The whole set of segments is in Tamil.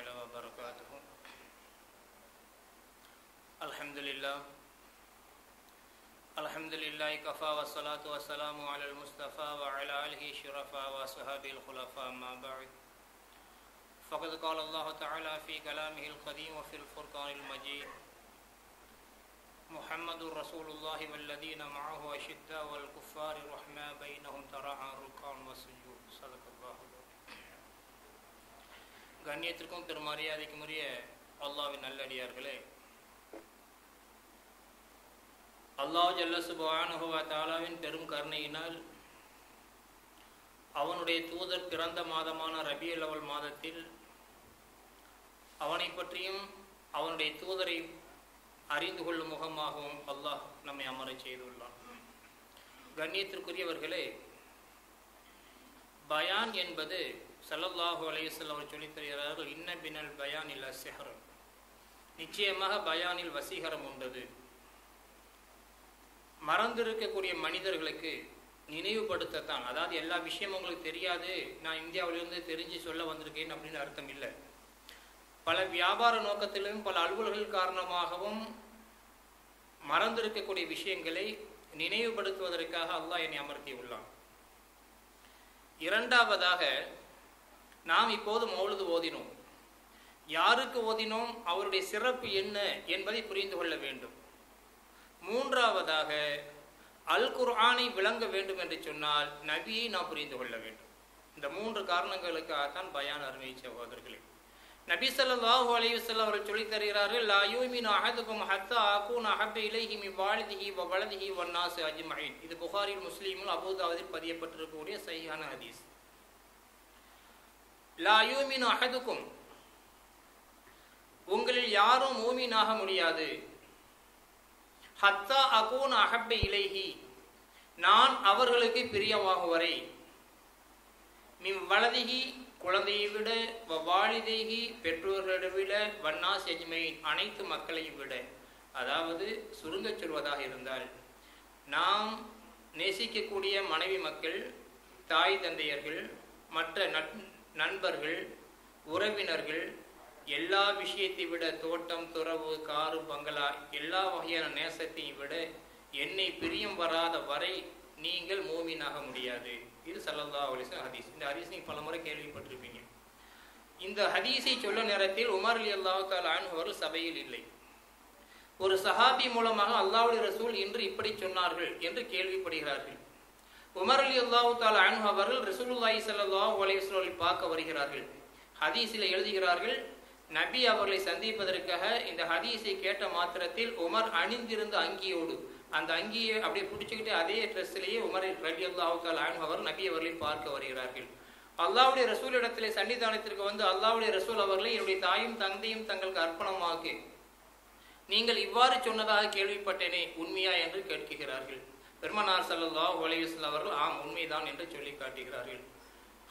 تعالى وبركاته. الحمد لله كفى والصلاة والسلام على المصطفى وعلى آله الشرفاء وصحابه الخلفاء. أما بعد فقد قال الله تعالى في كلامه القديم وفي الفرقان المجيد: محمد رسول الله والذين معه أشداء والكفار رحماء بينهم تراهم ركعا وسجود. صدق الله. கண்ணியத்திற்கும் பெருமரியாதைக்கும் உரிய அல்லாஹ்வின் நல்லடியார்களே, அல்லாஹ் ஜல்ல சுப்ஹானஹு வ தஆலாவின் பெரும் கருணையினால் அவனுடைய தூதர் பிறந்த மாதமான ரபியுல் அவ்வல் மாதத்தில் அவனை பற்றியும் அவனுடைய தூதரை அறிந்து கொள்ளும் முகமாகவும் அல்லாஹ் நம்மை அமரச் செய்துள்ளான். கண்ணியத்திற்குரியவர்களே, பயான் என்பது ஸல்லல்லாஹு அலைஹி வஸல்லம் அவர் சொல்லித் தருகிறார்கள், இன்ன பினல் பயானில் அஸ்ஸிஹர், நிச்சயமாக பயானில் வசீகரம் உண்டது. மறந்திருக்கக்கூடிய மனிதர்களுக்கு நினைவுபடுத்தத்தான். அதாவது எல்லா விஷயமும் உங்களுக்கு தெரியாது, நான் இந்தியாவிலிருந்து தெரிஞ்சு சொல்ல வந்திருக்கேன் அப்படின்னு அர்த்தம் இல்லை. பல வியாபார நோக்கத்திலும் பல அலுவல்கள் காரணமாகவும் மறந்திருக்கக்கூடிய விஷயங்களை நினைவுபடுத்துவதற்காக அல்லாஹ் என்னை அமர்த்தி உள்ளான். இரண்டாவதாக, நாம் இப்போது மௌலிது ஓதினோம். யாருக்கு ஓதினோம், அவருடைய சிறப்பு என்ன என்பதை புரிந்து கொள்ள வேண்டும். மூன்றாவதாக, அல் குர்ஆனை விளங்க வேண்டும் என்று சொன்னால் நபியை நாம் புரிந்து கொள்ள வேண்டும். இந்த மூன்று காரணங்களுக்காகத்தான் பயான் அருமை சகோதரர்களே. நபி ஸல்லல்லாஹு அலைஹி வஸல்லம் அவர்கள் சொல்லித் தருகிறார்கள், லா யூமினு அஹதுக்கும் ஹத்தா அகூன அஹப்ப இலைஹி மின் வாலிதிஹி வ வலதிஹி வன் நாஸி அஜ்மஈன். இது புகாரில், முஸ்லிமில், அபூ தாவூதில் பதியப்பட்டிருக்கக்கூடிய சஹீஹான ஹதீஸ். லா யூமினு அஹதுக்கும், உங்களில் யாரும் மூமினாக முடியாது, ஹத்தா அகூன அஹப்ப இலைஹி, நான் அவர்களுக்கு பிரியமாகுவரை, மின் வலதிஹி, குழந்தையை விட, வாலிதைகி, பெற்றோர்களை விட, வன்னாஸ் அஜ்மஈன், அனைத்து மக்களையும் விட. அதாவது சுருங்கச் சொல்வதாக இருந்தால், நாம் நேசிக்கக்கூடிய மனைவி மக்கள், தாய் தந்தையர்கள், மற்ற நண்பர்கள், உறவினர்கள், எல்லா விஷயத்தை விட, தோட்டம், துறவு, காரு, பங்களா, எல்லா வகையான நேசத்தையும் விட என்னை பிரியம் வராத வரை நீங்கள் மூமினாக முடியாது. இது ஸல்லல்லாஹு அலைஹி வஸல்லம் ஹதீஸ். இந்த ஹதீஸ் நீங்கள் பல முறை கேள்விப்பட்டிருப்பீங்க. இந்த ஹதீஸை சொல்ல நேரத்தில் உமர் ரலியல்லாஹு தஆலா அன்ஹு அவர்கள் சபையில் இல்லை. ஒரு சஹாபி மூலமாக அல்லாஹ்வுடைய ரசூல் இன்று இப்படி சொன்னார்கள் என்று கேள்விப்படுகிறார்கள். உமர் ரலியல்லாஹு தஆலா அன்ஹு அவர்கள் ரசூலுல்லாஹி ஸல்லல்லாஹு அலைஹி வஸல்லம் பார்க்க வருகிறார்கள். ஹதீஸில் எழுதுகிறார்கள், நபி அவர்களை சந்திப்பதற்காக இந்த ஹதீஸை கேட்ட மாத்திரத்தில் உமர் அணிந்திருந்த அங்கியோடு அந்த அங்கியை அப்படியே பிடிச்சிக்கிட்டு அதே ட்ரெஸ்ஸிலேயே உமர் ரலியல்லாஹு தஆலா அன்ஹு அவர் நபி அவர்களை பார்க்க வருகிறார்கள். அல்லாஹ்வுடைய ரசூல் இடத்திலே சன்னிதானத்திற்கு வந்து அல்லாஹ்வுடைய ரசூல் அவர்களை என்னுடைய தாயும் தந்தையும் தங்களுக்கு அர்ப்பணமாக்கு, நீங்கள் இவ்வாறு சொன்னதாக கேள்விப்பட்டேனே, உண்மையா என்று கேட்கிறார்கள். பெருமானார் ஸல்லல்லாஹு அலைஹி வஸல்லம் அவர்கள் ஆம் உண்மைதான் என்று சொல்லி காட்டுகிறார்கள்.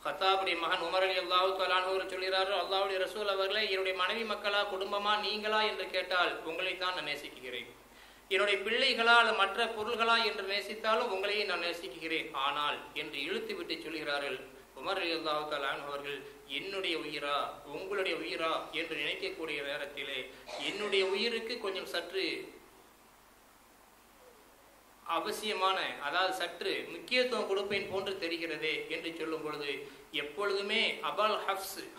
கத்தாபுடைய மகன் உமர் ரலியல்லாஹு தஆலா அன்ஹு அவர்கள் சொல்கிறார்கள், அல்லாஹ்வுடைய ரசூல் அவர்களை என்னுடைய மனைவி மக்களா, குடும்பமா, நீங்களா என்று கேட்டால் உங்களை தான் நான் நேசிக்கிறேன். என்னுடைய பிள்ளைகளா மற்ற பொருள்களா என்று நேசித்தாலும் உங்களையே நான் நேசிக்கிறேன். ஆனால் என்று இழுத்து விட்டு சொல்கிறார்கள் உமர் ரலியல்லாஹு தஆலா அன்ஹு அவர்கள், என்னுடைய உயிரா உங்களுடைய உயிரா என்று நினைக்கக்கூடிய நேரத்திலே என்னுடைய உயிருக்கு கொஞ்சம் சற்று அவசியமான, அதாவது சற்று முக்கியத்துவம் கொடுப்பேன் போன்று தெரிகிறதே என்று சொல்லும் பொழுது, எப்பொழுதுமே அபல்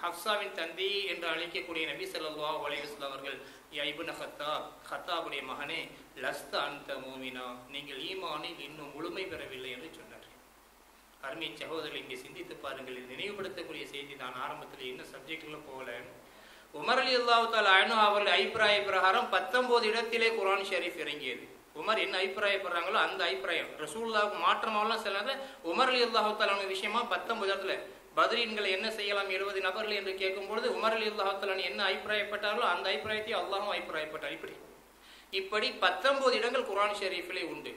ஹப்ஸாவின் தந்தை என்று அழைக்கக்கூடிய நபி ஸல்லல்லாஹு அலைஹி வஸல்லம் அவர்கள், யா இப்னு கத்தாபுடைய மகனே, லஸ்த அன்த மூமினா, நீங்கள் ஈமானில் இன்னும் முழுமை பெறவில்லை என்று சொன்னார். அருமை சகோதரர்கள், இங்கே சிந்தித்து பாருங்கள். நினைவுபடுத்தக்கூடிய செய்தி தான். ஆரம்பத்தில் என்ன சப்ஜெக்ட்ல போகல. உமர் ரலியல்லாஹு தஆலா அன்ஹு அவர்கள் அபிப்பிராய பிரகாரம் 19 இடத்திலே குர்ஆன் ஷரீஃப் இறங்கியது. உமர் என்ன அபிப்பிராயப்படுறாங்களோ அந்த அபிப்பிராயம் ரசூலுல்லாஹ்வுக்கு மாற்றமாவெல்லாம் செல்லாத உமர் ரலியல்லாஹு தஆலா விஷயமா 19 இடத்துல பத்ரீன்களை என்ன செய்யலாம் 70 நபர்கள் என்று கேட்கும்பொழுது உமர் ரலியல்லாஹு தஆலா என்ன அபிப்பிராயப்பட்டார்களோ அந்த அபிப்பிராயத்தை அல்லாஹ்வும் அபிப்பிராயப்பட்டார். இப்படி 19 இடங்கள் குர்ஆன் ஷரீஃபிலே உண்டு.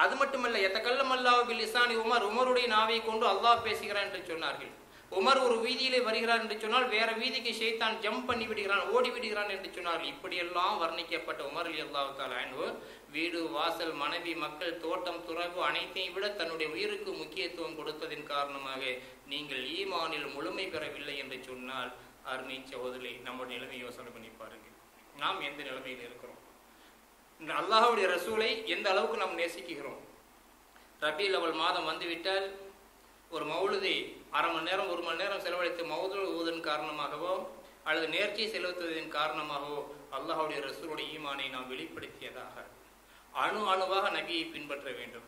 அது மட்டுமல்ல, யதகல்லம் அல்லாஹு பில் லிசானி உமர், உமருடைய நாவை கொண்டு அல்லாஹ் பேசுகிறான் என்று சொன்னார்கள். உமர் ஒரு வீதியிலே வருகிறார் என்று சொன்னால் வேற வீதிக்கு ஷைத்தான் ஜம்ப் பண்ணி விடுகிறான், ஓடி விடுகிறான் என்று சொன்னார்கள். இப்படியெல்லாம் வர்ணிக்கப்பட்ட உமர் ரலியல்லாஹு தஆலா அன்ஹு வீடு, வாசல், மனைவி, மக்கள், தோட்டம், துறவு அனைத்தையும் விட தன்னுடைய உயிருக்கு முக்கியத்துவம் கொடுத்ததின் காரணமாக நீங்கள் ஈமானில் முழுமை பெறவில்லை என்று சொன்னால் அருணை சகோதரி, நம்முடைய நிலைமை யோசனை பண்ணி பாருங்க. நாம் எந்த நிலைமையில் இருக்கிறோம்? அல்லாஹ்வுடைய ரசூலை எந்த அளவுக்கு நாம் நேசிக்கிறோம்? ரபீல் அவல் மாதம் வந்துவிட்டால் ஒரு மௌலுதை அரை மணி நேரம் 1 மணி நேரம் செலவழித்து மௌதுல் ஊதன் காரணமாகவோ அல்லது நேர்ச்சி செலுத்துவதன் காரணமாகவோ அல்லாஹ்வுடைய ரசூலுடைய ஈமானை நாம் வெளிப்படுத்தியதாக அணுவாக நபியை பின்பற்ற வேண்டும்.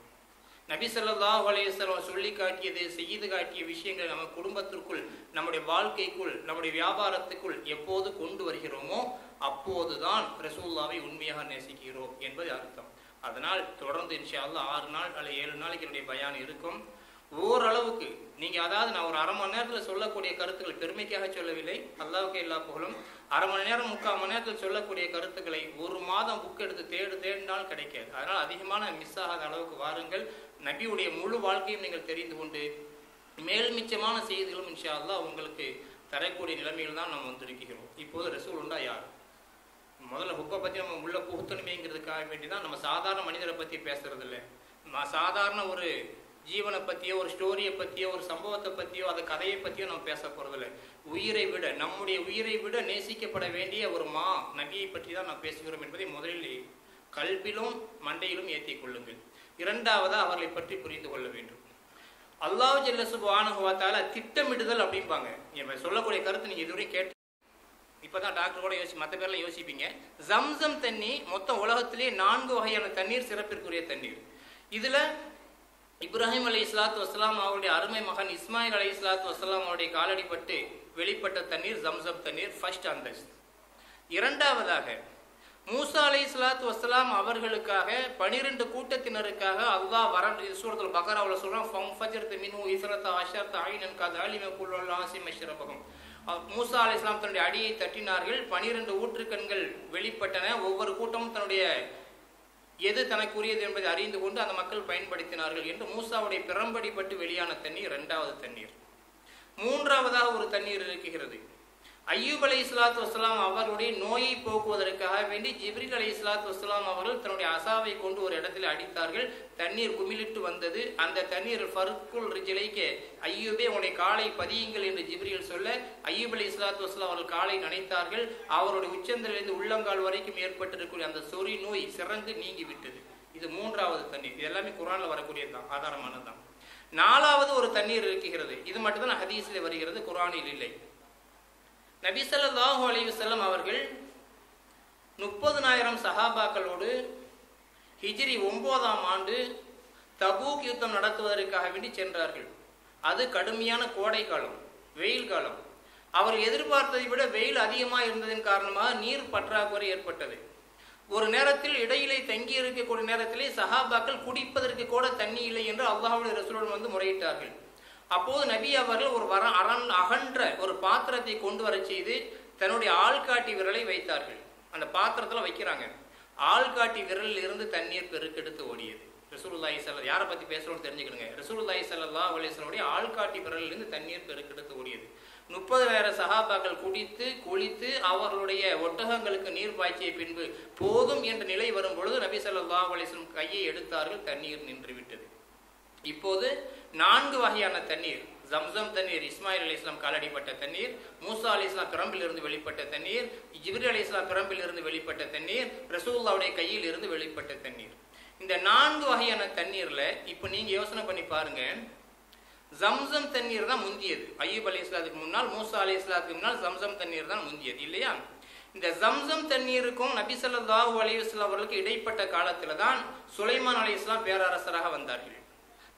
நபி ஸல்லல்லாஹு அலைஹி வஸல்லம் சொல்லி காட்டியது, செய்து காட்டிய விஷயங்கள் நம்ம குடும்பத்திற்குள், நம்முடைய வாழ்க்கைக்குள், நம்முடைய வியாபாரத்துக்குள் எப்போது கொண்டு வருகிறோமோ அப்போதுதான் ரசூலுல்லாவை உண்மையாக நேசிக்கிறோம் என்பது அர்த்தம். அதனால் தொடர்ந்து இன்ஷா அல்லாஹ் 6 நாள் அல்லது 7 நாளைக்கு என்னுடைய பயான் இருக்கும். ஓரளவுக்கு நீங்கள், அதாவது நான் ஒரு அரை மணி நேரத்தில் சொல்லக்கூடிய கருத்துக்கள் பெருமைக்காக சொல்லவில்லை, அல்லாஹ்வுக்கே எல்லா புகழும். அரை மணி நேரம் 3/4 மணி நேரத்தில் சொல்லக்கூடிய கருத்துக்களை 1 மாதம் புக் எடுத்து தேடினால் கிடைக்காது. அதனால் அதிகமான மிஸ் ஆகாத அளவுக்கு வாருங்கள். நபியுடைய முழு வாழ்க்கையும் நீங்கள் தெரிந்து கொண்டு மேல்மிச்சமான செய்திகளும் இன்ஷா அல்லாஹ் உங்களுக்கு தரக்கூடிய நிலைமையில் தான் நாம் வந்திருக்கிறோம். இப்போது ரசூல் உண்டா யார்? முதல்ல புக்கை பற்றி நம்ம உள்ள புகுத்தணுமேங்கிறதுக்காக வேண்டி தான் நம்ம சாதாரண மனிதரை பற்றி பேசுறது இல்லை. சாதாரண ஒரு ஜீவனை பற்றியோ, ஒரு ஸ்டோரியை பற்றியோ, ஒரு சம்பவத்தை பற்றியோ, அந்த கதையை பற்றியோ நம்ம பேச போகிறதில்லை. உயிரை விட, நம்முடைய உயிரை விட நேசிக்கப்பட வேண்டிய ஒரு நபியை பற்றி தான் நாம் பேசுகிறோம் என்பதை முதலில் கல்விலும் மண்டையிலும் ஏற்றிக் கொள்ளுங்கள். இரண்டாவதா அவர்களை பற்றி புரிந்து கொள்ள வேண்டும். அல்லாஹ் ஜல்ல சுப்ஹானஹு வ தஆலா திட்டமிடுதல் அப்படிம்பாங்க. நம்ம சொல்லக்கூடிய கருத்து நீங்கள் இதுவரை கேட்டு இப்போதான் டாக்டர் கூட மற்ற பேர்லாம் யோசிப்பீங்க. ஜம்சம் தண்ணி மொத்தம் உலகத்திலே 4 வகையான தண்ணீர் சிறப்பிற்குரிய தண்ணீர். இதில் இப்ராஹிம் அலைஹிஸ்ஸலாத்து வஸ்ஸலாம் அவருடைய அருமை மகன் இஸ்மாயில் அலைஹிஸ்ஸலாத்து வஸ்ஸலாம் அவருடைய காலடிப்பட்டு வெளிப்பட்ட தண்ணீர் ஜம்சம் தண்ணீர், ஃபர்ஸ்ட் ஆன் லிஸ்ட். இரண்டாவதாக மூசா அலைஹிஸ்ஸலாத்து வஸ்ஸலாம் அவர்களுக்காக 12 கூட்டத்தினருக்காக அல்லாஹ் சூரத்துல் பக்ராவில் சொல்றான், ஃபஃபஜர்து மின்ஹு இஸ்ரத அஷரத ஐனன் கத் அலிம குல்லு நாஸிம் மஷ்ரபஹும். மூசா அலைஹிஸ்ஸலாம் தன்னுடைய அடியை தட்டினார்கள், 12 ஊற்றுக்கண்கள் வெளிப்பட்டன. ஒவ்வொரு கூட்டமும் தன்னுடைய எது தனக்குரியது என்பதை அறிந்து கொண்டு அந்த மக்கள் பயன்படுத்தினார்கள் என்று மூசாவுடைய பிறம்படிப்பட்டு வெளியான தண்ணீர் இரண்டாவது தண்ணீர். மூன்றாவதாக ஒரு தண்ணீர் இருக்கிறது. அய்யூப் அலைஹிஸ்ஸலாத்து வஸ்ஸலாம் அவர்களுடைய நோயை போக்குவதற்காக வேண்டி ஜிப்ரீல் அலைஹிஸ்ஸலாத்து வஸ்ஸலாம் அவர்கள் தன்னுடைய அசாவை கொண்டு ஒரு இடத்தில் அடித்தார்கள். தண்ணீர் குமிழிட்டு வந்தது. அந்த தண்ணீர் ஃபர்குல் ரிஜ்லைக்கு, அய்யூபே உன்னுடைய காலை பதியுங்கள் என்று ஜிப்ரீல் சொல்ல அய்யூப் அலைஹிஸ்ஸலாத்து வஸ்ஸலாம் அவர்கள் காலை நனைத்தார்கள். அவருடைய உச்சந்திலிருந்து உள்ளங்கால் வரைக்கும் ஏற்பட்டிருக்கூடிய அந்த சொறி நோய் சிறந்து நீங்கி விட்டது. இது மூன்றாவது தண்ணீர். இது எல்லாமே குர்ஆன்ல வரக்கூடியதுதான், ஆதாரமானதுதான். நாலாவது ஒரு தண்ணீர் இருக்கிறது. இது மட்டும்தான் ஹதீஸில் வருகிறது, குர்ஆனில் இல்லை. நபி ஸல்லல்லாஹு அலைஹி வஸல்லம் அவர்கள் 30,000 சஹாபாக்களோடு ஹிஜ்ரி 9ஆம் ஆண்டு தபூக் யுத்தம் நடத்துவதற்காக வேண்டி சென்றார்கள். அது கடுமையான கோடை காலம், வெயில் காலம். அவர்கள் எதிர்பார்த்ததை விட வெயில் அதிகமாக இருந்ததன் காரணமாக நீர் பற்றாக்குறை ஏற்பட்டது. ஒரு நேரத்தில் இடையிலே தங்கி இருக்கக்கூடிய நேரத்திலே சஹாபாக்கள் குடிப்பதற்கு கூட தண்ணி இல்லை என்று அல்லாஹ்வுடைய ரசூலுடன் வந்து முறையிட்டார்கள். அப்போது நபி அவர்கள் ஒரு அகன்ற ஒரு பாத்திரத்தை கொண்டு வர செய்து தன்னுடைய ஆள்காட்டி விரலை வைத்தார்கள். அந்த பாத்திரத்தில் வைக்கிறாங்க. ஆள்காட்டி விரலில் இருந்து தண்ணீர் பெருக்கெடுத்து ஓடியது. ரசூலுல்லாஹி ஸல்லல்லாஹு, யாரை பற்றி பேசுகிறோம்னு தெரிஞ்சுக்கணுங்க. ரசூலுல்லாஹி ஸல்லல்லாஹு அலைஹி வஸல்லம் ஆள்காட்டி விரலில் இருந்து தண்ணீர் பெருக்கெடுத்து ஓடியது. 30,000 சஹாபாக்கள் குடித்து குளித்து அவர்களுடைய ஒட்டகங்களுக்கு நீர் பாய்ச்சிய பின்பு போதும் என்ற நிலை வரும் பொழுது நபி ஸல்லல்லாஹு அலைஹி வஸல்லம் கையை எடுத்தார்கள், தண்ணீர் நின்றுவிட்டது. இப்போது 4 வகையான தண்ணீர், ஜம்சம் தண்ணீர், இஸ்மாயில் அலைஹிஸ்ஸலாம் காலடிப்பட்ட தண்ணீர், மூசா அலைஹிஸ்ஸலாம் பிரம்பில் இருந்து வெளிப்பட்ட தண்ணீர், ஜிப்ரீல் அலைஹிஸ்ஸலாம் பிரம்பில் இருந்து வெளிப்பட்ட தண்ணீர், ரசூலுல்லாஹ்வுடைய கையில் இருந்து வெளிப்பட்ட தண்ணீர். இந்த 4 வகையான தண்ணீர்ல இப்போ நீங்க யோசனை பண்ணி பாருங்க. ஜம்சம் தண்ணீர் தான் முந்தியது. அய்யூப் அலைஹிஸ்ஸலாத்துக்கு முன்னால், மூசா அலைஹிஸ்ஸலாத்துக்கு முன்னால் ஜம்சம் தண்ணீர் தான் முந்தியது இல்லையா? இந்த ஜம்சம் தண்ணீருக்கும் நபி ஸல்லல்லாஹு அலைஹி வஸல்லம் அவர்களுக்கு இடைப்பட்ட காலத்துல தான் சுலைமான் அலைஹிஸ்ஸலாம் பேரரசராக வந்தார்கள்,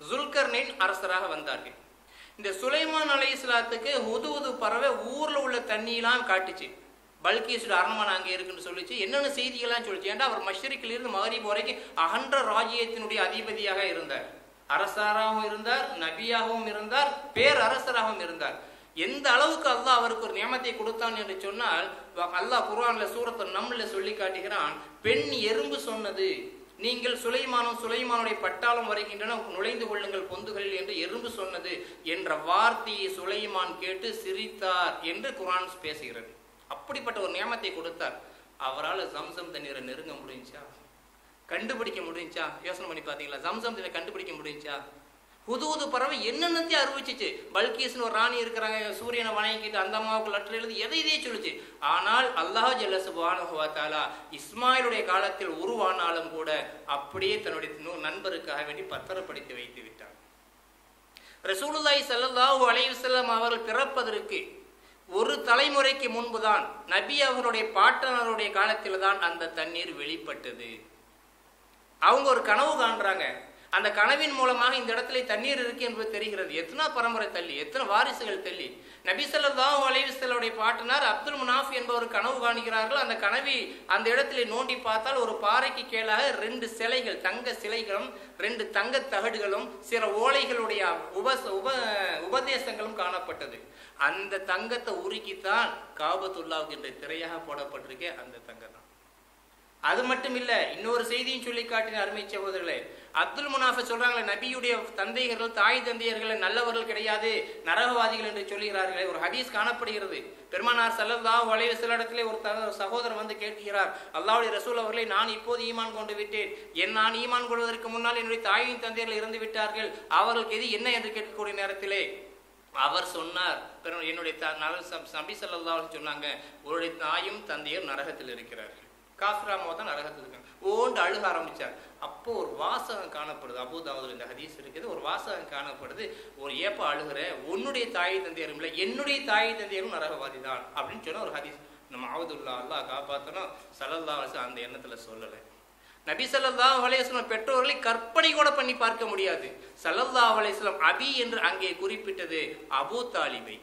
ஜுல்கர்னைன் அரசராக வந்தார்கள். இந்த சுலைமான் அலைஹிஸ்ஸலாத்துக்கு ஹுதுஹுது பறவை ஊர்ல உள்ள தண்ணியெல்லாம் காட்டுச்சு. பல்கீஸோட அரண்மனை அங்கே இருக்குன்னு சொல்லிச்சு. என்னென்ன செய்திகள்லாம் சொல்லிச்சு. ஏன்னா அவர் மஷ்ரிக்கிலிருந்து மகரிப் வரைக்கும் அகன்ற ராஜ்யத்தினுடைய அதிபதியாக இருந்தார், அரசராகவும் இருந்தார், நபியாகவும் இருந்தார், பேரரசராகவும் இருந்தார். எந்த அளவுக்கு அல்லாஹ் அவருக்கு ஒரு நியமத்தை கொடுத்தான் என்று சொன்னால், அல்லாஹ் குர்ஆன்ல சூரத்து நம்ல சொல்லி காட்டுகிறான், பெண் எறும்பு சொன்னது, நீங்கள் சுலைமானுடைய பட்டாளம் வருகின்றன, நுழைந்து கொள்ளுங்கள் பொந்துகளில் என்று எறும்பு சொன்னது என்ற வார்த்தையை சுலைமான் கேட்டு சிரித்தார் என்று குர்ஆன் பேசுகிறது. அப்படிப்பட்ட ஒரு நியமத்தை கொடுத்தார். அவரால் ஜம்சம் தண்ணீரை நெருங்க முடிஞ்சா, கண்டுபிடிக்க முடிஞ்சா? யோசனை பண்ணி பார்த்தீங்களா? ஜம்சம் தண்ணீரை கண்டுபிடிக்க முடிஞ்சா? ஹுதூது பறவை என்னென்னத்தையும் அறிவிச்சிச்சு. பல்கீஸ்னு ஒரு ராணி இருக்கிறாங்க, சூரியனை வணங்கிட்டு அந்த அம்மாவுக்கு லெட்டர் எழுதி எதை இதே சொல்லுச்சு. ஆனால் அல்லாஹ் ஜல்ல சுப்ஹானஹு வ தஆலா இஸ்மாயிலுடைய காலத்தில் உருவானாலும் கூட அப்படியே தன்னுடைய நண்பருக்காக வேண்டி பத்திரப்படுத்தி வைத்து விட்டார். ரசூலுல்லாஹி ஸல்லல்லாஹு அலைஹி வஸல்லம் அவர்கள் பிறப்பதற்கு ஒரு தலைமுறைக்கு முன்புதான் நபி அவருடைய பாட்டனருடைய காலத்தில் தான் அந்த தண்ணீர் வெளிப்பட்டது. அவங்க ஒரு கனவு காண்றாங்க. அந்த கனவின் மூலமாக இந்த இடத்துல தண்ணீர் இருக்கு என்பது தெரிகிறது. எத்தனை பரம்பரை தள்ளி, எத்தனை வாரிசுகள் தள்ளி நபி ஸல்லல்லாஹு அலைஹி வஸல்லம் பாட்டனார் அப்துல் முனாஃப் என்பவர் கனவு காணுகிறார்கள். அந்த கனவி அந்த இடத்துல நோண்டி பார்த்தால் ஒரு பாறைக்கு கீழாக 2 சிலைகள், தங்க சிலைகளும் 2 தங்க தகடுகளும் சில ஓலைகளுடைய உபதேசங்களும் காணப்பட்டது. அந்த தங்கத்தை உருக்கித்தான் காபத்துல்லாஹ் என்ற திரையாக போடப்பட்டிருக்கே அந்த தங்கம் தான். அது மட்டும் இல்ல, இன்னொரு செய்தியும் சொல்லி காட்டின அருமை சகோதரர்களே, அப்துல் முனாஃப சொல்றாங்களே நபியுடைய தந்தையர்கள் தாய் தந்தையர்கள் நல்லவர்கள் கிடையாது, நரகவாதிகள் என்று சொல்லுகிறார்களே. ஒரு ஹதீஸ் காணப்படுகிறது. பெருமானார் ஸல்லல்லாஹு அலைஹி வஸல்லம் இடத்திலே ஒரு சகோதரர் வந்து கேட்கிறார், அல்லாஹ்வுடைய ரசூல் அவர்களே, நான் இப்போது ஈமான் கொண்டு விட்டேன். நான் ஈமான் கொள்வதற்கு முன்னால் என்னுடைய தாயின் தந்தையர்கள் இறந்து விட்டார்கள், அவர்களுக்கு எது என்ன என்று கேட்கக்கூடிய நேரத்திலே அவர் சொன்னார், என்னுடைய நபி ஸல்லல்லாஹு அலைஹி சொன்னாங்க, உங்களுடைய தாயும் தந்தையர் நரகத்தில் இருக்கிறார்கள், காஃபிராமோ தான் நரகத்தில் இருக்காங்க. ஓண்டு அழுக ஆரம்பிச்சார். அப்போ ஒரு வாசகம் காணப்படுது. அபூதாவுதுல இந்த ஹதீஸ் இருக்குது. ஒரு வாசகம் காணப்படுது, ஒரு ஏப்ப அழுகிற, உன்னுடைய தாய் தந்தையரும் இல்லை என்னுடைய தாய் தந்தையரும் நரகவாதி தான் அப்படின்னு சொன்ன ஒரு ஹதீஸ். நம்ம அவுதுல்லா அல்லாஹ் காப்பாற்றணும். ஸல்லல்லாஹு அலைஹி வஸல்லம் அந்த எண்ணத்துல சொல்லலை. நபி ஸல்லல்லாஹு அலைஹி வஸல்லம் பெற்றோர்களை கற்பனை கூட பண்ணி பார்க்க முடியாது. ஸல்லல்லாஹு அலைஹி வஸல்லம் அபி என்று அங்கே குறிப்பிட்டது அபூ தாலிபை,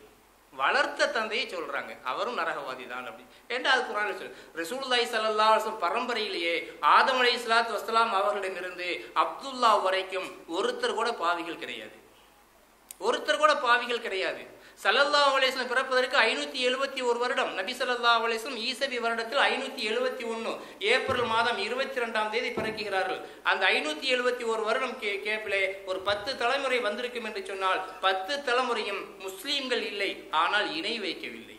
வளர்த்த தந்தையை சொல்றாங்க, அவரும் நரகவாதி தான் அப்படி என்று அது குர்ஆன்ல சொல்லு. ரசூலுல்லாஹி ஸல்லல்லாஹு அலைஹி வஸல்லம் பரம்பரையிலேயே ஆதம் அலைஹிஸ்ஸலாத்து வஸ்ஸலாம் அவர்களிடமிருந்து அப்துல்லா வரைக்கும் ஒருத்தர் கூட பாவிகள் கிடையாது. ஒருத்தர் கூட பாவிகள் கிடையாது. ஸல்லல்லாஹு அலைஹி வஸல்லம் பிறப்பதற்கு 571 வருடம். நபி ஸல்லல்லாஹு அலைஹி வஸல்லம் ஈசவி வருடத்தில் 571 ஏப்ரல் மாதம் 22ஆம் தேதி பிறக்கிறார்கள். அந்த 571 வருடம் கேப்பிலே ஒரு 10 தலைமுறை வந்திருக்கும் என்று சொன்னால் 10 தலைமுறையும் முஸ்லீம்கள் இல்லை, ஆனால் இணை வைக்கவில்லை,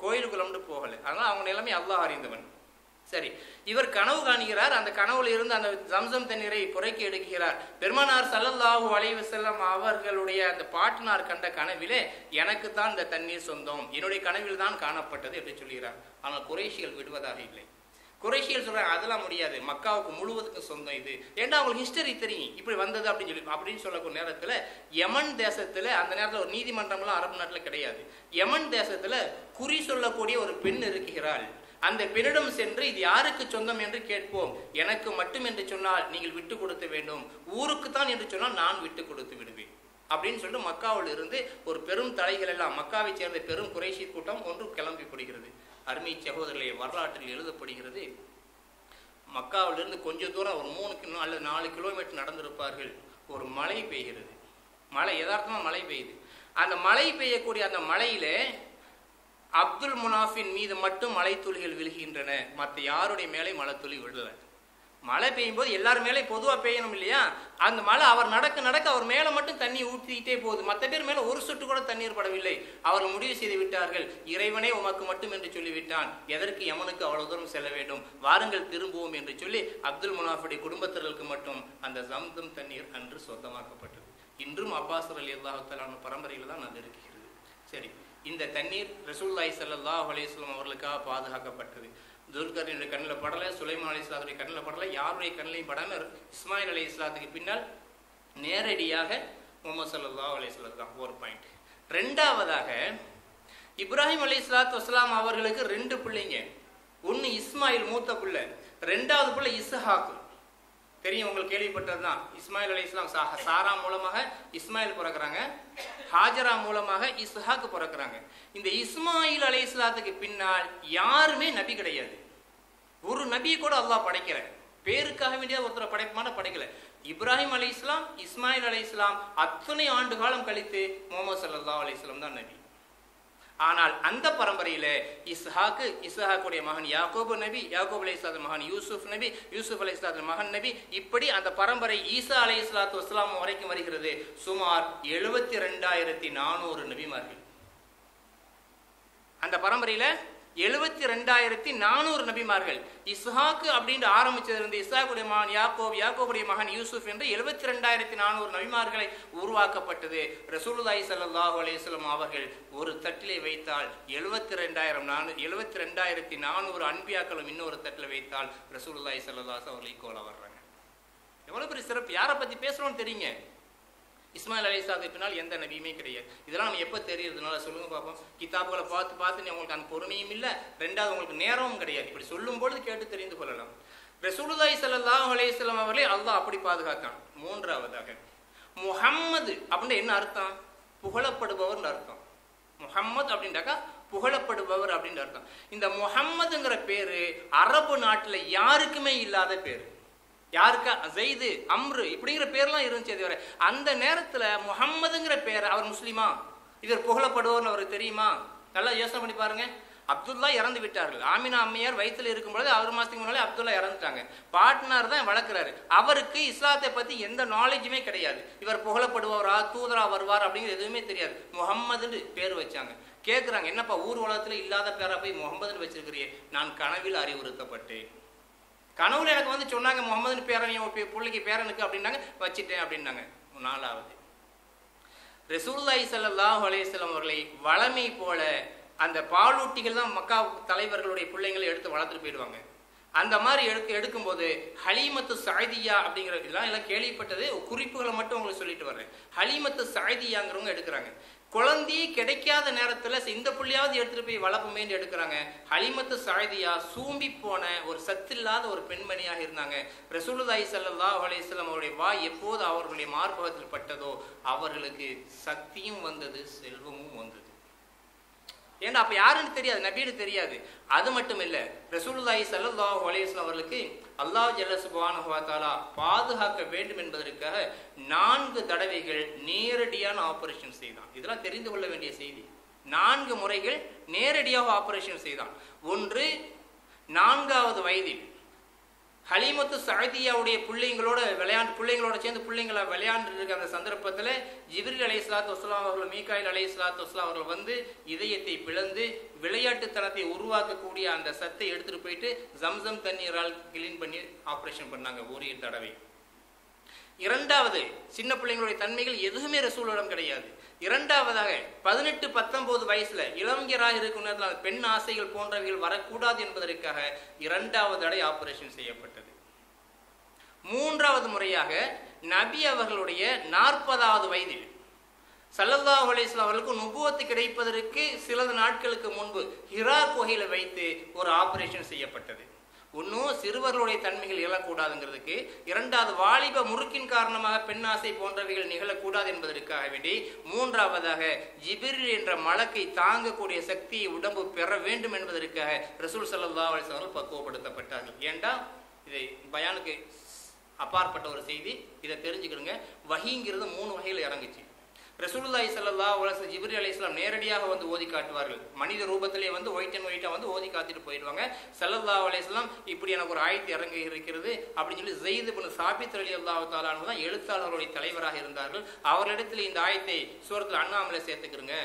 கோயிலுக்குள்ள போகல. அதனால் அவங்க நிலைமை அல்லாஹ் அறிந்தவன். சரி, இவர் கனவு காணுகிறார். அந்த கனவுல இருந்து அந்த ஜம்சம் தண்ணீரை புரைக்கி எடுக்கிறார். பெருமானார் ஸல்லல்லாஹு அலைஹி வஸல்லம் அவர்களுடைய அந்த பாட்டனார் கண்ட கனவிலே எனக்கு தான் இந்த தண்ணீர் சொந்தம், என்னுடைய கனவில் தான் காணப்பட்டது என்று சொல்கிறார். ஆனால் குறைஷிகள் விடுவதாக இல்லை. குறைஷிகள் சொல்றாங்க அதெல்லாம் முடியாது, மக்காவுக்கு முழுவதுக்கும் சொந்தம் இது. ஏன்னா அவங்களுக்கு ஹிஸ்டரி தெரியும் இப்படி வந்தது அப்படின்னு சொல்லக்கூடிய நேரத்துல யமன் தேசத்துல அந்த நேரத்தில் ஒரு நீதிமன்றம்லாம் அரபு நாட்டில் கிடையாது. யமன் தேசத்துல குறி சொல்லக்கூடிய ஒரு பெண் இருக்கிறாள். அந்த பெண்ணிடம் சென்று இது யாருக்கு சொந்தம் என்று கேட்போம். எனக்கு மட்டும் என்று சொன்னால் நீங்கள் விட்டு கொடுக்க வேண்டும், ஊருக்கு தான் என்று சொன்னால் நான் விட்டு கொடுத்து விடுவேன் அப்படின்னு சொல்லிட்டு மக்காவில் இருந்து ஒரு பெரும் தலைகள் எல்லாம், மக்காவை சேர்ந்த பெரும் குறைஷி கூட்டம் ஒன்று கிளம்பி படுகிறது. அருமை சகோதரர்களை வரலாற்றில் எழுதப்படுகிறது. மக்காவிலிருந்து கொஞ்சம் தூரம் ஒரு 3 அல்லது 4 கிலோமீட்டர் நடந்திருப்பார்கள். ஒரு மழை பெய்கிறது. மழை யதார்த்தமா மழை பெய்யுது. அந்த மழை பெய்யக்கூடிய அந்த மழையில அப்துல் முனாஃபின் மீது மட்டும் மழை துளிகள் விழுகின்றன. மற்ற யாருடைய மேலே மழை துளி விழல. மழை பெய்யும் போது எல்லாரும் மேலே பொதுவாக பெய்யணும் இல்லையா? அந்த மழை அவர் நடக்க அவர் மேலே மட்டும் தண்ணி ஊற்றிக்கிட்டே போகுது. மற்ற பேர் மேலே ஒரு சொட்டு கூட தண்ணீர் படவில்லை. அவர்கள் முடிவு செய்து விட்டார்கள், இறைவனே உமக்கு மட்டும் என்று சொல்லிவிட்டான், எதற்கு யமனுக்கு அவ்வளவு தூரம் செல்ல வேண்டும், வாருங்கள் திரும்புவோம் என்று சொல்லி அப்துல் முனாஃபுடைய குடும்பத்தினருக்கு மட்டும் அந்த ஜம்சம் தண்ணீர் அன்று சொந்தமாக்கப்பட்டது. இன்றும் அப்பாஸ் ரலியல்லாஹு தஆலா பரம்பரையில் தான் அது இருக்கிறது. சரி, இந்த தண்ணீர் ரசூலுல்லாஹி ஸல்லல்லாஹு அலைஹி வஸல்லம் அவர்களுக்காக பாதுகாக்கப்பட்டது. துல்கர்னுடைய கண்ணில் படலை, சுலைமான் அலைஹிஸ்ஸலாத்துடைய கண்ணில் படலை, யாருடைய கண்ணிலையும் படாமல் இஸ்மாயில் அலைஹிஸ்ஸலாத்துக்கு பின்னால் நேரடியாக முஹம்மது ஸல்லல்லாஹு அலைஹி வஸல்லம் தான் ஒரு பாயிண்ட். ரெண்டாவதாக இப்ராஹிம் அலைஹிஸ்ஸலாத்து வஸ்ஸலாம் அவர்களுக்கு 2 பிள்ளைங்க. ஒன்று இஸ்மாயில் மூத்த பிள்ளை, 2வது பிள்ளை இஸ்ஹாக். தெரியும், உங்களுக்கு கேள்விப்பட்டது தான். இஸ்மாயில் அலைஹிஸ்ஸலாம் சாரா மூலமாக இஸ்மாயில் பிறக்கிறாங்க, ஹாஜரா மூலமாக இஸ்ஹாக் பிறக்கிறாங்க. இந்த இஸ்மாயில் அலைஹிஸ்ஸலாத்துக்கு பின்னால் யாருமே நபி கிடையாது. ஒரு நபியை கூட அல்லாஹ் படைக்கல. பேருக்காக வேண்டிய ஒருத்தரை படைக்கல. இப்ராஹிம் அலைஹிஸ்ஸலாம், இஸ்மாயில் அலைஹிஸ்ஸலாம் அத்தனை ஆண்டு காலம் கழித்து முஹம்மது ஸல்லல்லாஹு அலைஹி வஸல்லம் தான் நபி. ஆனால் அந்த பரம்பரையில இஸ்ஹாக்குடைய மகன் யாக்கூப் நபி, யாக்கூப் அலைஹிஸ்ஸலாத்து மகன் யூசுப் நபி, யூசுப் அலைஹிஸ்ஸலாத்து மகன் நபி, இப்படி அந்த பரம்பரை ஈசா அலைஹிஸ்ஸலாத்து வஸ்ஸலாம் வரைக்கும் வருகிறது. சுமார் 72,400 நபிமார்கள் அந்த பரம்பரையில 72,400 நபிமார்கள். இஸ்ஹாக்கு அப்படின்னு ஆரம்பிச்சதிலிருந்து இஸ்ஹாக்குடைய மகன் யாக்கோப், யாக்கோபுடைய மகன் யூசுப் என்று 72,400 நபிமார்களை உருவாக்கப்பட்டது. ரசூலுல்லாஹி ஸல்லல்லாஹு அலைஹி வஸல்லம் அவர்கள் ஒரு தட்டிலே வைத்தால் 72,400 அன்பியாக்களும் இன்னொரு தட்டில் வைத்தால் ரசூலுல்லாஹி ஸல்லல்லாஹு அலைஹி வஸல்லம் கோலா வர்றாங்க. எவ்வளவு பெரிய சிறப்பு! யாரை பத்தி பேசுறோம்னு தெரியுங்க. இஸ்மாயில் அலைஹிஸ்ஸலாத்துக்கு பின்னால் எந்த நபியுமே கிடையாது. இதெல்லாம் நம்ம எப்போ தெரியறதுனால சொல்லுங்க பார்ப்போம். கிதாபுகளை பார்த்து உங்களுக்கு அந்த பொறுமையும் இல்லை, ரெண்டாவது உங்களுக்கு நேரமும் கிடையாது. இப்படி சொல்லும் பொழுது கேட்டு தெரிந்து கொள்ளலாம். ரசூலுல்லாஹி ஸல்லல்லாஹு அலைஹி வஸல்லம் அவர்களே அல்லாஹ் அப்படி பாதுகாத்தான். மூன்றாவதாக முஹம்மது அப்படின்னு என்ன அர்த்தம்? புகழப்படுபவர் அர்த்தம். முஹம்மது அப்படின்றாக்கா புகழப்படுபவர் அப்படின்னு அர்த்தம். இந்த முஹம்மதுங்கிற பேரு அரபு நாட்டில் யாருக்குமே இல்லாத பேரு. யாருக்கா ஜெயிது, அம்ரு இப்படிங்கிற பேர்லாம் இருந்துச்சு. அந்த நேரத்தில் முஹம்மதுங்கிற பேர், அவர் முஸ்லீமா, இவர் புகழப்படுவோர்னு அவருக்கு தெரியுமா? நல்லா யோசனை பண்ணி பாருங்க. அப்துல்லா இறந்து விட்டார்கள். ஆமினா அம்மையார் வயிற்றில் இருக்கும்பொழுது 6 மாசத்துக்கு முன்னாலே அப்துல்லா இறந்துட்டாங்க. பாட்னார் தான் வளர்க்குறாரு. அவருக்கு இஸ்லாத்தை பற்றி எந்த நாலேஜுமே கிடையாது. இவர் புகழப்படுவாரா, தூதரா வருவார் அப்படிங்கிறது எதுவுமே தெரியாது. முஹம்மதுன்னு பேர் வச்சாங்க. கேட்குறாங்க, என்னப்பா ஊர் உலகத்தில் இல்லாத பேரா போய் முகமதுன்னு வச்சிருக்கிறியே? நான் கனவில் அறிவுறுத்தப்பட்டேன். கனவுல எனக்கு வந்து சொன்னாங்க முகமது பேரன் பிள்ளைக்கு பேரனுக்கு அப்படின்னாங்க, வச்சுட்டேன் அப்படின்னாங்க. 4வது ரசூலுல்லாஹி ஸல்லல்லாஹு அலைஹி வஸல்லம் அவர்களை வளமை போல அந்த பாலூட்டிகள் தான் மக்கா தலைவர்களுடைய பிள்ளைங்களை எடுத்து வளர்த்துட்டு போயிடுவாங்க. அந்த மாதிரி எடுக்கும்போது ஹலீமத்து சாய்தியா அப்படிங்கிற எல்லாம் கேள்விப்பட்டது, குறிப்புகளை மட்டும் உங்களுக்கு சொல்லிட்டு வர்றேன். ஹலீமத்து சாய்தியாங்கிறவங்க எடுக்கிறாங்க. குழந்தையே கிடைக்காத நேரத்தில் இந்த புள்ளியாவது எடுத்துட்டு போய் வளர்ப்புமேன்னு எடுக்கிறாங்க. ஹலீமத்து சாய்தியா சூம்பி போன ஒரு சத்தில்லாத ஒரு பெண்மணியாக இருந்தாங்க. ரசூலுல்லாஹி ஸல்லல்லாஹு அலைஹி வஸல்லம் அவருடைய வாய் எப்போது அவர்களுடைய மார்பகத்தில் பட்டதோ அவர்களுக்கு சக்தியும் வந்தது, செல்வமும் வந்தது. ஏன்னா அப்ப யாருன்னு தெரியாது, நபின்னு தெரியாது. அது மட்டும் இல்ல, ரசூலுல்லாஹி ஸல்லல்லாஹு அலைஹி வஸல்லம் அவர்களுக்கு அல்லாஹ் ஜல்ல சுப்ஹானஹு வ தஆலா பாதுகாக்க வேண்டும் என்பதற்காக 4 தடவைகள் நேரடியான ஆபரேஷன் செய்தான். இதெல்லாம் தெரிந்து கொள்ள வேண்டிய செய்தி. 4 முறைகள் நேரடியாக ஆபரேஷன் செய்தான். ஒன்று 4வது வயதில் ஹலீமத்து சாய்தியாவுடைய பிள்ளைங்களோட சேர்ந்து பிள்ளைங்களை விளையாண்டு இருக்க அந்த சந்தர்ப்பத்தில் ஜிப்ரீல் அலைஹிஸ்ஸலாத்து வஸ்ஸலாம் அவர்கள், மீகாயில் அலைஹிஸ்ஸலாத்து வஸ்ஸலாம் அவர்கள் வந்து இதயத்தை பிளந்து விளையாட்டுத்தனத்தை உருவாக்கக்கூடிய அந்த சத்தை எடுத்துட்டு போயிட்டு ஜம்சம் தண்ணீரால் கிளீன் பண்ணி ஆபரேஷன் பண்ணாங்க ஒரு தடவை. 2வது சின்ன பிள்ளைங்களுடைய தன்மைகள் எதுவுமே ரசூலிடம் கிடையாது. 2வதாக 18-19 வயசுல இளவங்கராக இருக்கும் நேரத்தில் பெண் ஆசைகள் போன்றவைகள் வரக்கூடாது என்பதற்காக 2வது தடவை ஆபரேஷன் செய்யப்பட்டது. 3வது முறையாக நபி அவர்களுடைய 40வது வயதில் ஸல்லல்லாஹு அலைஹி வஸல்லம் அவர்களுக்கு நுபுவத்து கிடைப்பதற்கு சில நாட்களுக்கு முன்பு ஹிரா குகையில வைத்து ஒரு ஆபரேஷன் செய்யப்பட்டது. ஒன்னும் சிறுவர்களுடைய தன்மைகள் இழக்கூடாதுங்கிறதுக்கு, 2வது வாலிப முறுக்கின் காரணமாக பெண்ணாசை போன்றவைகள் நிகழக்கூடாது என்பதற்காக வேண்டி, 3வதாக ஜிப்ரீல் என்ற மலக்கை தாங்கக்கூடிய சக்தியை உடம்பு பெற வேண்டும் என்பதற்காக ரசூல் ஸல்லல்லாஹு அலைஹி வஸல்லம் பக்குவப்படுத்தப்பட்டார்கள். ஏண்டா இதை பயானுக்கு அப்பாற்பட்ட ஒரு செய்தி, இதை தெரிஞ்சுக்கிடுங்க. வஹீங்கிறது 3 வகையில் இறங்குச்சு. ரசூலுல்லாஹி ஸல்லல்லாஹு அலைஹி வஸல்லம் ஜிப்ரீல் அலைஹிஸ்ஸலாம் நேரடியாக வந்து ஓதி காட்டுவார்கள். மனித ரூபத்திலே வந்து ஒயிட்டா வந்து ஓதி காத்திட்டு போயிடுவாங்க. ஸல்லல்லாஹு அலைஹி வஸல்லம் இப்படி எனக்கு ஒரு ஆயத்து இறங்கி இருக்கிறது அப்படின்னு சொல்லி ஸைத் இப்னு சாபித் ரலியல்லாஹு தஆலா அன்ஹு தான் எழுத்தாளர்களுடைய தலைவராக இருந்தார்கள். அவர்களிடத்தில் இந்த ஆயத்தை சூரத்துல் அன்ஆம்ல சேர்த்துக்கிறங்க,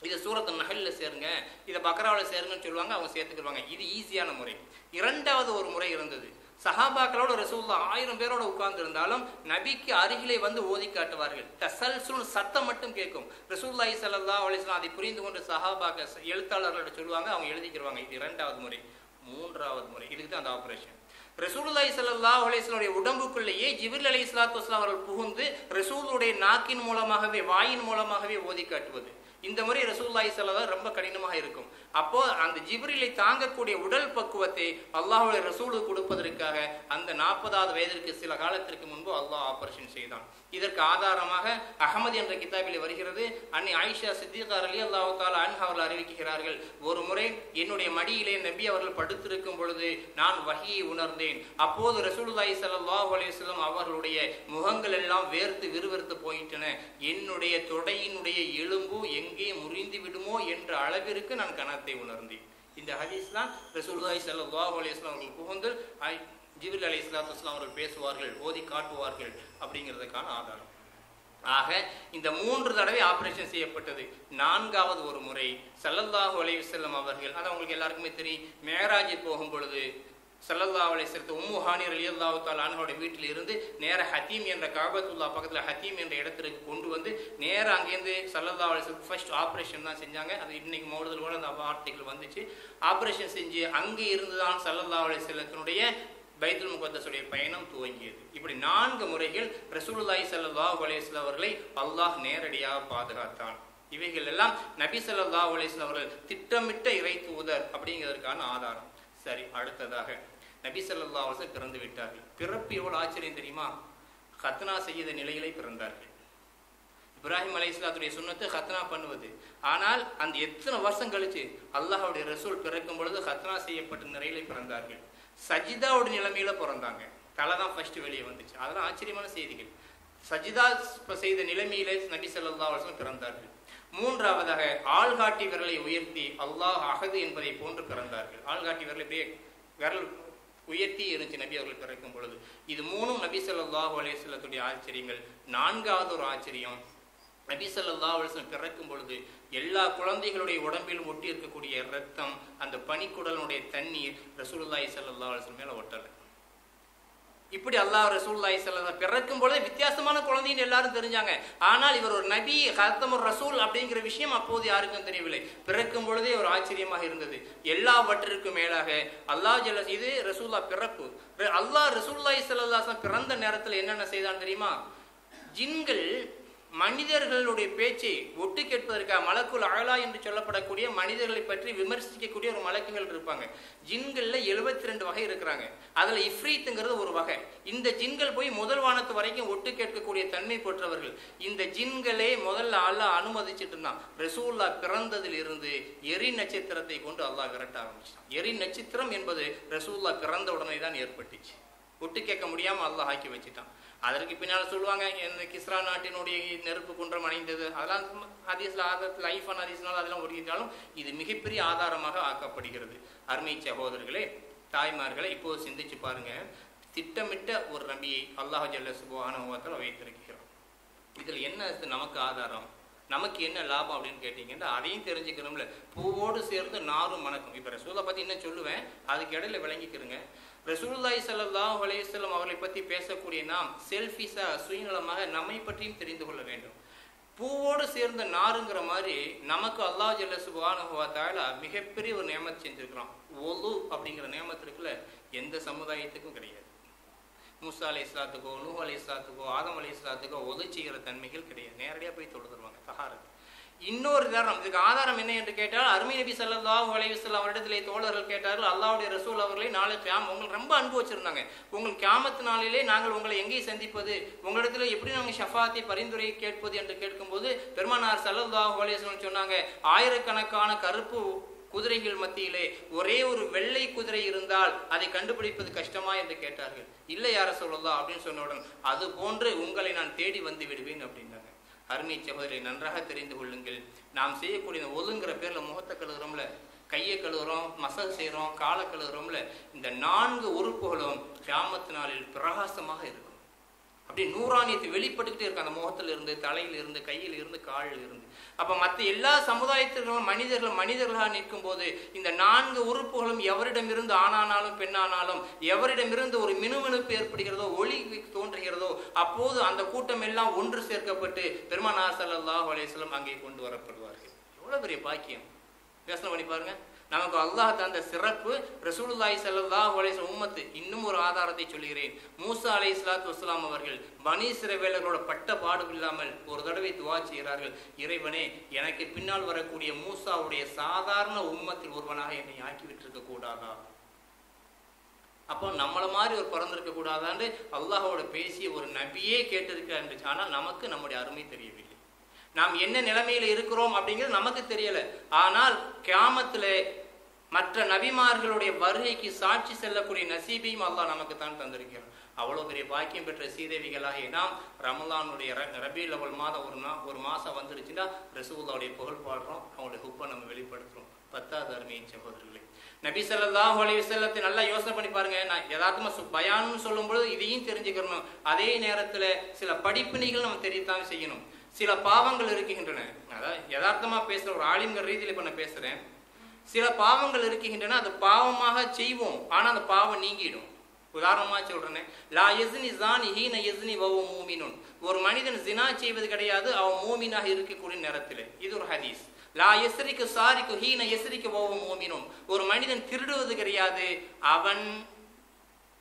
இதை சூரத்துல் நஹ்ல்ல சேருங்க, இதை பக்ராவில் சேருங்கன்னு சொல்லுவாங்க. அவங்க சேர்த்துக்கிடுவாங்க. இது ஈஸியான முறை. 2வது ஒரு முறை இருந்தது. சஹாபாக்களோட ரசூலுல்லாஹ் 1000 பேரோட உட்கார்ந்து இருந்தாலும் நபிக்கு அருகிலே வந்து ஓதி காட்டுவார்கள். தசல்சுல் சத்தம் மட்டும் கேட்கும். ரசூலுல்லாஹி ஸல்லல்லாஹு அலைஹி வஸல்லம் அதை புரிந்து கொண்டு சஹாபாக்கள் எழுத்தாளர்களோட சொல்லுவாங்க, அவங்க எழுதிக்கிடுவாங்க. இது 2வது முறை. 3வது முறை இதுக்கு தான் அந்த ஆபரேஷன். ரசூலுல்லாஹி ஸல்லல்லாஹு அலைஹி வஸல்லம் உடம்புக்குள்ளேயே ஜிப்ரீல் அலைஹிஸ்ஸலாத்து வஸ்ஸலாம் அவர்கள் புகுந்து ரசூலுடைய நாக்கின் மூலமாகவே வாயின் மூலமாகவே ஓதி காட்டுவது. இந்த முறை ரசூலுல்லாஹி ஸல்லல்லாஹு அலைஹி வஸல்லம் ரொம்ப கடினமாக இருக்கும். அப்போ அந்த ஜிப்ரீலை தாங்கக்கூடிய உடல் பக்குவத்தை அல்லாஹ்வுடைய ரசூலுக்கு கொடுப்பதற்காக அந்த 40வது வயதிற்கு சில காலத்திற்கு முன்பு அல்லாஹ் ஆபரேஷன் செய்தான். இதற்கு ஆதாரமாக அஹ்மது என்ற கிதாபில் வருகிறது. அன்னி ஆயிஷா சித்திகா ரலியல்லாஹு தஆலா அன்ஹா அவர்கள் அறிவிக்கிறார்கள், ஒரு முறை என்னுடைய மடியிலே நபி அவர்கள் படுத்திருக்கும் பொழுது நான் வஹியை உணர்ந்தேன். அப்போது ரசூலுல்லாஹி ஸல்லல்லாஹு அலைஹி வஸல்லம் அவர்களுடைய முகங்கள் எல்லாம் வேர்த்து விறுவிறுத்து போயிட்டன. என்னுடைய தொடையினுடைய எலும்பு எங்கே முறிந்து விடுமோ என்ற அளவிற்கு நான் கனத்தை உணர்ந்தேன். இந்த ஹதீஸ் தான் ரசூலுல்லாஹி ஸல்லல்லாஹு அலைஹி வஸல்லம் அவர்கள் புகழ்ந்து ஜிப்ரீல் அலைஹிஸ்ஸலாத்து வஸ்ஸலாம் அவர்கள் பேசுவார்கள், ஓதி காட்டுவார்கள் அப்படிங்கிறதுக்கான ஆதாரம். ஆக இந்த 3 தடவை ஆபரேஷன் செய்யப்பட்டது. 4வது ஒரு முறை ஸல்லல்லாஹு அலைஹி வஸல்லம் அவர்கள், அது உங்களுக்கு எல்லாருக்குமே தெரியும், மேராஜ் போகும் பொழுது ஸல்லல்லாஹு அலைஹி வஸல்லம் உம்மு ஹானி ரலியல்லாஹு தஆலா அன்ஹாவுடைய வீட்டில் இருந்து நேர ஹத்தீம் என்ற காபத்துல்லாஹ் பக்கத்தில் ஹத்தீம் என்ற இடத்திற்கு கொண்டு வந்து நேர அங்கேருந்து ஸல்லல்லாஹு அலைஹி வஸல்லம் ஃபர்ஸ்ட் ஆபரேஷன் தான் செஞ்சாங்க. அது இன்னைக்கு மௌலூதுல கூட அந்த வார்த்தைகள் வந்துச்சு. ஆபரேஷன் செஞ்சு அங்கே இருந்து தான் ஸல்லல்லாஹு அலைஹி வஸல்லத்தினுடைய பைத்துல் முகத்தஸுடைய பயணம் துவங்கியது. இப்படி 4 முறைகள் ரசூலுல்லாஹி ஸல்லல்லாஹு அலைஹி வஸல்லம் அவர்களை அல்லாஹ் நேரடியாக பாதுகாத்தான். இவைகள் எல்லாம் நபி ஸல்லல்லாஹு அலைஹி வஸல்லம் அவர்கள் திட்டமிட்ட இறை தூதர் அப்படிங்கிறதுக்கான ஆதாரம். சரி, அடுத்ததாக நபி ஸல்லல்லாஹு அலைஹி வஸல்லம் பிறந்து விட்டார்கள். பிறப்பு எவ்வளவு ஆச்சரியம் தெரியுமா? கத்னா செய்த நிலையிலே பிறந்தார்கள். இப்ராஹிம் அலைஹிஸ்ஸலாத்துடைய சுன்னத்து கத்னா பண்ணுவது. ஆனால் அந்த எத்தனை வருஷம் கழிச்சு அல்லாஹ்வுடைய ரசூல் பிறக்கும் பொழுது கத்னா செய்யப்பட்ட நிலையிலே பிறந்தார்கள். சஜிதாவோட நிலைமையில பிறந்தாங்க. தலை தான் ஃபர்ஸ்ட் வெளியே வந்துச்சு. அதெல்லாம் ஆச்சரியமான செய்திகள். சஜிதா செய்த நிலைமையிலே நபி ஸல்லல்லாஹு அலைஹி வஸல்லம் பிறந்தார்கள். 3வதாக ஆள்காட்டி விரலை உயர்த்தி அல்லாஹ் அஹது என்பதை போன்று பிறந்தார்கள். ஆள்காட்டி விரல் உயர்த்தி இருந்துச்சு நபி அவர்கள் பிறக்கும் பொழுது. இது 3ம் நபி ஸல்லல்லாஹு அலைஹி வஸல்லத்துடைய ஆச்சரியங்கள். 4வது ஒரு ஆச்சரியம், நபி ஸல்லல்லாஹு அலைஹி வஸல்லம் பிறக்கும் பொழுது எல்லா குழந்தைகளுடைய உடம்பிலும் ஒட்டி இருக்கக்கூடிய ரத்தம், அந்த பனிக்குடலுடைய தண்ணீர் ரசூலுல்லாஹி ஸல்லல்லாஹு அலைஹி வஸல்லம் மேல ஒட்டல. இப்படி அல்லாஹ் ரசூலுல்லாஹி ஸல்லல்லாஹு அலைஹி வஸல்லம் பிறக்கும் பொழுது வித்தியாசமான குழந்தைன்னு எல்லாரும் தெரிஞ்சாங்க. ஆனால் இவர் ஒரு நபி, ஹத்தமுர் ரசூல் அப்படிங்கிற விஷயம் அப்போது யாருக்கும் தெரியவில்லை. பிறக்கும் பொழுதே ஒரு ஆச்சரியமாக இருந்தது. எல்லாவற்றிற்கும் மேலாக அல்லாஹ் ஜல்ல, இது ரசூலுல்லாஹ் பிறப்பு. அல்லாஹ் ரசூலுல்லாஹி ஸல்லல்லாஹு அலைஹி வஸல்லம் பிறந்த நேரத்தில் என்னென்ன செய்தான் தெரியுமா? ஜின்கள் மனிதர்களுடைய பேச்சை ஒட்டு கேட்பதற்காக மலக்குல் அலா என்று சொல்லப்படக்கூடிய மனிதர்களை பற்றி விமர்சிக்கக்கூடிய ஒரு மலக்குகள் இருப்பாங்க. ஜின்கள்ல 72 வகை இருக்கிறாங்க. அதுல இஃப்ரீத்துங்கிறது ஒரு வகை. இந்த ஜின்கள் போய் முதல் வானத்து வரைக்கும் ஒட்டு கேட்கக்கூடிய தன்மை பெற்றவர்கள். இந்த ஜின்களே முதல்ல அல்லாஹ் அனுமதிச்சுட்டு இருந்தான். ரசூலுல்லாஹ் பிறந்ததில் இருந்து எரி நட்சத்திரத்தை கொண்டு அல்லாஹ் விரட்ட ஆரம்பிச்சான். எரி நட்சத்திரம் என்பது ரசூலுல்லாஹ் பிறந்த உடனே தான் ஏற்பட்டுச்சு. ஒட்டு கேட்க முடியாம அல்லாஹ் ஆக்கி வச்சுட்டான். அதற்கு பின்னால் சொல்லுவாங்க, இந்த கிஸ்ரா நாட்டினுடைய நெருப்பு குன்றம் அணைந்தது. அதெல்லாம் ஹதீஸ்ல லைஃபான ஹதீஸ்னால அதெல்லாம் ஒருங்கிட்டாலும் இது மிகப்பெரிய ஆதாரமாக ஆக்கப்படுகிறது. அருமை சகோதரர்களே, தாய்மார்களை இப்போது சிந்திச்சு பாருங்க. திட்டமிட்ட ஒரு நபியை அல்லாஹ் ஜல்ல சுப்ஹானஹு வ தஆலா வைத்திருக்கிறார். இதில் என்ன நமக்கு ஆதாரம், நமக்கு என்ன லாபம் அப்படின்னு கேட்டீங்கன்னா அதையும் தெரிஞ்சுக்கணும்ல. பூவோடு சேர்ந்து நாரும் மணக்கும். இப்போ ரசூலை பற்றி இன்னும் சொல்லுவேன், அதுக்கு இடையில விளங்கிக்கிறங்க. ரசூலுல்லாஹி ஸல்லல்லாஹு அலைஹி வஸல்லம் அவர்களை பற்றி பேசக்கூடிய நாம் செல்ஃபிஸா சுயநலமாக நம்மை பற்றியும் தெரிந்து கொள்ள வேண்டும். பூவோடு சேர்ந்த நாருங்கிற மாதிரி நமக்கு அல்லாஹ் ஜல்ல சுப்ஹானஹு வ தஆலா மிகப்பெரிய ஒரு நியமத் செஞ்சிருக்கிறான். ஒது அப்படிங்கிற நியமத்திற்குள்ள எந்த சமுதாயத்துக்கும் கிடையாது. மூசா அலைஹிஸ்ஸலாத்துக்கோ, நூஹ் அலைஹிஸ்ஸலாத்துக்கோ, ஆதம் அலைஹிஸ்ஸலாத்துக்கோ ஒது செய்கிற தன்மைகள் கிடையாது. நேரடியாக போய் தொழுதுருவாங்க. தஹாரத். இன்னொரு உதாரணம், இதுக்கு ஆதாரம் என்ன என்று கேட்டால், அருமை நபி ஸல்லல்லாஹு அலைஹி வஸல்லம் அவரிடத்திலே தோழர்கள் கேட்டார்கள், அல்லாஹ்வுடைய ரசூல் அவர்களை நாளை உங்களுக்கு ரொம்ப அன்பு வச்சிருந்தாங்க, உங்களுக்கு கியாமத் நாளிலே நாங்கள் உங்களை எங்கே சந்திப்பது, உங்களிடத்துல எப்படி நாங்கள் ஷஃபாத்தை பரிந்துரை கேட்பது என்று கேட்கும்போது பெருமானார் ஸல்லல்லாஹு அலைஹி வஸல்லம் சொன்னாங்க, ஆயிரக்கணக்கான கருப்பு குதிரைகள் மத்தியிலே ஒரே ஒரு வெள்ளை குதிரை இருந்தால் அதை கண்டுபிடிப்பது கஷ்டமா என்று கேட்டார்கள். இல்லை யார சொல்லலாம் அப்படின்னு சொன்னவுடன், அது போன்று உங்களை நான் தேடி வந்து விடுவேன் அப்படின்னாங்க. அருமை சகோதரி, நன்றாக தெரிந்து கொள்ளுங்கள். நாம் செய்யக்கூடிய இந்த ஒழுங்குற பேர்ல முகத்தை கழுவுறோம்ல, கையை கழுவுறோம், மசாஜ் செய்யறோம், காலை கழுவுறோம்ல, இந்த 4 உறுப்புகளும் கியாமத் நாளில் பிரகாசமாக இருக்கும். அப்படி நூறானியத்தை வெளிப்பட்டுக்கிட்டே இருக்கு. அந்த முகத்துல இருந்து, தலையில இருந்து, கையில இருந்து, காலில் இருந்து. அப்ப மற்ற எல்லா சமுதாயத்திற்கும் மனிதர்களாக நிற்கும் போது இந்த 4 உறுப்புகளும் எவரிடமிருந்து, ஆணானாலும் பெண்ணானாலும் எவரிடமிருந்து ஒரு மினுமினுப்பு ஏற்படுகிறதோ, ஒளி தோன்றுகிறதோ, அப்போது அந்த கூட்டம் எல்லாம் ஒன்று சேர்க்கப்பட்டு பெருமானார் ஸல்லல்லாஹு அலைஹி வஸல்லம் அங்கே கொண்டு வரப்படுவார்கள். எவ்வளவு பெரிய பாக்கியம்! யோசனை பண்ணி பாருங்க. நமக்கு அல்லாஹ் தந்த சிறப்பு. ரசூலுல்லாஹி ஸல்லல்லாஹு அலைஹி வஸல்லம் உம்மத்து. இன்னும் ஒரு ஆதாரத்தை சொல்கிறேன். மூசா அலைஹிஸ்ஸலாத்து வஸ்ஸலாம் அவர்கள் பனி இஸ்ரவேலர்களோட பட்ட பாடு இல்லாமல் ஒரு தடவை துஆ செய்கிறார்கள், இறைவனே, எனக்கு பின்னால் வரக்கூடிய மூசாவுடைய சாதாரண உம்மத்தில் ஒருவனாக என்னை ஆக்கி விட்டிருக்க கூடாதா? அப்போ நம்மள மாதிரி ஒரு பிறந்திருக்க கூடாதான்னு அல்லாஹோட பேசிய ஒரு நபியே கேட்டிருக்கிறார். ஆனால் நமக்கு நம்முடைய அருமை தெரியவில்லை. நாம் என்ன நிலைமையில இருக்கிறோம் அப்படிங்கிறது நமக்கு தெரியல. ஆனால் கியாமத்துல மற்ற நபிமார்களுடைய வருகைக்கு சாட்சி செல்லக்கூடிய நசீபையும் அல்லாஹ் நமக்கு தான் தந்திருக்கிறார். அவ்வளவு பெரிய பாக்கியம் பெற்ற சீதேவிகளாக நாம் ரமலானுடைய ரபீல் அவல் மாதம் ஒரு மாசம் வந்துருச்சுன்னா ரசூலுல்லாஹ்வுடைய புகழ் பாடுறோம், அவங்களுடைய ஹுப்பை நம்ம வெளிப்படுத்துறோம். 10வது அருமையின் சகோதரர்களே, நபி ஸல்லல்லாஹு அலைஹி வஸல்லத்தை நல்லா யோசனை பண்ணி பாருங்க. நான் யதார்த்தமா பயான்னு சொல்லும்போது இதையும் தெரிஞ்சுக்கணும். அதே நேரத்துல சில படிப்பினைகள் நம்ம தெரியத்தான் செய்யணும். சில பாவங்கள் இருக்கின்றன. அதாவது யதார்த்தமா பேசுற ஒரு ஆலிம்கிற ரீதியில் இப்ப நான் பேசுறேன். சில பாவங்கள் இருக்கின்றன, அது பாவமாக செய்வோம், ஆனா அந்த பாவம் நீங்கிடும். உதாரணமா சொல்றேன், லா யஸ்னி ஸானி ஹீன யஸ்னி வஹுவ மூமினுன். ஒரு மனிதன் ஜினா செய்வது கிடையாது அவன் மூமினாக இருக்கக்கூடிய நேரத்தில். இது ஒரு ஹதீஸ். லா யஸ்ரிக்கு சாரிக்கு ஹீன யஸ்ரிக்கு வஹுவ மூமினுன். ஒரு மனிதன் திருடுவது கிடையாது அவன்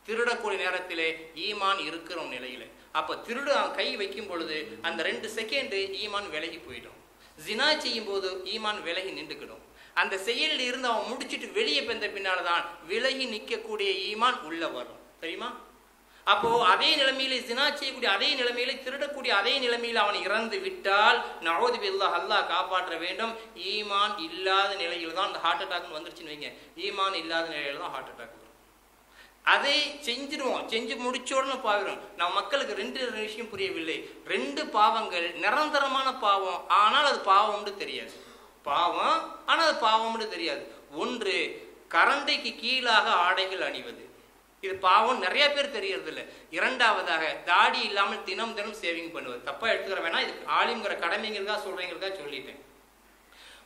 திருடக்கூடிய நேரத்திலே ஈமான் இருக்கிற நிலையில. அப்ப திருடு அவன் கை வைக்கும் பொழுது அந்த 2 செகண்ட் ஈமான் விலகி போயிடும். ஜினா செய்யும் போது ஈமான் விலகி நின்றுக்கிடும். அந்த செயலில் இருந்து அவன் முடிச்சுட்டு வெளியே பெந்த பின்னால்தான் விலகி நிற்கக்கூடிய ஈமான் உள்ள வரும். தெரியுமா? அப்போ அதே நிலைமையில ஜினா செய்யக்கூடிய அதே நிலைமையில திருடக்கூடிய அதே நிலைமையில அவன் இறந்து விட்டால் நஊது பில்லாஹ், அல்லாஹ் காப்பாற்ற வேண்டும். ஈமான் இல்லாத நிலையில் தான் அந்த ஹார்ட் அட்டாக் வந்துருச்சுன்னு வைங்க. ஈமான் இல்லாத நிலையில தான் ஹார்ட் அட்டாக் வரும். அதை செஞ்சிடுவோம், செஞ்சு முடிச்ச உடனே பாவிடும். நம்ம மக்களுக்கு 2 விஷயம் புரியவில்லை. 2 பாவங்கள் நிரந்தரமான பாவம், ஆனால் அது பாவம்னு தெரியாது. பாவம் ஆனால் அது பாவம்னு தெரியாது. ஒன்று, கரண்டைக்கு கீழாக ஆடைகள் அணிவது. இது பாவம், நிறைய பேர் தெரியறது இல்லை. இரண்டாவதாக, தாடி இல்லாமல் தினம் சேவிங் பண்ணுவது. தப்பா எடுத்துக்கிற வேணா, இது ஆலிம்ங்கிற கடமைங்கிறதா சொல்றீங்கிறதா சொல்லிட்டேன்.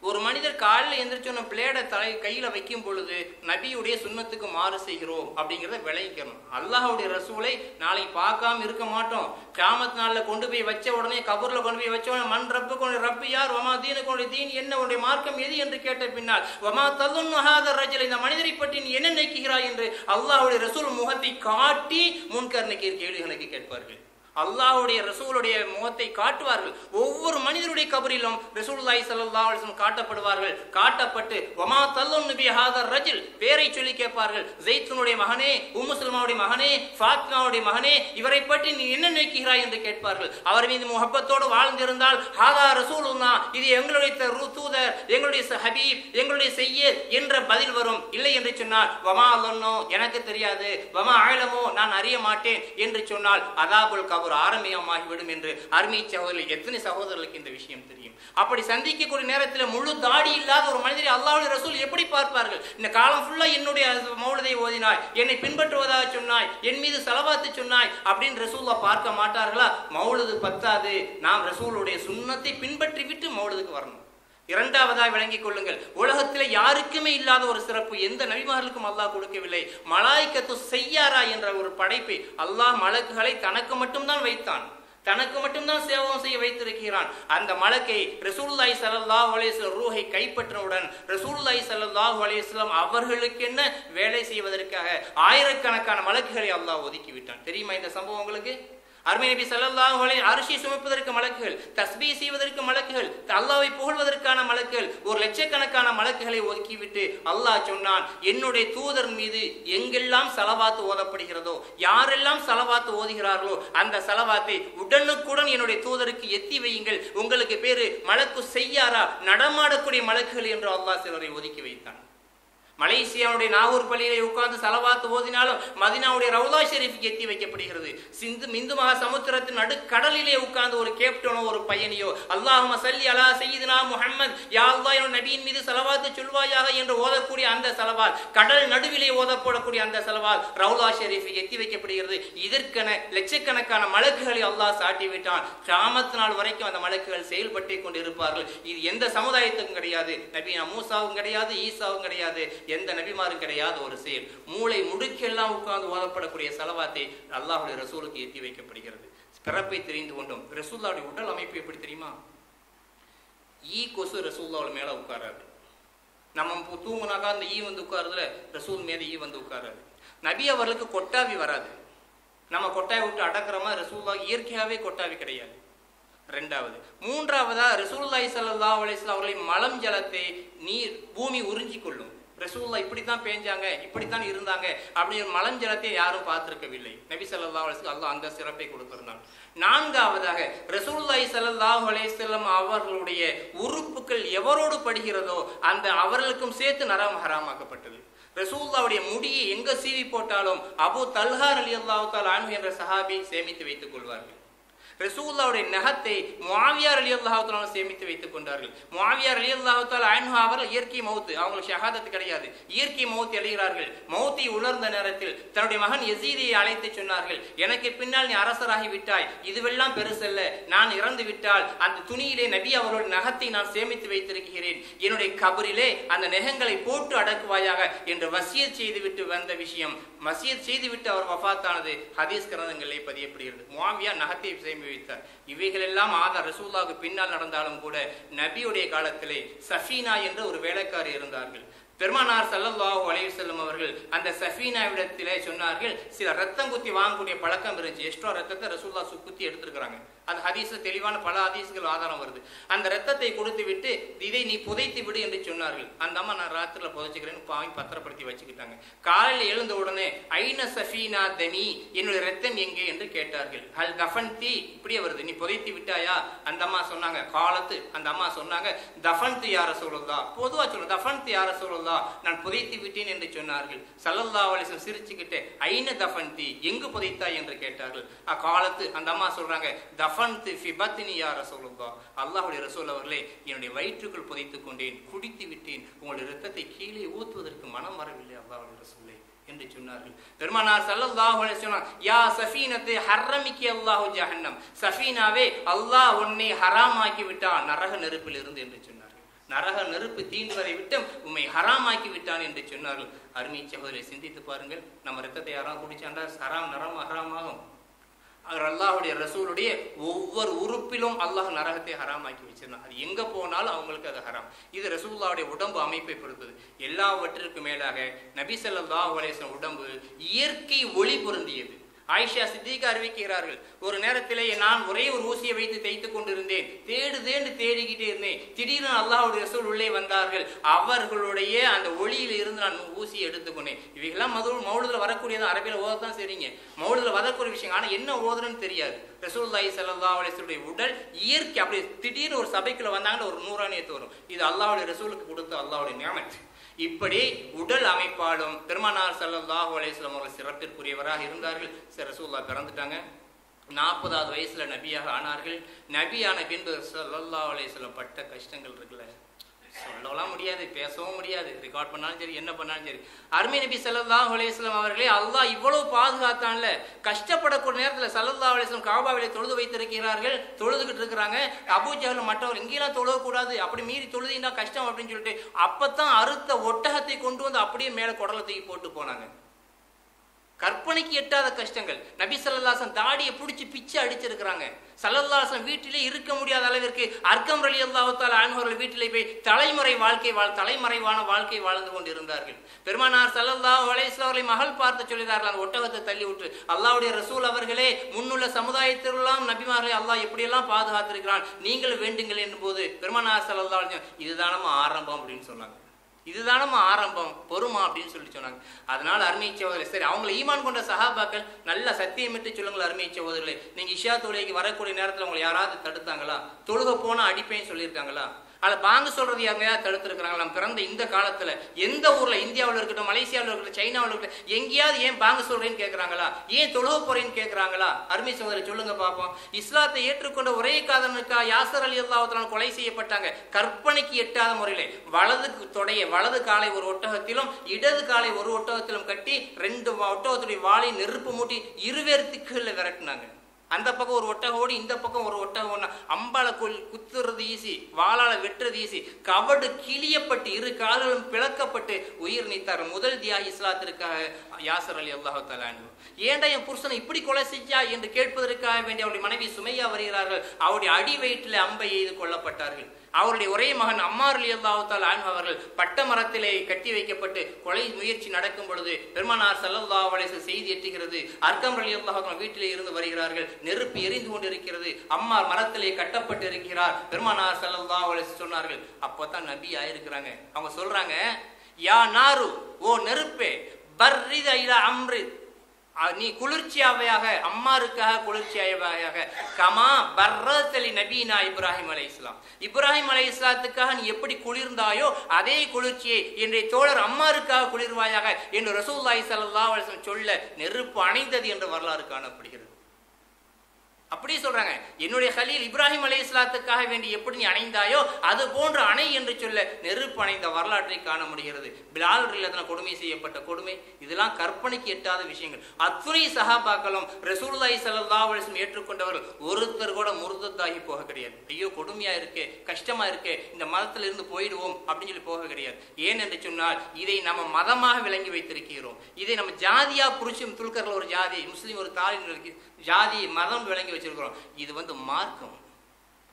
ஒரு மனிதர் காலையில் எந்திரிச்சோன்னு பிளேடை கையில வைக்கும் பொழுது நபியுடைய சுன்னத்துக்கு மாறு செய்கிறோம் அப்படிங்கிறத விளைவிக்கணும். அல்லாஹ்வுடைய ரசூலை நாளைக்கு பார்க்காம இருக்க மாட்டோம். கியாமத் நாளில் கொண்டு போய் வச்ச உடனே, கபூர்ல கொண்டு போய் வச்ச உடனே, மண் ரப்பு கொண்டு ரப்பு யார், வமா தீனு கொண்டு தீன் என்ன, உடைய மார்க்கம் எது என்று கேட்ட பின்னால், வமா ததுன்னு ஹாதர் ரஜுல், இந்த மனிதரை பற்றி நீ என்ன நினைக்கிறாய் என்று அல்லாஹ்வுடைய ரசூல் முகத்தை காட்டி முன்கர் நக்கீர் கேள்விகளுக்கு கேட்பார்கள். அல்லாஹ்வுடைய ரசூலுடைய முகத்தை காட்டுவார்கள். ஒவ்வொரு மனிதருடைய கபரிலும் ரசூலுல்லாஹி ஸல்லல்லாஹு அலைஹி வஸல்லம் காட்டப்படுவார்கள். காட்டப்பட்டு வமா தல்லுன் பி ஹாதர் ரஜுல், பேரை சொல்லி கேட்பார்கள். ஸைதுனுடைய மகனே, உம்மு சல்மாவுடைய மகனே, ஃபாத்திமாவுடைய மகனே, இவரை பற்றி நீ என்ன நினைக்கிறாய் என்று கேட்பார்கள். அவர் மீது முஹப்பத்தோடு வாழ்ந்திருந்தால் ஹாதா ரசூலுல்லாஹ், இது எங்களுடைய தூதர், எங்களுடைய ஹபீப், எங்களுடைய சையத் என்ற பதில் வரும். இல்லை என்று சொன்னால் வமா லன்னோ, எனக்கு தெரியாது, வமா அலமோ, நான் அறிய மாட்டேன் என்று சொன்னால் அதாபுல் ஒரு ஆரம்பியமாகிவிடும் என்று அருமை சகோதரர்கள், எத்தனை சகோதரர்களுக்கு இந்த விஷயம் தெரியும்? அப்படி சந்திக்கக்கூடிய நேரத்தில் முழு தாடி இல்லாத ஒரு மனிதரை அல்லாஹ்வுடைய ரசூல் எப்படி பார்ப்பார்கள்? இந்த காலம் ஃபுல்லா என்னுடைய மௌலிதை ஓதினாய், என்னை பின்பற்றுவதாக சொன்னாய், என் மீது ஸலவாத்து சொன்னாய் அப்படின்னு ரசூலுல்லாஹ் பார்க்க மாட்டார்களா? மௌலிது பத்தாது, நாம் ரசூலுடைய சுன்னத்தை பின்பற்றி விட்டு மௌலிதுக்கு வரணும். இரண்டாவதாக விளங்கிக் கொள்ளுங்கள், உலகத்தில் யாருக்குமே இல்லாத ஒரு சிறப்பு எந்த நபிமார்களுக்கும் அல்லாஹ் கொடுக்கவில்லை. மலாய்க்கத்து செய்யாரா என்ற ஒரு படைப்பை அல்லாஹ் மலக்குகளை தனக்கு மட்டும்தான் வைத்தான், தனக்கு மட்டும்தான் சேவகம் செய்ய வைத்திருக்கிறான். அந்த மலக்கை ரசூலுல்லாஹி ஸல்லல்லாஹு அலைஹி வஸல்லம் ரூஹை கைப்பற்றவுடன் ரசூலுல்லாஹி ஸல்லல்லாஹு அலைஹி வஸல்லம் அவர்களுக்கு என்ன வேலை செய்வதற்காக ஆயிரக்கணக்கான மலக்குகளை அல்லாஹ் ஒதுக்கி விட்டான். தெரியுமா இந்த சம்பவம் உங்களுக்கு? அருமை நபி ஸல்லல்லாஹு அலைஹி அரிசி சுமப்பதற்கு மலக்குகள், தஸ்பீஹ் செய்வதற்கு மலக்குகள், அல்லாஹ்வை புகழ்வதற்கான மலக்குகள், 1 லட்சக்கணக்கான மலக்குகளை ஒதுக்கிவிட்டு அல்லாஹ் சொன்னான், என்னுடைய தூதர் மீது எங்கெல்லாம் ஸலவாத் ஓதப்படுகிறதோ, யாரெல்லாம் ஸலவாத் ஓதுகிறார்களோ அந்த ஸலவாத்தை உடனுக்குடன் என்னுடைய தூதருக்கு எத்தி வையுங்கள். உங்களுக்கு பேரு மலக்கு செய்யாரா, நடமாடக்கூடிய மலக்குகள் என்று அல்லாஹ் சிலரை ஒதுக்கி வைத்தான். மலேசியாவுடைய நாகூர் பள்ளியிலே உட்கார்ந்து ஸலவாத் ஓதினாலும் மதீனாவுடைய ரவுலா ஷெரீஃபுக்கு எத்தி வைக்கப்படுகிறது. இந்து மகா சமுத்திரத்தின் நடுக்கடலிலே உட்கார்ந்து ஒரு கேப்டனோ ஒரு பையனியோ அல்லாஹும்ம ஸல்லி அலா சய்யிதினா முஹம்மத், யா அல்லாஹ் என்னுடைய நபியின் மீது ஸலவாத் சொல்வாயாக என்று ஓதக்கூடிய அந்த ஸலவாத், கடல் நடுவிலே ஓதப்படக்கூடிய அந்த ஸலவாத் ரவுலா ஷெரீஃபுக்கு எத்தி வைக்கப்படுகிறது. இதற்கென லட்சக்கணக்கான மலக்குகளை அல்லாஹ் சாட்டி விட்டான். கியாமத் நாள் வரைக்கும் அந்த மலக்குகள் செயல்பட்டு கொண்டு இருப்பார்கள். இது எந்த சமுதாயத்துக்கும் கிடையாது. நபி மூசாவும் கிடையாது, ஈசாவும் கிடையாது, எந்த நபிமாரும் கிடையாத ஒரு செயல். மூளை முடுக்கெல்லாம் உட்கார்ந்து ஓதப்படக்கூடிய ஸலவாத்தை அல்லாஹ்வுடைய ரசூலுக்கு ஏற்றி வைக்கப்படுகிறது. பிறப்பை தெரிந்து கொண்டோம். ரசூலுல்லாஹ்வுடைய உடல் அமைப்பு எப்படி தெரியுமா? கொசு ரசூலுல்லாஹ் மேல உட்காராது. நம்ம தூங்குனாக்கா அந்த வந்து உட்காருதுல, ரசூல் மேல வந்து உட்காராது. நபி அவர்களுக்கு கொட்டாவி வராது. நம்ம கொட்டாவி விட்டு அடக்கிறோமா? ரசூலுல்லாஹ் இயற்கையாவே கொட்டாவி கிடையாது. ரெண்டாவது. மூன்றாவதா ரசூலுல்லாஹி ஸல்லல்லாஹு அலைஹி வஸல்லம் அவர்களின் மலம் ஜலத்தை நீர் பூமி உறிஞ்சி கொள்ளும். ரசூலுல்லாஹ் இப்படித்தான் பேஞ்சாங்க, இப்படித்தான் இருந்தாங்க அப்படிங்கிற மலம் ஜலத்தை யாரும் பார்த்திருக்கவில்லை. நபி ஸல்லல்லாஹு அலைஹி வஸல்லம் அல்லாஹ் அந்த சிறப்பை கொடுத்திருந்தான். நான்காவதாக ரசூலுல்லாஹி ஸல்லல்லாஹு அலைஹி வஸல்லம் அவர்களுடைய உறுப்புகள் எவரோடு படுகிறதோ அந்த அவர்களுக்கும் சேர்த்து நரகம் ஹராமாக்கப்பட்டது. ரசூலுல்லாஹ்வுடைய முடியை எங்க சீவி போட்டாலும் அபூ தல்ஹா ரலியல்லாஹு தஆலா அன்ஹு என்ற சஹாபி சேமித்து வைத்துக் கொள்வார்கள். ரசூலுல்லாஹ்வுடைய நகத்தை முஆவியா ரலியல்லாஹு தஆலா சேமித்து வைத்துக் கொண்டார்கள். முஆவியா ரலியல்லாஹு தஆலா அன்ஹு அவர்கள் இயற்கை மௌத், அவங்களுக்கு ஷஹாதத் கிடையாது, இயற்கை மௌத் எழுகிறார்கள். மௌத்தை உணர்ந்த நேரத்தில் தன்னுடைய மகன் யஸீதை அழைத்து சொன்னார்கள், எனக்கு பின்னால் நீ அரசராகி விட்டாய், இதுவெல்லாம் பெருசல்ல, நான் இறந்து விட்டால் அந்த துணியிலே நபி அவர்களுடைய நகத்தை நான் சேமித்து வைத்திருக்கிறேன், என்னுடைய கபரிலே அந்த நெகங்களை போட்டு அடக்குவாயாக என்று வசியத் செய்துவிட்டு வந்த விஷயம், வசியத் செய்துவிட்டு அவர் வஃபாத்தானது ஹதீஸ் கிரந்தங்களிலே பதியப்படுகிறது. முஆவியா நகத்தை சேமி வைத்தார். இவைகள் எல்லாம் ஆதார் ரசூலுல்லாஹ்வுக்கு பின்னால் நடந்தாலும் கூட நபியுடைய காலத்திலே சஃபீனா என்ற ஒரு வேலைக்காரி இருந்தார்கள். பெருமானார் ஸல்லல்லாஹு அலைஹி வஸல்லம் அவர்கள் அந்த சஃபீனாவிடத்திலே சொன்னார்கள், சில ரத்தம் குத்தி வாங்கக்கூடிய பழக்கம் இருந்துச்சு. எக்ஸ்ட்ரா ரத்தத்தை ரசூலுல்லாஹ் குத்தி எடுத்திருக்கிறாங்க. அது ஹதீஸ்ல தெளிவான பல ஹதீஸ்கள் ஆதாரம் வருது. அந்த ரத்தத்தை கொடுத்து விட்டு இதை நீ புதைத்து விடு என்று சொன்னார்கள். அந்த அம்மா நான் ராத்திரில புதைச்சுக்கிறேன்னு வாங்கி பத்திரப்படுத்தி வச்சுக்கிட்டாங்க. காலையில் எழுந்த உடனே ஐன சஃபீனா தனி, என்னுடைய ரத்தம் எங்கே என்று கேட்டார்கள். ஹல் தஃபன்தி, இப்படியே வருது, நீ புதைத்து விட்டாயா? அந்த அம்மா சொன்னாங்க காலத்து, அந்த அம்மா சொன்னாங்க தஃபன்து யா ரசூலுல்லாஹ், பொதுவா சொல்லுங்க தஃபன்து யா ரசூலுல்லாஹ், நான் புதைத்து விட்டேன் என்று சொன்னார்கள். ஸல்லல்லாஹு அலைஹி வஸல்லம் சிரிச்சுக்கிட்டே ஐன தஃபன்தி, எங்கு புதைத்தாய் என்று கேட்டார்கள். காலத்து, அந்த அம்மா சொல்றாங்க தஃபன்து ஃபி பத்னி யா ரசூலுல்லாஹ், அல்லாஹ்வுடைய ரசூல் அவர்களே, என்னுடைய வயிற்றுக்குள் புதைத்துக் கொண்டேன், குடித்து விட்டேன், உங்களுடைய இரத்தத்தை கீழே ஊற்றுவதற்கு மனம் வரவில்லை அல்லாஹ்வுடைய ரசூலே என்று சொன்னார்கள். பெருமானார் ஸல்லல்லாஹு அலைஹி வஸல்லம் யா சஃபீனத்து ஹர்ரமிக்கி அல்லாஹு ஜஹன்னம், சஃபீனாவே அல்லாஹ் உன்னை ஹராமாக்கி விட்டான் நரக நெருப்பில் இருந்து என்று சொன்னார்கள். நரக நெருப்பு தீண்டுவதை விட்டு உம்மை ஹராமாக்கி விட்டான் என்று சொன்னார்கள். அருமை சகோதரரை சிந்தித்து பாருங்கள், நம்ம ரத்தத்தை யாராவது குடிச்சாண்டா ஹராமாகும். அவர் அல்லாஹ்வுடைய ரசூலுடைய ஒவ்வொரு உறுப்பிலும் அல்லாஹ் நரகத்தை ஹராமாக்கி வச்சிருந்தார். அது எங்க போனாலும் அவங்களுக்கு அது ஹராம். இது ரசூலுல்லாஹ்வுடைய உடம்பு அமைப்பை பொறுத்தது. எல்லாவற்றிற்கும் மேலாக நபி ஸல்லல்லாஹு அலைஹி வஸல்லம் உடம்பு இயற்கை ஒளி பொருந்தியது. ஆயிஷா சித்திகா அறிவிக்கிறார்கள், ஒரு நேரத்திலே நான் ஒரே ஒரு ஊசியை வைத்து தைத்துக் கொண்டிருந்தேன், தேடிக்கிட்டே இருந்தேன், திடீர்னு அல்லாஹ்வுடைய ரசூல் உள்ளே வந்தார்கள், அவர்களுடைய அந்த ஒளியில் இருந்து நான் ஊசியை எடுத்துக்கொண்டேன். இவைகளாம் மௌலுதுல வரக்கூடியதான், அரபியில ஓதத்தான் சரிங்க, மௌலுதுல வரக்கூடிய விஷயம், ஆனா என்ன ஓதுறன்னு தெரியாது. ரசூலுல்லாஹி ஸல்லல்லாஹு அலைஹி வஸல்லம் உடல் இயற்கை, அப்படியே திடீர்னு ஒரு சபைக்குள்ள வந்தாங்கன்னா ஒரு நூறானியத்து வரும். இது அல்லாஹ்வுடைய ரசூலுக்கு கொடுத்த அல்லாஹ்வுடைய நியமத். இப்படி உடல் அமைப்பாலும் பெருமானார் ஸல்லல்லாஹு அலைஹி வஸல்லம் அவர்கள் சிறப்பிற்குரியவராக இருந்தார்கள். ரசூலுல்லாஹ் பிறந்துட்டாங்க, 40வது வயசுல நபியாக ஆனார்கள். நபியான பின்பு ஸல்லல்லாஹு அலைஹி வஸல்லம் பட்ட கஷ்டங்கள் இருக்குல்ல, சொல்லலாம் முடியாது, பேசவும் முடியாது, ரெக்கார்ட் பண்ணாலும் சரி, என்ன பண்ணாலும் சரி. அருமை நபி ஸல்லல்லாஹு அலைஹி வஸல்லம் அவர்களே அல்லாஹ் இவ்வளவு பாதுகாத்தான்ல, கஷ்டப்படக்கூடிய நேரத்தில் ஸல்லல்லாஹு அலைஹி வஸல்லம் காபாவிலே தொழுது வைத்திருக்கிறார்கள், தொழுதுகிட்டு இருக்கிறாங்க. அபூ ஜஹல் மற்றவர் இங்கெல்லாம் தொழக்கூடாது, அப்படி மீறி தொழுதினா கஷ்டம் அப்படின்னு சொல்லிட்டு அப்பத்தான் அறுத்த ஒட்டகத்தை கொண்டு வந்து அப்படியே மேல குடலை தூக்கி போட்டு போனாங்க. கற்பனைக்கு எட்டாத கஷ்டங்கள். நபி ஸல்லல்லாஹு அலைஹி வஸல்லம் தாடியை பிடிச்சி பிச்சு அடிச்சிருக்கிறாங்க. ஸல்லல்லாஹு அலைஹி வஸல்லம் வீட்டிலே இருக்க முடியாத அளவிற்கு அர்கம் ரலியல்லாஹு தஆலா அன்ஹு அவர்கள் வீட்டிலே போய் தலைமறைவான வாழ்க்கை வாழ்ந்து கொண்டிருந்தார்கள். பெருமானார் ஸல்லல்லாஹு அலைஹி வஸல்லம் அவர்களை மகள் பார்த்து சொல்லினார்கள், அந்த ஒட்டகத்தை தள்ளி விட்டு, அல்லாஹ்வுடைய ரசூல் அவர்களே, முன்னுள்ள சமுதாயத்திற்கெல்லாம் நபிமார்களை அல்லாஹ் எப்படியெல்லாம் பாதுகாத்திருக்கிறான், நீங்கள் வேண்டுங்கள் என்போது பெருமானார் ஸல்லல்லாஹு அலைஹி வஸல்லம் இதுதானமா ஆரம்பம் அப்படின்னு சொன்னாங்க. இதுதானமா ஆரம்பம், பொறுமா அப்படின்னு சொல்லி சொன்னாங்க. அதனால அருமை சகோதரர்களே, சரி அவங்களை ஈமான் கொண்ட சஹாபாக்கள் நல்ல சத்தியமிட்டு சொல்லுங்கள். அருமை சகோதரர்களே, நீங்க இஷா தொழுகைக்கு வரக்கூடிய நேரத்தில் உங்களை யாராவது தடுத்தாங்களா? தொழுக போனா அடிப்பேன்னு சொல்லியிருக்காங்களா? அதை பாங்க சொல்றது யாரையாவது தடுத்துருக்காங்களா? நம்ம பிறந்த இந்த காலத்துல எந்த ஊர்ல, இந்தியாவில் இருக்கட்டும், மலேசியாவில் இருக்கட்டும், சைனாவில் இருக்கட்டும், எங்கேயாவது ஏன் பாங்க சொல்றேன்னு கேட்கறாங்களா? ஏன் தொழுக போறேன்னு கேட்கறாங்களா? அருமை சகோதரர் சொல்லுங்க பார்ப்போம். இஸ்லாத்தை ஏற்றுக்கொண்ட ஒரே காரணனுக்கா யாசர் ரலியல்லாஹு தஆலா கொலை செய்யப்பட்டாங்க. கற்பனைக்கு எட்டாத முறையிலே வலது காலை ஒரு ஒட்டகத்திலும் இடது காலை ஒரு ஒட்டகத்திலும் கட்டி 2 ஒட்டகத்துடைய வாளை நெருப்பு மூட்டி இருவேறு திக்குகளில் விரட்டினாங்க. அந்த பக்கம் ஒரு ஒட்டகம் ஓடி, இந்த பக்கம் ஒரு ஒட்டகம் ஓடினா, அம்பால குத்துறது ஈஸி, வாளால வெட்டுறது ஈஸி. கவடு கிளியப்பட்டு 2 கால்களும் பிளக்கப்பட்டு உயிர் நீத்தார்கள். முதல் தியாகி இஸ்லாத்திற்காக யாசர் ரலியல்லாஹு தஆலா அன்ஹு. ஏண்டா என் புருஷனை இப்படி கொலை செஞ்சா என்று கேட்பதற்காக வேண்டிய அவருடைய மனைவி சுமையா வருகிறார்கள். அவருடைய அடி வயிற்றில் அம்பை எய்து கொல்லப்பட்டார்கள். அவருடைய ஒரே மகன் அம்மார் ரலியல்லாஹு தஆலா அன்ஹு அவர்கள் பட்ட மரத்திலே கட்டி வைக்கப்பட்டு கொலை முயற்சி நடக்கும் பொழுது பெருமானார் ஸல்லல்லாஹு அலைஹி வஸல்லம் செய்தி எட்டுகிறது. அர்கம் ரலியல்லாஹு தஆலா வீட்டிலே இருந்து வருகிறார்கள். நெருப்பு எரிந்து கொண்டிருக்கிறது. அம்மார் மரத்திலே கட்டப்பட்டு இருக்கிறார். பெருமானார் ஸல்லல்லாஹு அலைஹி வஸல்லம் சொன்னார்கள். அப்பதான் நபி ஆயிருக்கிறாங்க. அவங்க சொல்றாங்க, யா நாரு, ஓ நெருப்பே, பர்ரித இலா அம்ரி, நீ குளிர்ச்சியாவையாக அம்மாருக்காக குளிர்ச்சியாவையாக, கமா பர்ரத்தலி நபீனா இப்ராஹிம் அலைஹிஸ்ஸலாம், இப்ராஹிம் அலைஹிஸ்ஸலாத்துக்காக நீ எப்படி குளிர்ந்தாயோ அதே குளிர்ச்சியை என்னுடைய தோழர் அம்மாருக்காக குளிர்வாயாக என்று ரசூலுல்லாஹி ஸல்லல்லாஹு அலைஹி வஸல்லம் சொல்ல நெருப்பு அணைந்தது என்ற வரலாறு காணப்படுகிறது. அப்படி சொல்றாங்க. என்னுடைய கலீல் இப்ராஹிம் அலைஹிஸ்ஸலாத்துக்காக வேண்டி எப்படி நீ அணைந்தாயோ அது போன்ற அணை என்று சொல்ல நெருப்பு அணைந்த வரலாற்றை காண முடிகிறது. பிலால் ரலியல்லாஹு கொடுமை செய்யப்பட்ட கொடுமை, இதெல்லாம் கற்பனைக்கு எட்டாத விஷயங்கள். அத்துணை சஹாபாக்களும் ரசூலுல்லாஹி ஸல்லல்லாஹு அலைஹி வஸல்லம் ஏற்றுக்கொண்டவர்கள் ஒருத்தர் கூட முர்தத்தாகி போக கிடையாது. ஐயோ கொடுமையா இருக்கே, கஷ்டமா இருக்கே, இந்த மதத்தில் இருந்து போயிடுவோம் அப்படின்னு சொல்லி போக கிடையாது. ஏன் என்று சொன்னால் இதை நம்ம மதமாக விளங்கி வைத்திருக்கிறோம். இதை நம்ம ஜாதியா புரிச்சும், துல்கர்ல ஒரு ஜாதி, முஸ்லீம் ஒரு தாலின் ஜாதி மதம் விளங்கி வச்சிருக்கிறோம். இது மார்க்கம்.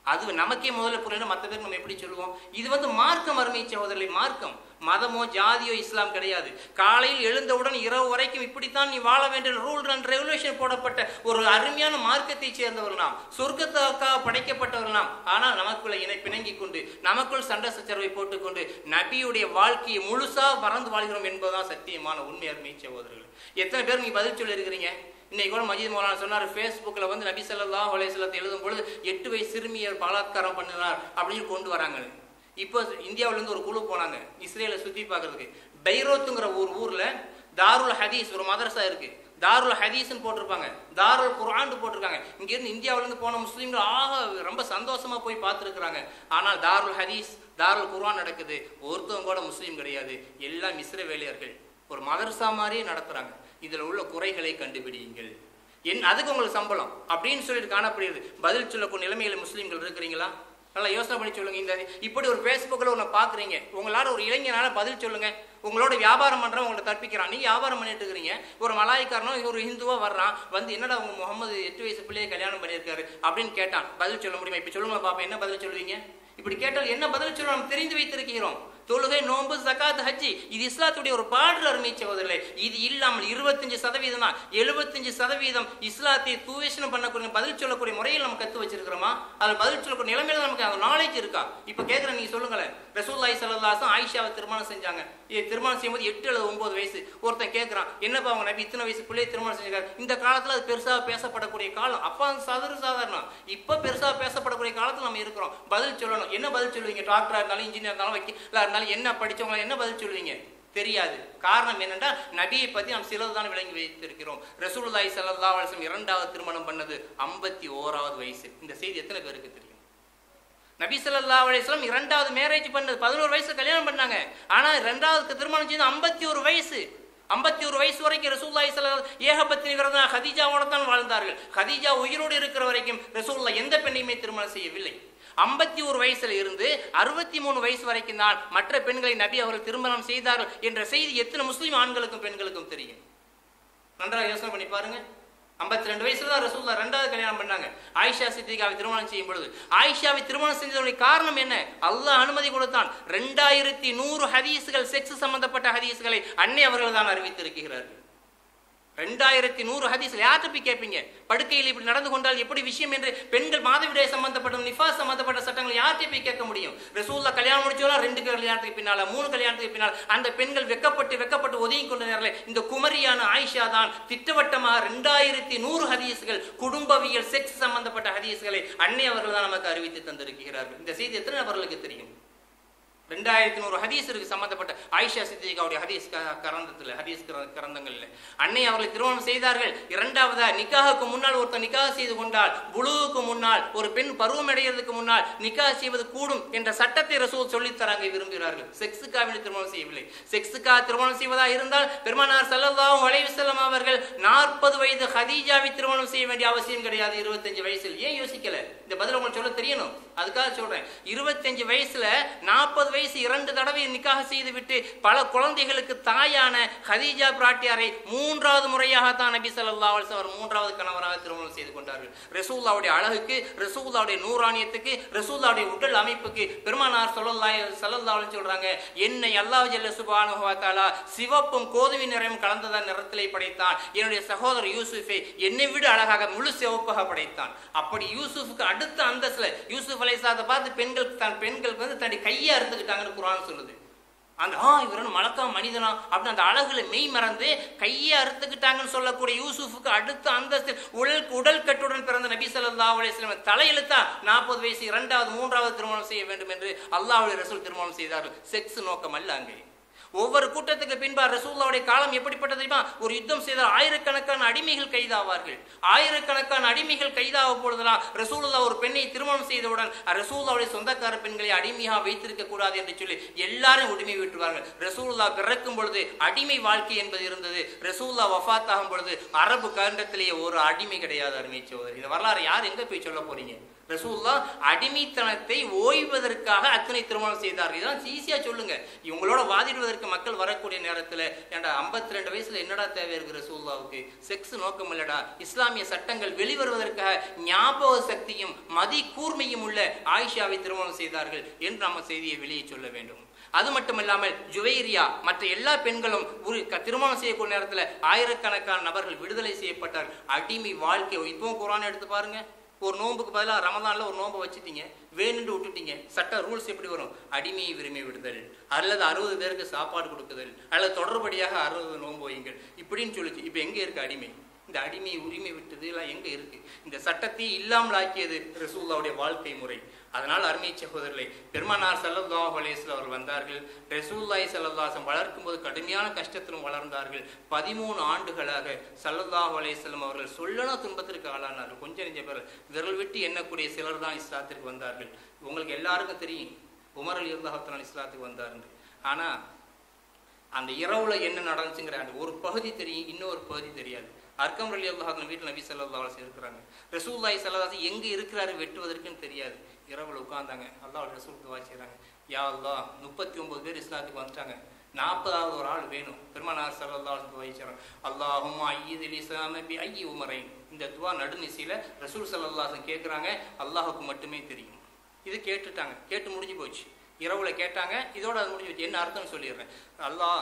அது நமக்கே முதல்ல புரியல, மற்ற பேருக்கு நம்ம எப்படி சொல்லுவோம்? இது மார்க்கம். அருமை சகோதரர்களே, மார்க்கம். மதமோ ஜாதியோ இஸ்லாம் கிடையாது. காலையில் எழுந்தவுடன் இரவு வரைக்கும் இப்படித்தான் நீ வாழ வேண்டிய ரூல் அண்ட் ரெகுலேஷன் போடப்பட்ட ஒரு அருமையான மார்க்கத்தை சேர்ந்தவர்கள் நாம், சொர்க்கத்துக்காக படைக்கப்பட்டவர்கள் நாம். ஆனால் நமக்குள்ள பிணங்கி கொண்டு, நமக்குள் சண்டை சச்சரவை போட்டுக்கொண்டு நபியுடைய வாழ்க்கையை முழுசா மறந்து வாழ்கிறோம் என்பதுதான் சத்தியமான உண்மை. அருமை சகோதரர்கள், எத்தனை பேர் நீ பதில் சொல்லி இருக்கிறீங்க? இன்னைக்கு கூட மஜீத் மௌலானா சொன்னார், ஃபேஸ்புக்கில் நபி ஸல்லல்லாஹு அலைஹி வஸல்லம் எழுதும் பொழுது 8 வயசு சிறுமியை பலாத்காரம் பண்ணினார் அப்படின்னு கொண்டு வராங்க. இப்போ இந்தியாவிலேருந்து ஒரு குழு போனாங்க இஸ்ரேலை சுற்றி பார்க்கறதுக்கு. பைரோத்துங்கிற ஒரு ஊரில் தாருல் ஹதீஸ் ஒரு மதரசா இருக்கு. தாருல் ஹதீஸ்ன்னு போட்டிருப்பாங்க, தாருல் குர்ஆன் போட்டிருக்காங்க. இங்கேருந்து இந்தியாவிலேருந்து போன முஸ்லீம்கள் ரொம்ப சந்தோஷமா போய் பார்த்துருக்குறாங்க. ஆனால் தாருல் ஹதீஸ், தாருல் குர்ஆன் நடக்குது, ஒருத்தவங்க கூட முஸ்லீம் கிடையாது, எல்லாம் இஸ்ரவேலியர்கள். ஒரு மதரசா மாதிரியே நடத்துறாங்க. இதில் உள்ள குறைகளை கண்டுபிடியுங்கள், அதுக்கு உங்களுக்கு சம்பளம் அப்படின்னு சொல்லிட்டு காணப்படுகிறது. பதில் சொல்லக்கூடிய நிலைமையில முஸ்லீம்கள் இருக்கிறீங்களா? நல்லா யோசனை பண்ணி சொல்லுங்க. இந்த இப்படி ஒரு ஃபேஸ்புக்கில் ஒன்று பார்க்குறீங்க, உங்களால் ஒரு இளைஞனால பதில் சொல்லுங்க. உங்களோட வியாபாரம் பண்ணுறவன் உங்களை கற்பிக்கிறான், நீங்கள் வியாபாரம் பண்ணிட்டு இருக்கிறீங்க. ஒரு மலாய்க்காரனோ ஒரு ஹிந்துவா வர்றான், என்னடா உங்க முகமது 8 வயசு பிள்ளையை கல்யாணம் பண்ணியிருக்காரு அப்படின்னு கேட்டான். பதில் சொல்ல முடியுமா? இப்போ சொல்லுங்க பாப்பா, என்ன பதில் சொல்லுவீங்க? இப்படி கேட்டால் என்ன பதில் சொல்ல நம்ம தெரிந்து வைத்திருக்கிறோம். தொழுகை, நோன்பு, ஜகாத், ஹஜ்ஜி, இது இஸ்லாத்துடைய ஒரு பாடல். அருமை சகோதரர்களே, இது இல்லாமல் 25% தான், 75% இஸ்லாத்தை தூவேஷனம் பண்ணக்கூடிய பதில் சொல்லக்கூடிய முறையில் நம்ம கற்று வச்சிருக்கிறோமா? அதில் பதில் சொல்லக்கூடிய நிலைமையில நமக்கு அந்த நாலேஜ் இருக்கா? இப்போ கேட்குறேன், நீங்க சொல்லுங்களேன். ரசூலுல்லாஹி ஸல்லல்லாஹு அலைஹி வஸல்லம் ஆயிஷாவை திருமணம் செஞ்சாங்க. திருமணம் செய்யும்போது 8 அல்லது 9 வயசு. ஒருத்தன் கேட்குறான், என்னப்பா அவங்க நபி இத்தனை வயசு பிள்ளையை திருமணம் செஞ்சாங்க? இந்த காலத்தில் அது பெருசாக பேசப்படக்கூடிய காலம். அப்போ அது சாதாரணம். இப்போ பெருசாக பேசப்படக்கூடிய காலத்தில் நம்ம இருக்கிறோம். பதில் சொல்லணும். என்ன பதில் சொல்லுவீங்க? டாக்டராக இருந்தாலும், இன்ஜினியர் இருந்தாலும், வக்கீலா இருந்தாலும், என்ன படிச்சவங்க என்ன பதில் சொல்லுவீங்க? தெரியாது. காரணம் என்னென்னா நபியை பற்றி நாம் சிலதுதான் விளங்கி வைத்திருக்கிறோம். ரசூலுல்லாஹி ஸல்லல்லாஹு அலைஹி வஸல்லம் 2வது திருமணம் பண்ணது 51வது வயசு. இந்த செய்தி எத்தனை பேருக்கு தெரியும்? நபி ஸல்லல்லாஹு அலைஹி வஸல்லம் 2வது மேரேஜ் பண்ணது 11 வயசுல கல்யாணம் பண்ணாங்க. ஆனா 2வது திருமணம் செய்து 51 வயசு. 51 வயசு வரைக்கும் ரசூலுல்லாஹி ஸல்லல்லாஹு அலைஹி வஸல்லம் ஏகபத்தினி விரதம் ஹதீஜாவோட தான் வாழ்ந்தார்கள். ஹதீஜா உயிரோடு இருக்கிற வரைக்கும் ரசூலுல்லாஹ் எந்த பெண்ணையுமே திருமணம் செய்யவில்லை. 51 வயசுல இருந்து 63 வயசு வரைக்கும் தான் மற்ற பெண்களை நபி அவர்கள் திருமணம் செய்தார்கள் என்ற செய்தி எத்தனை முஸ்லிம் ஆண்களுக்கும் பெண்களுக்கும் தெரியும்? நன்றாக யோசனை பண்ணி பாருங்க. 52 வயசுல தான் ரசூலுல்லாஹ் 2வது கல்யாணம் பண்ணாங்க. ஆயிஷா சித்திகாவை திருமணம் செய்யும் பொழுது ஆயிஷாவை திருமணம் செஞ்சதனுடைய காரணம் என்ன? அல்லாஹ் அனுமதி கொடுத்தான். 2100 ஹதீஸ்கள், செக்ஸ் சம்பந்தப்பட்ட ஹதீஸ்களை அன்னை அவர்கள் தான் அறிவித்திருக்கிறார்கள். 2100 ஹதீஸ். யார்கிட்ட போய் கேட்பீங்க? படுக்கையில் இப்படி நடந்து கொண்டால் எப்படி விஷயம் என்று பெண்கள் மாதவிடாய் சம்பந்தப்பட்ட, நிஃபாஸ் சம்பந்தப்பட்ட சட்டங்கள் யார்கிட்ட போய் கேட்க முடியும்? ரசூலுல்லாஹ் கல்யாணம் முடிச்சோலாம் 2 கல்யாணத்துக்கு பின்னால, 3 கல்யாணத்துக்கு பின்னால் அந்த பெண்கள் வெக்கப்பட்டு ஒதுங்கி கொண்ட நேரத்தில் இந்த குமரியான ஆயிஷா தான் திட்டவட்டமாக 2100 ஹதீஸ்கள், குடும்பவியல், செக்ஸ் சம்பந்தப்பட்ட ஹதீஸ்களை அன்னை அவர்கள் தான் நமக்கு அறிவித்து தந்திருக்கிறார்கள். இந்த செய்தி எத்தனை நபர்களுக்கு தெரியும்? 2100 ஹதீஸ் இருக்கு சம்பந்தப்பட்ட ஆயிஷா சித்திகாவுடைய ஹதீஸ் கரந்தங்கள்ல. அன்னை அவர்களை திருமணம் செய்தார்கள். 2வதா நிக்காஹுக்கு முன்னால் ஒருத்தர் நிக்காஹ் செய்து கொண்டால், புளுவுக்கு முன்னால் ஒரு பெண் பருவம் அடைகிறதுக்கு முன்னால் நிக்காஹ் செய்வது கூடும் என்ற சட்டத்தை ரசூல் சொல்லித் தராங்க விரும்புகிறார்கள். செக்ஸுக்காக திருமணம் செய்யவில்லை. செக்ஸுக்காக திருமணம் செய்வதா இருந்தால் பெருமானார் ஸல்லல்லாஹு அலைஹி வஸல்லம் அவர்கள் 40 வயது ஹதீஜாவை திருமணம் செய்ய வேண்டிய அவசியம் கிடையாது 25 வயசில். ஏன் யோசிக்கல? இந்த பதில் உங்களுக்கு சொல்ல தெரியணும், அதுக்காக சொல்றேன். 25 வயசுல 40 வயசு 2 தடவை நிக்காஹ் செய்து விட்டு பல குழந்தைகளுக்கு தாயான ஹதீஜா பிராட்டியாரை 3வது முறையாக தான் நபி ஸல்லல்லாஹு அலைஹி வஸல்லம் 3வது கணவராக திருமணம் செய்து கொண்டார்கள். ரசூலுல்லாஹ்வுடைய அழகுக்கு, ரசூலுல்லாஹ்வுடைய நூறானியத்துக்கு, ரசூலுல்லாஹ்வுடைய உடல் அமைப்புக்கு பெருமானார் ஸல்லல்லாஹு அலைஹி சொல்றாங்க, என்னை அல்லாஹ் ஜல்ல சுப்ஹானஹு வ தஆலா சிவப்பும் கோதுமை நிறமும் கலந்தத நிறத்திலே படைத்தான். என்னுடைய சகோதரர் யூசுஃபை என்னை விட அழகாக முழு சிவப்பாக படைத்தான். அப்படி யூசுஃபுக்கு அடுத்த அந்தஸ்துல யூசுப் அலைஹிஸ்ஸலாத்தை பார்த்து பெண்கள் தன்னுடைய கையை அறுத்துக்கிட்டாங்கன்னு குர்ஆன் சொல்லுது. அந்த இவரன் மலக்கா மனிதனா அப்படின்னு அந்த அழகுல மெய் மறந்து கையை அறுத்துக்கிட்டாங்கன்னு சொல்லக்கூடிய யூசுஃபுக்கு அடுத்த அந்தஸ்து உடல் கட்டுடன் பிறந்த நபி ஸல்லல்லாஹு அலைஹி வஸல்லம் தலையெழுத்தா 40 வயசு 2வது 3வது திருமணம் செய்ய வேண்டும் என்று அல்லாஹ்வுடைய ரசூல் திருமணம் செய்தார்கள். செக்ஸ் நோக்கம் அல்ல. அங்கே ஒவ்வொரு கூட்டத்துக்கு பின்பா ரசூலுல்லாஹ்வுடைய காலம் எப்படிப்பட்டது தெரியுமா? ஒரு யுத்தம் செய்தால் ஆயிரக்கணக்கான அடிமைகள் கைதாவார்கள். ஆயிரக்கணக்கான அடிமைகள் கைதாக பொழுதெல்லாம் ரசூலுல்லாஹ் ஒரு பெண்ணை திருமணம் செய்தவுடன் ரசூலுல்லாஹ்வுடைய சொந்தக்கார பெண்களை அடிமையாக வைத்திருக்க கூடாது என்று சொல்லி எல்லாரும் உரிமை விட்டுவார்கள். ரசூலுல்லாஹ் பிறக்கும் பொழுது அடிமை வாழ்க்கை என்பது இருந்தது. ரசூலுல்லாஹ் வஃபாத் ஆகும் பொழுது அரபு கண்டத்திலேயே ஒரு அடிமை கிடையாது. அருமை சகோதரர், இந்த வரலாறு யார் எங்க போய் சொல்ல போறீங்க? ரசூலுல்லாஹ் அடிமைத்தனத்தை ஓய்வதற்காக அத்தனை திருமணம் செய்தார்கள். இதெல்லாம் ஈஸியா சொல்லுங்க. இவங்களோட வாதிடுவதற்கு மக்கள் வரக்கூடிய நேரத்தில் ஏண்டா 52 வயசுல என்னடா தேவை இருக்கு ரசூலுல்லாஹ்வுக்கு? செக்ஸ் நோக்கம் இல்லடா. இஸ்லாமிய சட்டங்கள் வெளிவருவதற்காக ஞாபக சக்தியும் மதி கூர்மையும் உள்ள ஆயிஷாவை திருமணம் செய்தார்கள் என்று நம்ம செய்தியை வெளியே சொல்ல வேண்டும். அது மட்டுமல்லாமல் ஜுவைரியா மற்ற எல்லா பெண்களும் திருமணம் செய்யக்கூடிய நேரத்தில் ஆயிரக்கணக்கான நபர்கள் விடுதலை செய்யப்பட்டார். அடிமை வாழ்க்கை. இப்பவும் குர்ஆன் எடுத்து பாருங்க. ஒரு நோம்புக்கு பதிலாக ரமதான்ல ஒரு நோம்பை வச்சுட்டீங்க, வேணுண்டு விட்டுட்டீங்க. சட்ட ரூல்ஸ் எப்படி வரும்? அடிமையை விரும்பி விடுதல், அல்லது 60 பேருக்கு சாப்பாடு கொடுக்குதல், அல்லது தொடர்படியாக 60 நோன்பு வையுங்கள் இப்படின்னு சொல்லிச்சு. இப்போ எங்கே இருக்கு அடிமை? இந்த அடிமையை உரிமை விட்டது எல்லாம் எங்கே இருக்கு? இந்த சட்டத்தை இல்லாமல் ஆக்கியது ரசூலுல்லாஹ்வுடைய வாழ்க்கை முறை. அதனால் அருமை சகோதரர்களே, பெருமானார் ஸல்லல்லாஹு அலைஹி வஸல்லம் அவர்கள் வந்தார்கள். ரசூலுல்லாஹி ஸல்லல்லாஹு அலைஹி வஸல்லம் வளர்க்கும் போது கடுமையான கஷ்டத்திலும் வளர்ந்தார்கள். 13 ஆண்டுகளாக ஸல்லல்லாஹு அலைஹி வஸல்லம் அவர்கள் சொல்லனா துன்பத்திற்கு ஆளானார்கள். கொஞ்சம் நெஞ்ச பேர் விரல் விட்டு எண்ணக்கூடிய சிலர் தான் இஸ்லாத்திற்கு வந்தார்கள். உங்களுக்கு எல்லாருக்கும் தெரியும் உமர் ரலியல்லாஹு தஆலா இஸ்லாத்துக்கு வந்தாருங்க. ஆனால் அந்த இரவுல என்ன நடந்துச்சுங்கிற அந்த ஒரு பகுதி தெரியும், இன்னொரு பகுதி தெரியாது. அர்கம் ரலியல்லாஹு அன்ஹு வீட்டில் நபி ஸல்லல்லாஹு அலைஹி வஸல்லம் இருக்கிறாங்க. ரசூலுல்லாஹி ஸல்லல்லாஹு அலைஹி வஸல்லம் எங்கே இருக்கிறாரு வெட்டுவதற்குன்னு தெரியாது. இரவுல உட்கார்ந்தாங்க. அல்லாஹ்வுடைய ரசூல் துஆ செய்றாங்க. யா அல்லாஹ் 39 பேர் இஸ்லாத்துக்கு வந்துட்டாங்க, 40வது ஒரு ஆள் வேணும். பெருமானார் ஸல்லல்லாஹு அலைஹி வஸல்லம் துஆ செய்றாங்க. அல்லாஹும்ம அய்யிதில் இஸ்லாம பி ஐயி உமரைன். இந்த துஆ நடுநிசையில ரசூல் ஸல்லல்லாஹு அலைஹி வஸல்லம் கேட்குறாங்க. அல்லாஹ்வுக்கு மட்டுமே தெரியும். இது கேட்டுட்டாங்க. கேட்டு முடிஞ்சு போச்சு. இரவுல கேட்டாங்க. இதோட அது முடிஞ்சு போச்சு. என்ன அர்த்தம் சொல்லிடுறேன். அல்லாஹ்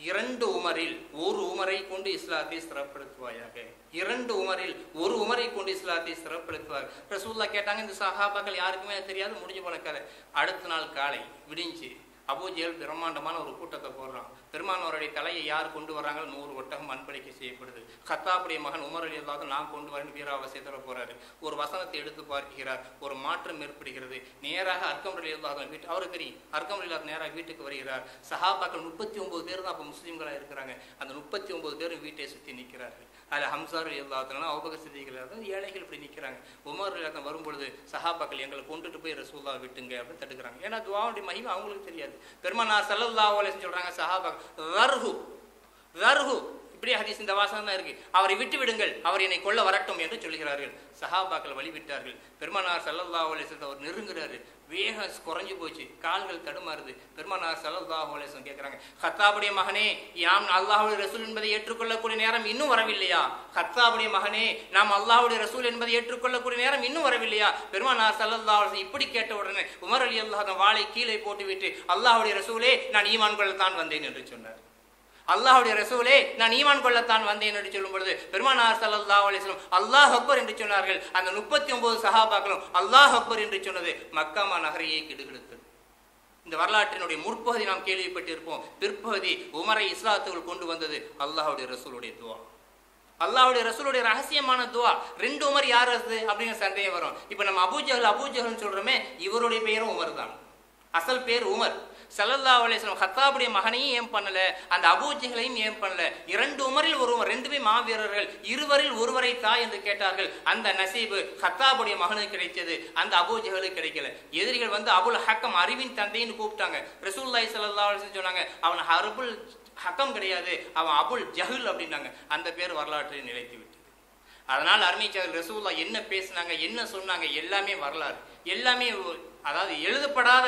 2 உமரில் ஒரு உமரை கொண்டு இஸ்லாத்தை சிறப்படுத்துவாயாக. 2 உமரில் ஒரு உமரை கொண்டு இஸ்லாத்தை சிறப்படுத்துவார். ரசூலுல்லாஹ் கேட்டாங்க. இந்த சஹாபாக்கள் யாருக்குமே தெரியாது. முடிஞ்சு போன கதை. அடுத்த நாள் காலை விடிஞ்சு அபூஜஹல் பிரம்மாண்டமான ஒரு கூட்டத்தை போடுறான். பெருமானவருடைய தலையை யார் கொண்டு வர்றாங்க? 100 ஒட்டகம் அன்பளிக்கை செய்யப்படுது. கத்தாபுடைய மகன் உமர் ரலியல்லாஹு நான் கொண்டு வரேன் வீராவசியத்தில் போறாரு. ஒரு வசனத்தை எடுத்து பார்க்கிறார். ஒரு மாற்றம் ஏற்படுகிறது. நேராக அர்கம் ரலியல்லாஹு வீட்டு அவருக்கு தெரியும். அர்கம் ரலியல்லாஹு நேராக வீட்டுக்கு வருகிறார். சஹாபாக்கள் 39 பேர் தான் அப்போ முஸ்லீம்களாக இருக்கிறாங்க. அந்த 39 பேரும் வீட்டை சுற்றி நிற்கிறார்கள். அதில் ஹம்சா ரலியல்லாஹு அபூபக்கர் சித்திக் ஏழைகள் இப்படி நிற்கிறாங்க. உமர் ரலியல்லாஹு வரும்பொழுது சஹாபாக்கள் எங்களை கொண்டுட்டு போய் ரசூலுல்லாஹ் விட்டுங்க அப்படின்னு தடுக்கிறாங்க. ஏன்னா துஆவுடைய மகிமை அவங்களுக்கு தெரியாது. பெருமானார் ஸல்லல்லாஹு அலைஹி வஸல்லம் சொல்றாங்க சஹாபாக்கள் தர்ஹு இப்படி ஹதீஸ் இந்த வாசகம் தான் இருக்கு. அவரை விட்டு விடுங்கள், அவர் என்னை கொல்ல வரட்டும் என்று சொல்கிறார்கள். சஹாபாக்கள் வழிவிட்டார்கள். பெருமானார் ஸல்லல்லாஹு அலைஹி வஸல்லம் அவர் நெருங்குறாரு. வேகம் குறைஞ்சு போச்சு. கால்கள் தடுமாறுது. பெருமானார் ஸல்லல்லாஹு அலைஹி வஸல்லம் கேட்கிறாங்க, கத்தாபுடைய மகனே, நாம் அல்லாஹ்வுடைய ரசூல் என்பதை ஏற்றுக்கொள்ளக்கூடிய நேரம் இன்னும் வரவில்லையா? கத்தாபுடைய மகனே, நாம் அல்லாஹ்வுடைய ரசூல் என்பதை ஏற்றுக்கொள்ளக்கூடிய நேரம் இன்னும் வரவில்லையா? பெருமானார் ஸல்லல்லாஹு அலைஹி வஸல்லம் இப்படி கேட்ட உடனே உமர் ரலியல்லாஹு வாளை கீழே போட்டுவிட்டு, அல்லாஹ்வுடைய ரசூலே, நான் ஈமான் கொள்ளத்தான் வந்தேன் என்று சொன்னார். அல்லாஹ்வுடைய ரசூலே, நான் ஈமான் கொள்ளத்தான் வந்தேன் என்று சொல்லும் பொழுது பெருமானார் ஸல்லல்லாஹு அலைஹி வஸல்லம் அல்லாஹ் அக்பர் என்று சொன்னார்கள். அந்த 39 சஹாபாக்களும் அல்லாஹ் அக்பர் என்று சொன்னது மக்காமா நகரையே கிடுகிடுத்தது. இந்த வரலாற்றினுடைய முற்பகுதி நாம் கேள்விப்பட்டிருப்போம். பிற்பகுதி உமரை இஸ்லாத்துக்குள் கொண்டு வந்தது அல்லாஹ்வுடைய ரசூலுடைய துஆ. அல்லாஹ்வுடைய ரசூலுடைய ரகசியமான துஆ. 2 உமர் யார் அது அப்படின்னு சந்தேகம் வரும். இப்போ நம்ம அபூஜஹல் சொல்றோமே, இவருடைய பெயரும் உமர் தான். அசல் பேர் உமர். ஸல்லல்லாஹு அலைஹி வஸல்லம் கத்தாபுடைய மகனையும் ஏன் பண்ணல, அந்த அபூஜஹலையும் ஏன் பண்ணல? 2 உமரில் ஒருவர், 2மே மாவீரர்கள், இருவரில் ஒருவரை தா என்று கேட்டார்கள். அந்த நசீபு கத்தாபுடைய மகனுக்கு கிடைத்தது, அந்த அபூஜஹலுக்கு கிடைக்கல. எதிரிகள் வந்து அபுல் ஹக்கம், அறிவின் தந்தைன்னு கூப்பிட்டாங்க. ரசூலுல்லாஹி ஸல்லல்லாஹு அலைஹி வஸல்லம் சொன்னாங்க, அவன் அபுல் ஹக்கம் கிடையாது, அவன் அபுல் ஜஹல் அப்படின்னாங்க. அந்த பேர் வரலாற்றில் நிலைத்து விட்டது. அதனால் அருமைச்சார் ரசூலுல்லாஹ் என்ன பேசினாங்க, என்ன சொன்னாங்க, எல்லாமே வரலாறு. எல்லாமே அதாவது எழுதப்படாத,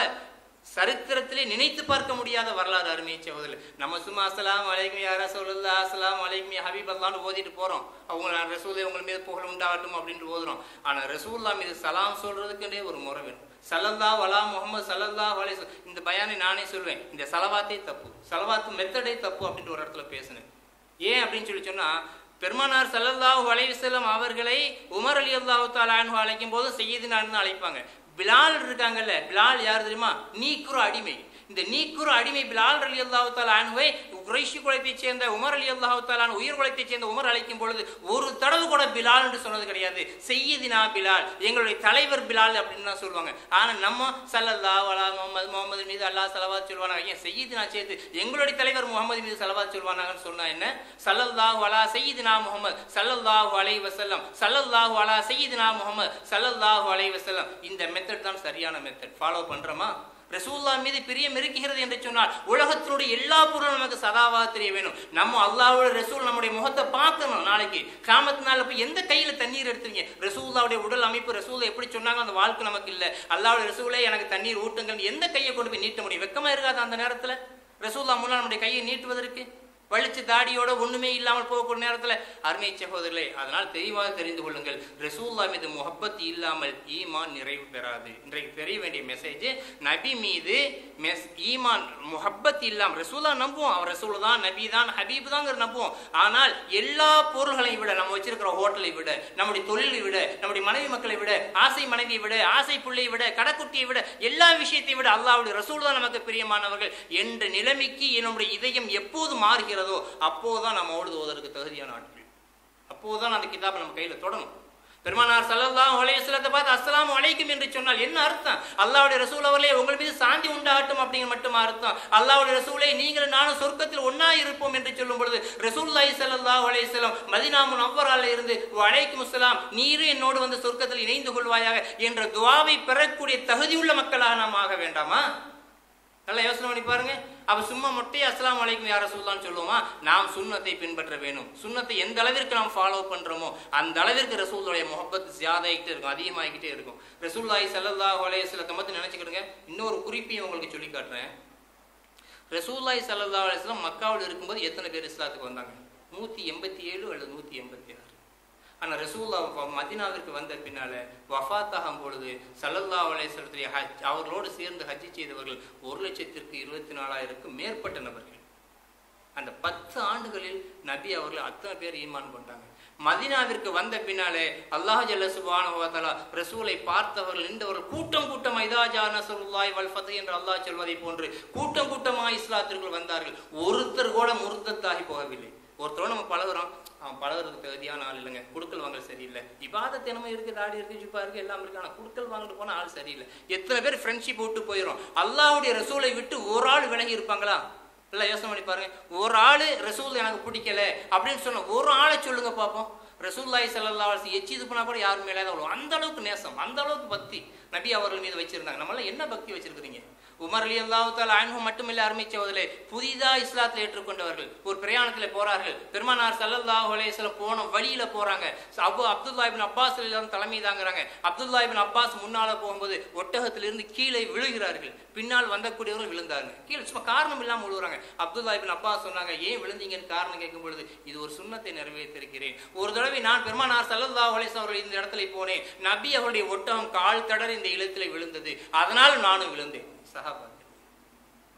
சரித்திரத்திலே நினைத்து பார்க்க முடியாத வரலாறு. அருமை சகோதரர், நம்ம சும்மா அஸ்ஸலாமு அலைக்கும் யா ரசூலுல்லாஹ், அஸ்ஸலாமு அலைக்கும் யா ஹபீபல்லாஹ்னு ஓதிட்டு போறோம். அவங்க ரசூலே உங்கள் மீது புகழ் உண்டாகட்டும் அப்படின்ட்டு ஓதுறோம். ஆனா ரசூலுல்லாஹ் மீது சலாம் சொல்றதுக்குன்னே ஒரு முறை வேணும். ஸல்லல்லாஹு அலா முஹம்மது ஸல்லல்லாஹு அலைஹி வஸல்லம். இந்த பயானை நானே சொல்வேன், இந்த சலவாத்தே தப்பு, சலவாத்து மெத்தடே தப்பு அப்படின்ட்டு ஒரு இடத்துல பேசினேன். ஏன் அப்படின்னு சொல்லி சொன்னா, பெருமானார் ஸல்லல்லாஹு அலைஹி வஸல்லம் அவர்களை உமர் ரலியல்லாஹு தஆலா அன்ஹு அழைக்கும் போது சையதுனான்னு அழைப்பாங்க. பிலால் இருக்காங்கல்ல, பிலால் யார் தெரியுமா? நீக்குற அடிமை. இந்த நீக்குற அடிமை பிலால் ரலியல்லாஹு தஆலா அன்ஹுவை குறைஷி குலத்தைச் சேர்ந்த உமர் ரலியல்லாஹு தஆலா அன்ஹு உயர் குலத்தைச் சேர்ந்த உமர் அழைக்கும் பொழுது ஒரு தடவை கூட பிலால் என்று சொன்னது கிடையாது. சையதினா பிலால், எங்களுடைய தலைவர் பிலால் அப்படின்னு தான் சொல்லுவாங்க. ஆனால் நம்ம ஸல்லல்லாஹு அலா முஹம்மது மீது அல்லாஹ் ஸலவாத் சொல்வானாங்க. ஏன் சையதினா சேர்த்து எங்களுடைய தலைவர் முகமது மீது ஸலவாத் சொல்வானாங்கன்னு சொன்னா என்ன? ஸல்லல்லாஹு அலா சையதினா முஹம்மது ஸல்லல்லாஹு அலைஹி வஸல்லம், ஸல்லல்லாஹு அலா சையதினா முஹம்மது ஸல்லல்லாஹு அலைஹி வஸல்லம். இந்த மெத்தட் தான் சரியான மெத்தட். ஃபாலோ பண்றோமா? ரசூலுல்லாஹ் மீது பிரியம் இருக்கிறது என்று சொன்னால் உலகத்தினுடைய எல்லா பொருளும் நமக்கு சதாவா தெரிய வேணும். நம்ம அல்லாஹ்வுடைய ரசூல் நம்முடைய முகத்தை பார்க்கணும். நாளைக்கு கியாமத் நாள்ல போய் எந்த கையில தண்ணீர் எடுத்துறீங்க? ரசூலுல்லாஹ்வுடைய உடல் அமைப்பு ரசூல் எப்படி சொன்னாங்க அந்த வாழ்க்கை நமக்கு இல்லை. அல்லாஹ்வுடைய ரசூலே எனக்கு தண்ணீர் ஊட்டுங்கள் எந்த கையை கொண்டு போய் நீட்ட முடியும்? வெக்கமா இருக்காது அந்த நேரத்தில் ரசூலுல்லாஹ் முன்னால் நம்முடைய கையை நீட்டுவதற்கு? வலிச்சு தாடியோட ஒண்ணுமே இல்லாமல் போகக்கூடிய நேரத்தில் அருமை சகோதரர்களே, அதனால் தெளிவாக தெரிந்து கொள்ளுங்கள், ரசூலுல்லாஹ் மீது முஹப்பத் இல்லாமல் ஈமான் நிறைவு பெறாது. இன்றைக்கு தெரிய வேண்டிய மெசேஜ், நபி மீது ஈமான் முஹப்பத் இல்லாமல் ரசூலுல்லாஹ் நம்புவோம், அவர் ரசூல் தான், நபி தான், ஹபீப் தான் நம்புவோம். ஆனால் எல்லா பொருள்களையும் விட, நம்ம வச்சிருக்கிற ஹோட்டலை விட, நம்முடைய தொழிலை விட, நம்முடைய மனைவி மக்களை விட, ஆசை மனைவியை விட, ஆசை பிள்ளையை விட, கடைக்குட்டியை விட, எல்லா விஷயத்தை விட அல்லாஹ்வுடைய ரசூல் தான் நமக்கு பிரியமானவர்கள் என்ற நிலைமைக்கு என்னுடைய இதயம் எப்போது மாறுகிறது அப்போதான் நம்ம ஓடுவதற்கு தகுதியான ஆட்கள். அப்போதான் அந்த கிதாபை நம்ம கையில தொடணும். பெருமானார் ஸல்லல்லாஹு அலைஹி வஸல்லத்தை பார்த்து அஸ்ஸலாமு அலைக்கும் என்று சொன்னால் என்ன அர்த்தம்? அல்லாஹ்வுடைய ரசூல் அவர்களே உங்கள் மீது சாந்தி உண்டாகட்டும் அப்படிங்கிற மட்டும் அர்த்தம். அல்லாஹ்வுடைய ரசூலே நீங்கள் நானும் சொர்க்கத்தில் ஒன்னா இருப்போம் என்று சொல்லும் பொழுது ரசூலுல்லாஹி ஸல்லல்லாஹு அலைஹி வஸல்லம் மதீனா முனவ்வரால இருந்து வலைக்கும் அஸ்ஸலாம், நீரு என்னோடு வந்து சொர்க்கத்தில் இணைந்து கொள்வாயாக என்ற துஆவை பெறக்கூடிய தகுதியுள்ள மக்களாக நாம் ஆக வேண்டாமா? நல்லா யோசனை பண்ணி பாருங்க. அப்ப சும்மா மொட்டையை அஸ்ஸலாமு அலைக்கும் யா ரசூலுல்லாஹ்னு சொல்லுவோமா? நாம் சுன்னத்தை பின்பற்ற வேணும். சுன்னத்தை எந்த அளவிற்கு நாம் ஃபாலோ பண்றோமோ அந்த அளவிற்கு ரசூலுடைய முஹப்பத் ஜியாதாயிட்டே இருக்கும், அதிகமாகிட்டே இருக்கும். ரசூலுல்லாஹி ஸல்லல்லாஹு அலைஹி வஸல்லம் பத்தி நினைச்சுக்கிடுங்க. இன்னொரு குறிப்பையும் உங்களுக்கு சொல்லி காட்டுறேன். ரசூலுல்லாஹி ஸல்லல்லாஹு அலைஹி வஸல்லம் மக்காவில் இருக்கும்போது எத்தனை பேர் இஸ்லாத்துக்கு வந்தாங்க? 187 அல்லது 186. ஆனால் ரசூலுல்லாஹ் மதீனாவிற்கு வந்த பின்னால வஃபாத் ஆகும் பொழுது ஸல்லல்லாஹு அலைஹி வஸல்லம் அவர்களோடு சேர்ந்து ஹஜ் செய்தவர்கள் 1,24,000 மேற்பட்ட நபர்கள். அந்த 10 ஆண்டுகளில் நபி அவர்கள் அத்தனை பேர் ஈமான் கொண்டாங்க. மதீனாவிற்கு வந்த பின்னாலே அல்லாஹ் ஜல்ல சுப்ஹானஹு வ தஆலா ரசூலை பார்த்தவர்கள் நின்றவர்கள் கூட்டம் கூட்டமாக இதா ஜா நஸ்ருல்லாஹி வல் ஃபத்ஹ் என்று அல்லாஹ் சொல்வதை போன்று கூட்டம் கூட்டமாக இஸ்லாத்திற்குள் வந்தார்கள். ஒருத்தர் கூட முர்த்தத்தாகி போகவில்லை. ஒருத்தரோட நம்ம பழகுறோம், அவன் பழகுறதுக்கு தகுதியான ஆள் இல்லைங்க, குடுக்கல் வாங்கல் சரியில்லை, இபாதத் தினமும் இருக்கு, தாடி இருக்கு, ஜிப்பா இருக்கு, எல்லாம் இருக்கு, ஆனால் குடுக்கல் வாங்கிட்டு போன ஆள் சரியில்லை. எத்தனை பேர் ஃப்ரெண்ட்ஷிப் விட்டு போயிடும். அல்லாஹ்வுடைய ரசூலை விட்டு ஒரு ஆள் விலகி இருப்பாங்களா? எல்லாம் யோசனை பண்ணி பாருங்க. ஒரு ஆள் ரசூல் எனக்கு பிடிக்கல அப்படின்னு சொன்ன ஒரு ஆளை சொல்லுங்க பார்ப்போம். ரசூலுல்லாஹி ஸல்லல்லாஹு அலைஹி வஸல்லம் எச்சி துப்புனா கூட யாரும் மேலே தான் விழும். அந்த அளவுக்கு நேசம், அந்த அளவுக்கு பக்தி நபி அவர்கள் மீது வச்சிருந்தாங்க. நம்மளாம் என்ன பக்தி வச்சிருக்கிறீங்க? உமர் ரலியல்லாஹு தஆலா அன்ஹு மட்டுமில்லை, அருமை சகோதரர்களே, புதிதாக இஸ்லாத்தில் ஏற்றுக்கொண்டவர்கள் ஒரு பிரயாணத்தில் போறார்கள். பெருமானார் ஸல்லல்லாஹு அலைஹி வஸல்லம் போன வழியில போறாங்க. அப்துல்லாஹ் இப்னு அப்பாஸ் தலைமை தாங்குறாங்க. அப்துல்லாஹ் இப்னு அப்பாஸ் முன்னால போகும்போது ஒட்டகத்திலிருந்து கீழே விழுகிறார்கள். பின்னால் வந்தக்கூடியவர்கள் விழுந்தாங்க. கீழே சும்மா காரணம் இல்லாமல் விழுகிறாங்க. அப்துல்லாஹ் இப்னு அப்பாஸ் சொன்னாங்க, ஏன் விழுந்தீங்கன்னு காரணம் கேட்கும் பொழுது, இது ஒரு சுன்னத்தை நிறைவேற்றிருக்கிறேன். ஒரு தடவை நான் பெருமானார் ஸல்லல்லாஹு அலைஹி வஸல்லம் இந்த இடத்துல போனேன், நபி அவருடைய ஒட்டகம் கால் தடர் இந்த இடத்துல விழுந்தது, அதனால் நானும் விழுந்தேன். சஹாபாக்கள்,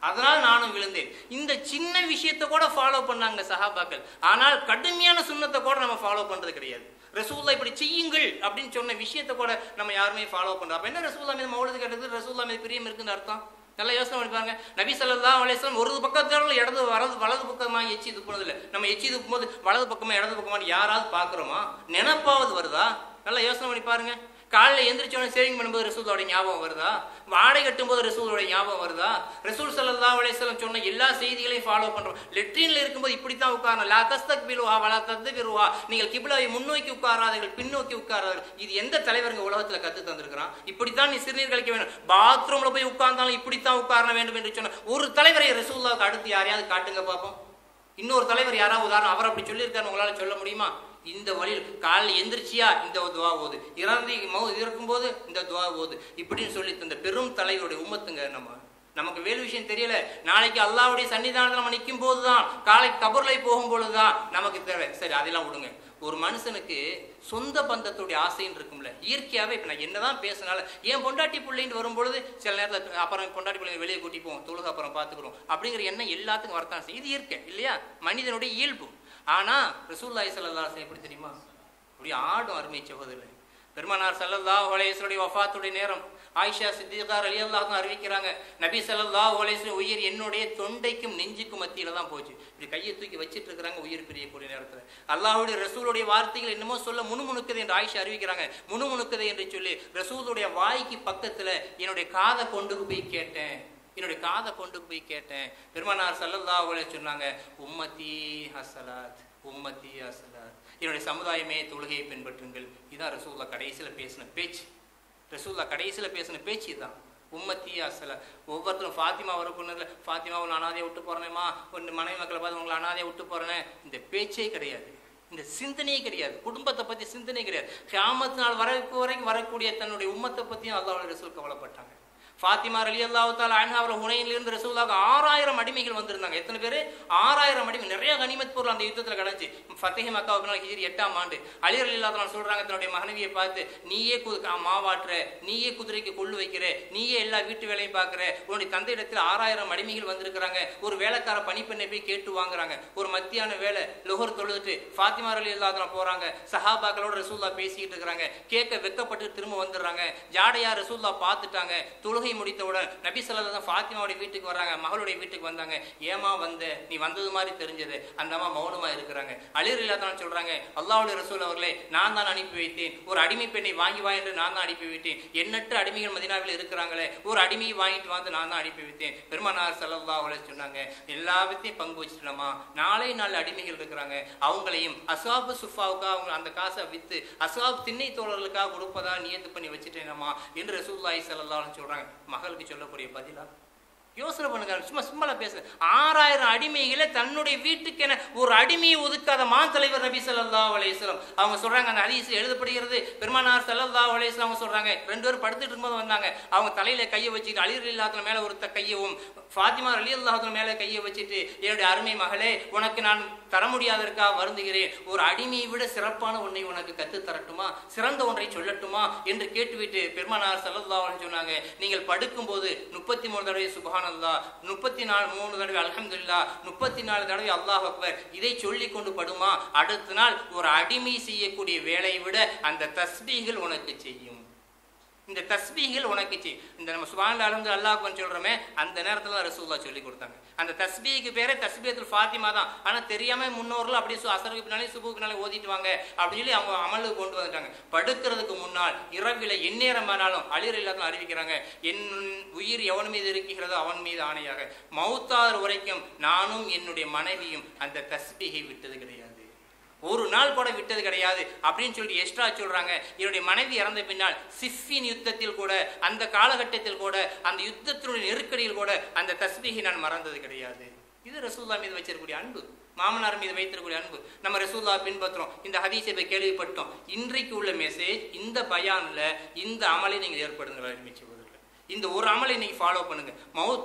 அதனால் நானும் விழுந்தேன். இந்த சின்ன விஷயத்தை கூட ஃபாலோ பண்ணாங்க சஹாபாக்கள். ஆனால் கடுமையான சுன்னத்தை கூட நம்ம ஃபாலோ பண்றது கிடையாது. ரசூலுல்லாஹ் இப்படி செய்யுங்கள் அப்படின்னு சொன்ன விஷயத்தை கூட நம்ம யாருமே ஃபாலோ பண்றோம். அப்ப என்ன ரசூலுல்லாஹ் மீது மௌலிது கேட்டது, ரசூலுல்லாஹ் மீது பிரியம் இருக்குன்னு அர்த்தம்? நல்லா யோசனை பண்ணி பாருங்க. நபி ஸல்லல்லாஹு அலைஹி வஸல்லம் ஒரு பக்கத்துல வலது பக்கமா எச்சி துப்புனது இல்லை. நம்ம எச்சி துப்பும் போது வலது பக்கமா இடது பக்கமா யாராவது பாக்குறோமா? நினைப்பாவது வருதா? நல்லா யோசனை பண்ணி பாருங்க. காலையில் எந்திரிச்சோன்னு சேவிங் பண்ணும்போது ரசூலுடைய ஞாபகம் வருதா? வாடகை கட்டும்போது ரசூலுடைய ஞாபகம் வருதா? ரசூல் ஸல்லல்லாஹு அலைஹி வஸல்லம் சொன்ன எல்லா செய்திகளையும் ஃபாலோ பண்றோம். லெட்ரின்ல இருக்கும்போது இப்படித்தான் உட்காரணும். லா தஸ்தக்பிலுஹா வலா தத்பிருஹா, நீங்கள் கிப்லாவை முன்னோக்கி உட்காராதீர்கள், பின்னோக்கி உட்காராதீர்கள். இது எந்த தலைவருங்க உலகத்துல கத்து தந்திருக்கிறான்? இப்படித்தான் நீ சிறுநீர் கழிக்க வேண்டும், பாத்ரூம்ல போய் உட்கார்ந்தாலும் இப்படித்தான் உட்கார வேண்டும் என்று சொன்ன ஒரு தலைவரை ரசூலுல்லாஹ்வுக்கு அடுத்து யாரையாவது காட்டுங்க பார்ப்போம். இன்னொரு தலைவர் யாராவது உதாரணம் அவர் அப்படி சொல்லியிருக்காரு உங்களால சொல்ல முடியுமா? இந்த வழியில் காலையில் எந்திரிச்சியா இந்த துவா ஓது, இருக்கும்போது இந்த துவா ஓது, இப்படின்னு சொல்லி இந்த பெரும் தலைவருடைய உம்மத்துங்க. நமக்கு வேறு விஷயம் தெரியல. நாளைக்கு அல்லாஹ்வுடைய சன்னிதானத்தில் நம்ம நிற்கும் போதுதான், காலை கபர்லை போகும் பொழுதுதான் நமக்கு தேவை. சரி, அதெல்லாம் விடுங்க. ஒரு மனுஷனுக்கு சொந்த பந்தத்துடைய ஆசைன்னு இருக்கும்ல, இயற்கையாகவே. இப்போ நான் என்னதான் பேசினால என் பொண்டாட்டி பிள்ளைன்னு வரும்பொழுது சில நேரத்தில் அப்புறம் பொண்டாட்டி பிள்ளைங்க வெளியே கூட்டிப்போம், தொழுக அப்புறம் பார்த்துக்கிறோம் அப்படிங்கிற எண்ணம் எல்லாத்துக்கும் வரத்தான் செய்யும். இது இயற்கை இல்லையா? மனிதனுடைய இயல்பு. ஆனால் ரசூலுல்லாஹி ஸல்லல்லாஹு அலைஹி வஸல்லம் எப்படி தெரியுமா? அப்படி ஆடும் அருமை சகோதரர்களே. பெருமானார் ஸல்லல்லாஹு அலைஹி வஸல்லம் வஃபாத்துடைய நேரம், ஆயிஷா சித்திகா ரலியல்லாஹு அன்ஹா அறிவிக்கிறாங்க, நபி ஸல்லல்லாஹு அலைஹி வஸல்லம் உயிர் என்னுடைய தொண்டைக்கும் நெஞ்சுக்கும் மத்தியில தான் போச்சு. இப்படி கையை தூக்கி வச்சிட்டு இருக்கிறாங்க உயிர் பிரியக்கூடிய நேரத்தில். அல்லாஹ்வுடைய ரசூலுடைய வார்த்தைகள் என்னமோ சொல்ல முணுமுணுக்குது என்று ஆயிஷா அறிவிக்கிறாங்க. முணுமுணுக்குது என்று சொல்லி ரசூலுடைய வாய்க்கு பக்கத்துல என்னுடைய காதை கொண்டு போய் கேட்டேன், என்னுடைய காதை கொண்டு போய் கேட்டேன். பெருமானார் ஸல்லல்லாஹு அலைஹி வஸல்லம் சொன்னாங்க, உம்மத்தி அஸ்ஸலாத், உம்மத்தி அஸ்ஸலாத், என்னுடைய சமுதாயமே தொழுகையை பின்பற்றுங்கள். இதான் ரசூலுல்லாஹ் கடைசியில பேசின பேச்சு. ரசூலுல்லாஹ் கடைசியில பேசின பேச்சு இதுதான், உம்மத்தி அஸ்ஸலாத். ஒவ்வொருத்தரும் ஃபாத்திமா வரக்குன்னதுல ஃபாத்திமா உன் அனாதையை விட்டு போறேனேம்மா, உன் மனைவி மக்களை பார்த்து உங்களை அனாதையை விட்டு போறேனே, இந்த பேச்சே கிடையாது, இந்த சிந்தனையே கிடையாது, குடும்பத்தை பத்தி சிந்தனை கிடையாது. கியாமத் நாள் வரைக்கும் வரக்கூடிய தன்னுடைய உம்மத்தை பத்தியும் அல்லாஹ்வுடைய ரசூல் கவலைப்பட்டாங்க. ஃபாத்திமா ரலியல்லாஹு தஆலா அன்ஹா அவர்கள் ஹுனைனிலிருந்து ரசூலுல்லாஹ்க்கு 6000 அடிமைகள் வந்திருந்தாங்க. எத்தனை பேர்? 6000 அடிமை. நிறைய கனிமத் பொருள் அந்த யுத்தத்தில் கிடந்துச்சு. ஃபத்ஹ் மக்காவுக்கு ஹிஜ்ரி 8ஆம் ஆண்டு அலி ரலியல்லாஹு அன்ஹு சொல்றாங்க, தன்னுடைய மனைவியை பார்த்து, நீயே மாவாட்டுற, நீயே குதிரைக்கு கொள்ளு வைக்கிற, நீயே எல்லா வீட்டு வேலையும் பார்க்குற, உன்னுடைய தந்தை இடத்துல 6000 அடிமைகள் வந்திருக்கிறாங்க, ஒரு வேலைக்கார பணிப்பெண்ணை போய் கேட்டு வாங்குறாங்க. ஒரு மத்தியான வேலை லொஹர் தொழுதுட்டு ஃபாத்திமா ரலியல்லாஹு அன்ஹா போறாங்க, சஹாபாக்களோட ரசூலுல்லாஹ் பேசிக்கிட்டு இருக்கிறாங்க, கேட்க வெக்கப்பட்டு திரும்ப வந்துடுறாங்க. ஜாடையா ரசூலுல்லாஹ் பார்த்துட்டாங்க. தொழுகை முடித்தவுடன் நபி ஸல்லல்லாஹு அலைஹி வஸல்லம் ஃபாத்திமாவுடைய வீட்டுக்கு வராங்க, மகளுடைய வீட்டுக்கு வந்தாங்க. ஏமா வந்த, நீ வந்தது மாதிரி தெரிஞ்சது. அந்த அம்மா மௌனமா இருக்கிறாங்க. அலி ரலியல்லாஹு அன்ஹு சொல்றாங்க, அல்லாஹ்வுடைய ரசூல் அவர்களே, நான் தான் அனுப்பி வைத்தேன், ஒரு அடிமை பெண்ணை வாங்கி வா என்று நான் தான் அனுப்பி வைத்தேன். எண்ணற்ற அடிமைகள் மதீனாவில் இருக்கிறாங்களே, ஒரு அடிமையை வாங்கிட்டு வந்து நான் தான் அனுப்பி வைத்தேன். பெருமானார் ஸல்லல்லாஹு அலைஹி வஸல்லம் சொன்னாங்க, எல்லாத்தையும் பங்கு வச்சுட்டோமா, 4 அடிமைகள் இருக்கிறாங்க, அவங்களையும் அஸ்ஹாபு சுஃபாவுக்காக அவங்க அந்த காசை வித்து அஸ்ஹாப் திண்ணை தோழர்களுக்காக கொடுப்பதா நியத்து பண்ணி வச்சுட்டேனம்மா என்று ரசூலுல்லாஹி ஸல்லல்லாஹு அலைஹி வஸல்லம் சொல்றாங்க. மகளுக்கு சொல்லக்கூடிய பதிலா யோசனை பண்ணுங்க, சும்மா சிம்மலா பேச. 6000 அடிமைகளை தன்னுடைய வீட்டுக்கென ஒரு அடிமையை ஒதுக்காத தலைவர் நபி ஸல்லல்லாஹு அலைஹி வஸல்லம் அவங்க சொல்றாங்க. அந்த ஹதீஸ்ல எழுதப்படுகிறது, பெருமானார் ஸல்லல்லாஹு அலைஹி வஸல்லம் அவங்க சொல்றாங்க, 2 பேரும் படுத்துட்டு இருக்கும்போது வந்தாங்க. அவங்க தலையில கையை வச்சுட்டு அலி ரலியல்லாஹு அன்ஹு மேல ஒருத்த கையவும் ஃபாத்திமா ரலியல்லாஹு அன்ஹா மேல கையை வச்சுட்டு, என்னுடைய அருமை மகளே, உனக்கு நான் தர முடியாதற்காக வருந்துகிறேன், ஒரு அடிமையை விட சிறப்பான ஒன்றை உனக்கு கத்து தரட்டுமா, சிறந்த ஒன்றை சொல்லட்டுமா என்று கேட்டுவிட்டு பெருமானார் ஸல்லல்லாஹு அலைஹி வஸல்லம் சொன்னாங்க, நீங்கள் படுக்கும்போது 33 தடவை சுப்ஹானல்லாஹ், 34 தடவை அல்ஹம்துலில்லாஹ், 34 தடவை அல்லாஹ் அக்பர், இதை சொல்லி கொண்டு படுமா, அடுத்த நாள் ஒரு அடிமை செய்யக்கூடிய வேலையை விட அந்த தஸ்பீஹ்கள் உனக்கு செய்யும். இந்த தஸ்பீஹ்கள் உனக்கு செய்யும். இந்த நம்ம சுப்ஹானல்லாஹ் அல்ஹம்துலில்லாஹ் அல்லாஹ் அக்பர் சொல்றோமே, அந்த நேரத்துல ரசூலுல்லாஹ் சொல்லி கொடுத்தாங்க. அந்த தஸ்பீஹ்க்கு பேரே தஸ்பீஹத்துல் ஃபாத்திமா தான். ஆனா தெரியாம முன்னோர்கள் அப்படியே அசருக்கு பின்னாலே சுபுக்கு பின்னாலே ஓதிட்டு வாங்க அப்படின்னு சொல்லி அவங்க அமலுக்கு கொண்டு வந்துட்டாங்க. படுக்கிறதுக்கு முன்னால் இரவில எந்நேரமானாலும் அலி ரலியல்லாஹு அன்ஹு அறிவிக்கிறாங்க, என் உயிர் எவன் மீது இருக்கிறதோ அவன் மீது ஆணையாக, மௌத்தார் வரைக்கும் நானும் என்னுடைய மனைவியும் அந்த தஸ்பீஹை விட்டது கிடையாது, ஒரு நாள் கூட விட்டது கிடையாது அப்படின்னு சொல்லிட்டு எக்ஸ்ட்ரா சொல்றாங்க. என்னுடைய மனைவி இறந்த பின்னால் சிஃபின் யுத்தத்தில் கூட, அந்த காலகட்டத்தில் கூட, அந்த யுத்தத்தினுடைய நெருக்கடியில் கூட அந்த தஸ்பீஹை நான் மறந்தது கிடையாது. இது ரசூலுல்லாஹ் மீது வச்சிருக்கக்கூடிய அன்பு, மாமனார் மீது வைத்திருக்கக்கூடிய அன்பு. நம்ம ரசூலுல்லாஹ் பின்பற்றோம், இந்த ஹதீஸை போய் கேள்விப்பட்டோம். இன்றைக்கு உள்ள மெசேஜ், இந்த பயான்ல இந்த அமலை நீங்கள் ஏற்படுத்துங்க. இந்த ஒரு அமலை இன்னைக்கு ஃபாலோ பண்ணுங்க.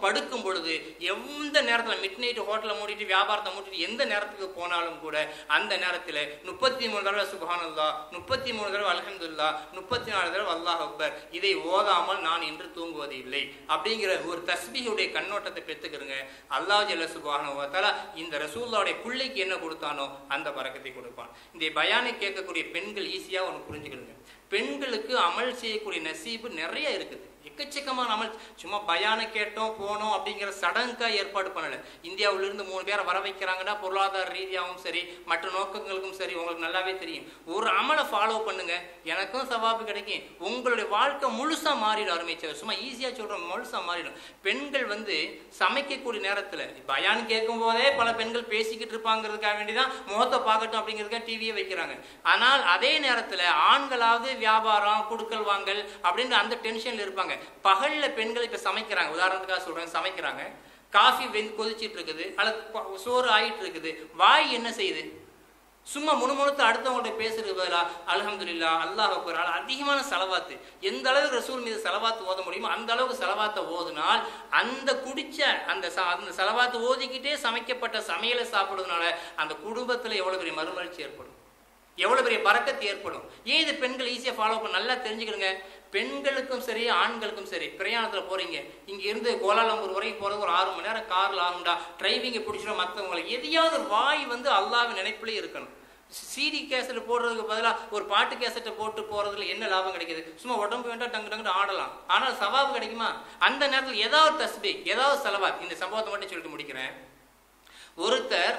படுக்கும் பொழுது எந்த நேரத்தில் மிட் நைட் ஹோட்டலை மூடிட்டு வியாபாரத்தை மூடிட்டு எந்த நேரத்துக்கு போனாலும் கூட அந்த நேரத்தில் 33 தடவை சுப்ஹானல்லாஹ், 33 தடவை அல்ஹம்துலில்லாஹ், 34 தடவை அல்லாஹ் அக்பர், இதை ஓதாமல் நான் இன்று தூங்குவது இல்லை அப்படிங்கிற ஒரு தஸ்பீஹுடைய கண்ணோட்டத்தை பெற்றுக்கிறங்க. அல்லாஹ் ஜல்ல சுப்ஹானஹு வ தஆலா இந்த ரசூலுல்லாஹ்வுடைய பிள்ளைக்கு என்ன கொடுத்தானோ அந்த பரக்கத்தை கொடுப்பான். இந்த பயானை கேட்கக்கூடிய பெண்கள் ஈஸியாக ஒன்று புரிஞ்சுக்கிடுங்க, பெண்களுக்கு அமல் செய்யக்கூடிய நசீபு நிறைய இருக்குது, எக்கச்சக்கமான அமல். சும்மா பயானை கேட்டோம் போனோம் அப்படிங்கிற சடங்கா ஏற்பாடு பண்ணல. இந்தியாவிலிருந்து 3 பேரை வர வைக்கிறாங்கன்னா பொருளாதார ரீதியாகவும் சரி மற்ற நோக்கங்களுக்கும் சரி உங்களுக்கு நல்லாவே தெரியும். ஒரு அமலை ஃபாலோ பண்ணுங்க, எனக்கும் சவாபு கிடைக்கும், உங்களுடைய வாழ்க்கை முழுசா மாறிடும். ஆரம்பிச்சு சும்மா ஈஸியா சொல்றோம், முழுசா மாறிடும். பெண்கள் சமைக்கக்கூடிய நேரத்துல பயான் கேட்கும் போதே பல பெண்கள் பேசிக்கிட்டு இருப்பாங்கிறதுக்காக வேண்டிதான் முகத்தை பார்க்கட்டும் அப்படிங்கிறதுக்காக டிவியை வைக்கிறாங்க. ஆனால் அதே நேரத்துல ஆண்களாவது வியாபாரம் குடுக்கல் வாங்கல் அப்படின்னு அந்த டென்ஷன்ல இருப்பாங்க. பகல்ல பெண்கள் இப்ப சமைக்கிறாங்க, உதாரணத்துக்காக சொல்றேன், சமைக்கிறாங்க, காஃபி கொதிச்சிட்டு இருக்குது அல்லது சோறு ஆயிட்டு இருக்குது, வாய் என்ன செய்யுது, சும்மா முணுமுணுத்து அடுத்தவங்கள்ட்ட பேசுறது பதிலா அல்ஹம்துலில்லாஹ் அல்லாஹ் அக்பர் அதிகமான செலவாத்து, எந்த அளவுக்கு ரசூல் மீது செலவாத்து ஓத முடியுமோ அந்த அளவுக்கு செலவாத்தை ஓதுனால் அந்த குடிச்ச அந்த செலவாத்து ஓதிக்கிட்டே சமைக்கப்பட்ட சமையலை சாப்பிடுறதுனால அந்த குடும்பத்துல எவ்வளவு பெரிய மறுமலர்ச்சி ஏற்படும், எவ்வளவு பெரிய பரக்கத்து ஏற்படும். ஏன் இது பெண்கள் ஈஸியா ஃபாலோ பண்ண நல்லா தெரிஞ்சுக்கிடுங்க. பெண்களுக்கும் சரி ஆண்களுக்கும் சரி, பிரயாணத்துல போறீங்க, இங்க இருந்து கோலாலம்பூர் வரைக்கும் போறது ஒரு 6 மணி நேரம் கார்ல ஆகும்டா, டிரைவிங்கை பிடிச்சிடும், மற்றவங்களை எதையாவது வாய் அல்லாஹ்வின் நினைப்பிலே இருக்கணும். சிடி கேசட் போடுறதுக்கு பதிலாக ஒரு பாட்டு கேசட்டை போட்டு போகிறதுல என்ன லாபம் கிடைக்கிது? சும்மா உடம்பு வேண்டாம் டங்கு டங்குன்னு ஆடலாம், ஆனால் சவாபு கிடைக்குமா? அந்த நேரத்தில் ஏதாவது தஸ்பீ, ஏதாவது செலவாத். இந்த சம்பவத்தை மட்டும் சொல்லிட்டு முடிக்கிறேன். ஒருத்தர்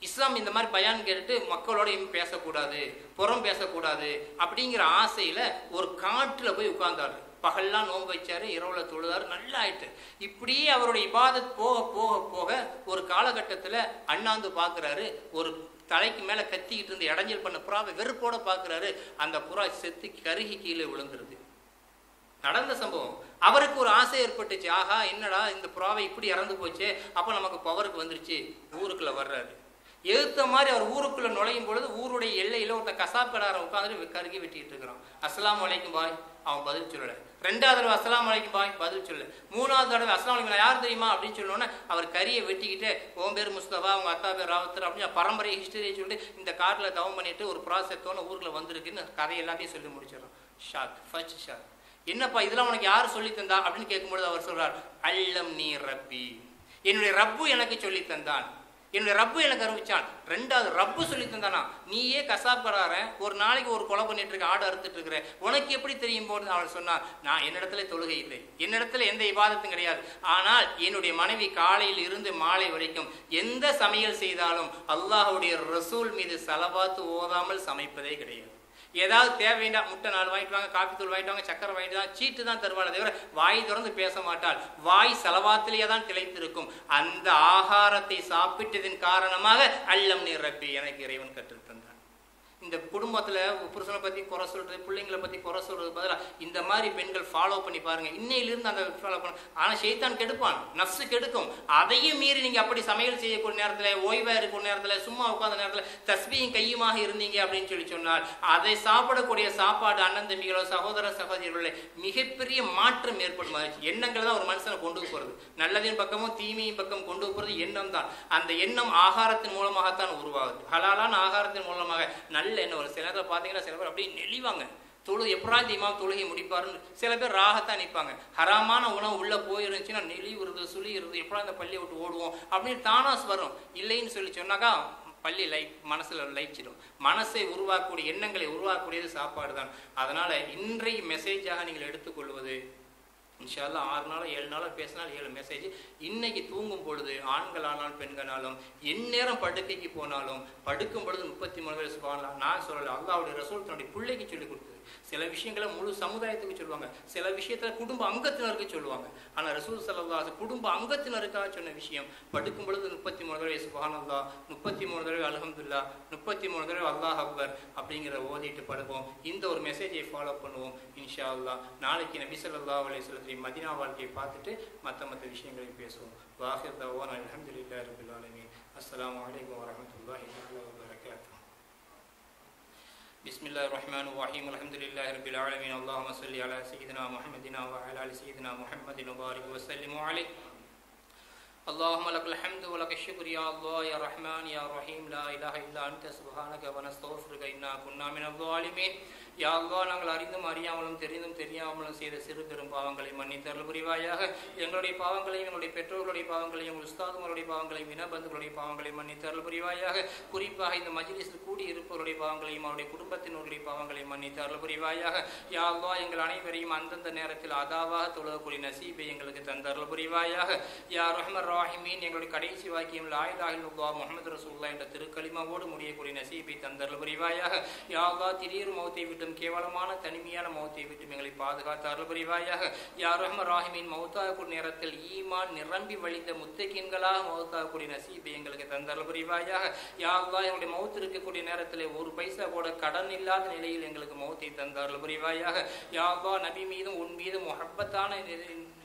இஸ்லாம் இந்த மாதிரி பயான் கேட்டுட்டு மக்களோட பேசக்கூடாது, புறம் பேசக்கூடாது அப்படிங்கிற ஆசையில் ஒரு காட்டில் போய் உட்கார்ந்தாரு. பகல்லாம் நோன்பு வச்சாரு, இரவுல தொழுதாரு, நல்லா ஆயிட்டு. இப்படியே அவருடைய இபாதத் போக போக போக ஒரு காலகட்டத்தில் அண்ணாந்து பார்க்குறாரு, ஒரு தலைக்கு மேலே கத்திக்கிட்டு இருந்து இடைஞ்சல் பண்ண புறாவை வெறுப்போட பார்க்குறாரு. அந்த புறா செத்து கருகி கீழே விழுந்துருது. நடந்த சம்பவம். அவருக்கு ஒரு ஆசை ஏற்பட்டுச்சு, ஆஹா என்னடா இந்த புறாவை இப்படி இறந்து போச்சு, அப்போ நமக்கு பவருக்கு வந்துருச்சு. ஊருக்குள்ள வர்றாரு. எழுத்த மாதிரி அவர் ஊருக்குள்ள நுழையும் பொழுது ஊருடைய எல்லையில ஒருத்த கசாப்படாரம் உட்காந்துட்டு கருகி வெட்டிட்டு இருக்கிறான். அஸ்ஸலாமு அலைக்கும் பாய், அவன் பதில் சொல்லல. ரெண்டாவது தடவை அஸ்ஸலாமு அலைக்கும் பாய், பதில் சொல்லல. மூணாவது தடவை அஸ்ஸலாமு அலைக்கும் யார் தெரியுமா அப்படின்னு சொன்னோன்னே அவர் கரியை வெட்டிக்கிட்டு, உன் பேர் முஸ்தபா, அவங்க அத்தா பேர் ராவத்தர் அப்படின்னு பரம்பரை ஹிஸ்டரியை சொல்லிட்டு இந்த காட்டில் தவம் பண்ணிட்டு ஒரு ப்ராசத்தோன்னு ஊருக்குள்ள வந்திருக்குன்னு கதை எல்லாத்தையும் சொல்லி முடிச்சிடறான். Shock, first shock. என்னப்பா இதெல்லாம் உனக்கு யார் சொல்லி தந்தா அப்படின்னு கேட்கும்பொழுது அவர் சொல்றார், அல்லம் நீ ரப்பி, என்னுடைய ரப்பு எனக்கு சொல்லி தந்தான், என்னுடைய ரப்பு எனக்கு அறிவிச்சான். ரெண்டாவது ரப்பு சொல்லி தந்தானா, நீயே கசாப்படாரன், ஒரு நாளைக்கு ஒரு கொலை பண்ணிட்டு இருக்க, ஆடு அறுத்துட்டு இருக்கிற, உனக்கு எப்படி தெரியும் போது அவன் சொன்னான், நான் என்னிடத்துல தொழுகை இல்லை, என்னிடத்துல எந்த இபாதத்தும் கிடையாது, ஆனால் என்னுடைய மனைவி காலையில் இருந்து மாலை வரைக்கும் எந்த சமையல் செய்தாலும் அல்லாஹ்வுடைய ரசூல் மீது ஸலவாத் ஓதாமல் சமைப்பதே கிடையாது. ஏதாவது தேவைண்டா, முட்டை 4 வாங்கிட்டு வாங்க, காப்பி தூள் வாங்கிட்டு வாங்க, சக்கரை வாங்கிட்டு வாங்க, சீட்டு தான் தருவாள் தவிர வாய் திறந்து பேச மாட்டாள். வாய் ஸலவாத்திலேயே தான் திளைத்திருக்கும். அந்த ஆகாரத்தை சாப்பிட்டதின் காரணமாக அல்லம் நீ ரப்பி, எனக்கு இறைவன் கற்றுத்தந்தான். இந்த குடும்பத்தில் புருஷனை பற்றி குறை சொல்கிறது, பிள்ளைங்களை பற்றி குறை சொல்கிறது பதிலாக இந்த மாதிரி பெண்கள் ஃபாலோ பண்ணி பாருங்கள். இன்னையிலிருந்து அந்த ஃபாலோ பண்ண. ஆனால் ஷைத்தான் கெடுப்பான், நஃப்ஸு கெடுக்கும். அதையும் மீறி நீங்கள் அப்படி சமையல் செய்யக்கூடிய நேரத்தில், ஓய்வாக இருக்கக்கூடிய நேரத்தில், சும்மா உட்காந்த நேரத்தில் தஸ்பீயும் கையுமாக இருந்தீங்க அப்படின்னு சொல்லி சொன்னால் அதை சாப்பிடக்கூடிய சாப்பாடு அண்ணன் தம்பிகளோ சகோதர சகோதரிகளோ மிகப்பெரிய மாற்றம் ஏற்படும். எண்ணங்கள் தான் ஒரு மனுஷனை கொண்டு போகிறது. நல்லதின் பக்கமும் தீமையின் பக்கம் கொண்டு போகிறது எண்ணம் தான். அந்த எண்ணம் ஆகாரத்தின் மூலமாகத்தான் உருவாகுது. ஹலாலான ஆகாரத்தின் மூலமாக நல்ல எண்ணம் வரும். சில நேரத்தில் பார்த்தீங்கன்னா சில பேர் அப்படியே நெளிவாங்க, தொழுகை எப்படா இமாம் தொழுகை முடிப்பாருன்னு. சில பேர் ராகத்தான் நிற்பாங்க. ஹராமான உணவு உள்ளே போயிருந்துச்சுன்னா நெளிவுறது சுழிவுறது, எப்படா இந்த பள்ளியை விட்டு ஓடுவோம் அப்படின்னு தானாஸ் வரும். இல்லைன்னு சொல்லி சொன்னாக்கா பள்ளி மனசில் லயிச்சிடும். மனசை உருவாக்கக்கூடிய எண்ணங்களை உருவாக்கக்கூடியது சாப்பாடு தான். அதனால் இன்றைய மெசேஜாக நீங்கள் எடுத்துக்கொள்வது, இன்ஷா அல்லாஹ் 6 நாளோ 7 நாளோ பேசினால் 7 மெசேஜ். இன்னைக்கு தூங்கும் பொழுது ஆண்களானாலும் பெண்களாலும் எந்நேரம் படுக்கைக்கு போனாலும் படுக்கும் பொழுது 33 வயசு சுப்ஹானல்லாஹ். நான் சொல்லலை, அல்லாஹ்வுடைய ரசூல் தன்னுடைய பிள்ளைக்கு சொல்லிக் கொடுத்தது. சில விஷயங்களை முழு சமுதாயத்துக்கு சொல்லுவாங்க, சில விஷயத்தில் குடும்ப அங்கத்தினருக்கு சொல்லுவாங்க. ஆனால் ரசூல் ஸல்லல்லாஹு அலைஹி வஸல்லம் குடும்ப அங்கத்தினருக்காக சொன்ன விஷயம், படுக்கும் பொழுது 33 தடவை சுப்ஹானல்லாஹ், 33 தடவை அல்ஹம்துலில்லாஹ், 33 தடவை அல்லாஹ் அக்பர் அப்படிங்கிற ஓதிட்டு படுப்போம். இந்த ஒரு மெசேஜை ஃபாலோ பண்ணுவோம் இன்ஷா அல்லாஹ். நாளைக்கு நபி ஸல்லல்லாஹு அலைஹி வஸல்லம் மதீனா வாழ்க்கையை பார்த்துட்டு மற்ற விஷயங்களை பேசுவோம். வாஹிர் தஅவானா அல்ஹம்துலில்லாஹி ரப்பில் ஆலமீன். அஸ்ஸலாமு அலைக்கும் வரஹ்மத்துல்லாஹி வபரகாத்துஹு. பிஸ்மில்லாஹிர் ரஹ்மானிர் ரஹீம். அல்ஹம்துலில்லாஹி ரப்பில் ஆலமீன். அல்லாஹும்ம ஸல்லி அலா சய்யிதினா முஹம்மதின் வ அலா ஆலி சய்யிதினா முஹம்மதின் வ பாரிக் வ ஸல்லிம் அலைஹி. اللهم لك الحمد ولك الشكر يا الله يا رحمن يا رحيم لا إله إلا أنت سبحانك ونستغفرك إنا كنا من الظالمين. யா அல்லாஹ், நாங்கள் அறிந்தும் அறியாமலும் தெரிந்தும் தெரியாமலும் செய்த சிறு பெரும் பாவங்களை மன்னித்தருள் புரிவாயாக. எங்களுடைய பாவங்களையும் எங்களுடைய பெற்றோர்களுடைய பாவங்களையும் உஸ்தாதுகளுடைய பாவங்களையும் இனபந்துகளுடைய பாவங்களையும் மன்னித்தருள் புரிவாயாக. குறிப்பாக இந்த மஜ்லிஸில் கூடி இருப்பவருடைய பாவங்களையும் அவருடைய குடும்பத்தினருடைய பாவங்களையும் மன்னித்தருள் புரிவாயாக. யா அல்லாஹ், எங்கள் அனைவரையும் அந்தந்த நேரத்தில் அதாவாக தொழக்கூடிய நசீபை எங்களுக்கு தந்தருள் புரிவாயாக. யா ரஹ்மர் ராஹிமீன், எங்களுடைய கடைசி வாக்கியம் லா இலாஹா இல்லல்லாஹ் முஹம்மது ரசூலுல்லாஹ் என்ற திருக்கலிமாவோடு முடியக்கூடிய நசீபை தந்தருள் புரிவாயாக. யா அல்லாஹ், திடீர் மௌத்தை விட்டு கேவலமான தனிமையான மௌத்தை விட்டு எங்களை பாதுகாத்து அருள் புரிவாயாக. யா ரஹ்மர் ராஹிமீன், மௌத்தாகக்கூடிய நேரத்தில் ஈமான் நிரம்பி வழிந்த முத்தகீன்களாக மௌத்தாகக்கூடிய நசீபை எங்களுக்கு தந்தருள் புரிவாயாக. யா அல்லாஹ், எங்களுடைய மௌத்து இருக்கக்கூடிய நேரத்தில் ஒரு பைசா கூட கடன் இல்லாத நிலையில் எங்களுக்கு மௌத்தை தந்தருள் புரிவாயாக. யா அல்லாஹ், நபி மீதும் உன் மீதும்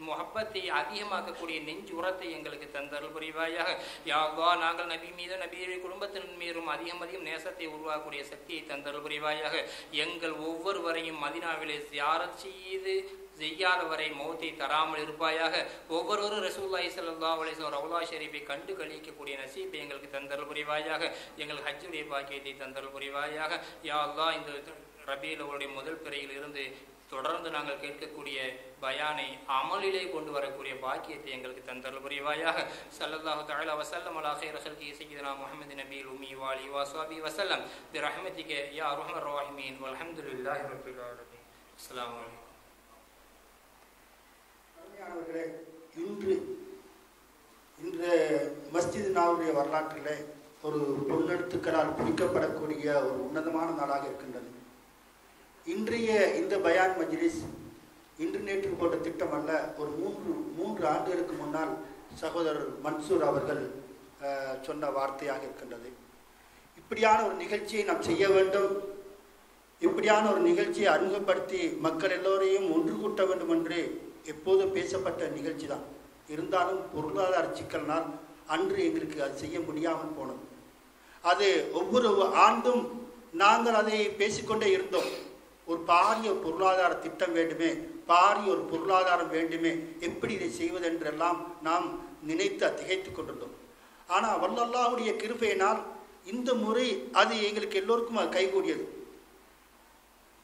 முஹப்பத்தை அதிகமாக்கக்கூடிய நெஞ்சு உரத்தை எங்களுக்கு தந்தருள் புரிவாயாக. யா அல்லாஹ், நாங்கள் நபி மீதும் நபியுடைய குடும்பத்தின் மீதும் அதிகம் நேசத்தை உருவாக்கக்கூடிய சக்தியை தந்தருள் புரிவாயாக. எங்கள் ஒவ்வொருவரையும் மதீனாவிலே ஜியாரத் செய்யாத வரை மௌத்தை தராமல் இருப்பாயாக. ஒவ்வொருவரும் ரசூலுல்லாஹி ஸல்லல்லாஹு அலைஹி வஸல்லம் ரவுலா ஷரீஃபை கண்டு கழிக்கக்கூடிய நசீபை எங்களுக்கு தந்தருள் புரிவாயாக. எங்கள் ஹஜ்ஜுடைய பாக்கியத்தை தந்தருள் புரிவாயாக. யா அல்லாஹ், இந்த ரபீல் அவருடைய முதல் பிறையில் இருந்து தொடர்ந்து நாங்கள் கேட்கக்கூடிய பயானை அமலிலே கொண்டு வரக்கூடிய பாக்கியத்தை எங்களுக்கு தந்தருள் புரிவாயாக. ஸல்லல்லாஹு தஆலா வஸல்லம் அலா கைரி ஹல்கி சய்யிதினா முஹம்மது நபியில் உம்மி வ அலிஹி வஸஹ்பிஹி வஸல்லம் பிரஹ்மதிக யா அர்ஹமர் ராஹிமீன் வல்ஹம்துலில்லாஹி ரப்பில் ஆலமீன். அஸ்ஸலாமு அலைக்கும். அருமையானவர்களே, இன்று மஸ்ஜித் நபவியுடைய வரலாற்றிலே ஒரு பொன்னெழுத்துக்களால் குறிக்கப்படக்கூடிய ஒரு உன்னதமான நாளாக இருக்கின்றது. இன்றைய இந்த பயான் மஜ்லிஸ் இன்று நேற்று போட்ட திட்டம் அல்ல. ஒரு மூன்று ஆண்டுகளுக்கு முன்னால் சகோதரர் மன்சூர் அவர்கள் சொன்ன வார்த்தையாக இருக்கின்றது. இப்படியான ஒரு நிகழ்ச்சியை நாம் செய்ய வேண்டும், இப்படியான ஒரு நிகழ்ச்சியை அறிமுகப்படுத்தி மக்கள் எல்லோரையும் ஒன்று கூட்ட வேண்டும் என்று எப்போதும் பேசப்பட்ட நிகழ்ச்சி தான். இருந்தாலும் பொருளாதார சிக்கலினால் அன்று எங்களுக்கு அது செய்ய முடியாமல் போனது. அது ஒவ்வொரு ஆண்டும் நாங்கள் அதை பேசிக்கொண்டே இருந்தோம். ஒரு பாரிய பொருளாதார திட்டம் வேண்டுமே, பாரிய ஒரு பொருளாதாரம் வேண்டுமே, எப்படி இதை செய்வதென்றெல்லாம் நாம் நினைத்து திகைத்து கொண்டிருந்தோம். ஆனால் வல்லல்லாஹுடைய கிருபையினால் இந்த முறை அது எங்களுக்கு எல்லோருக்கும் அது கைகூடியது.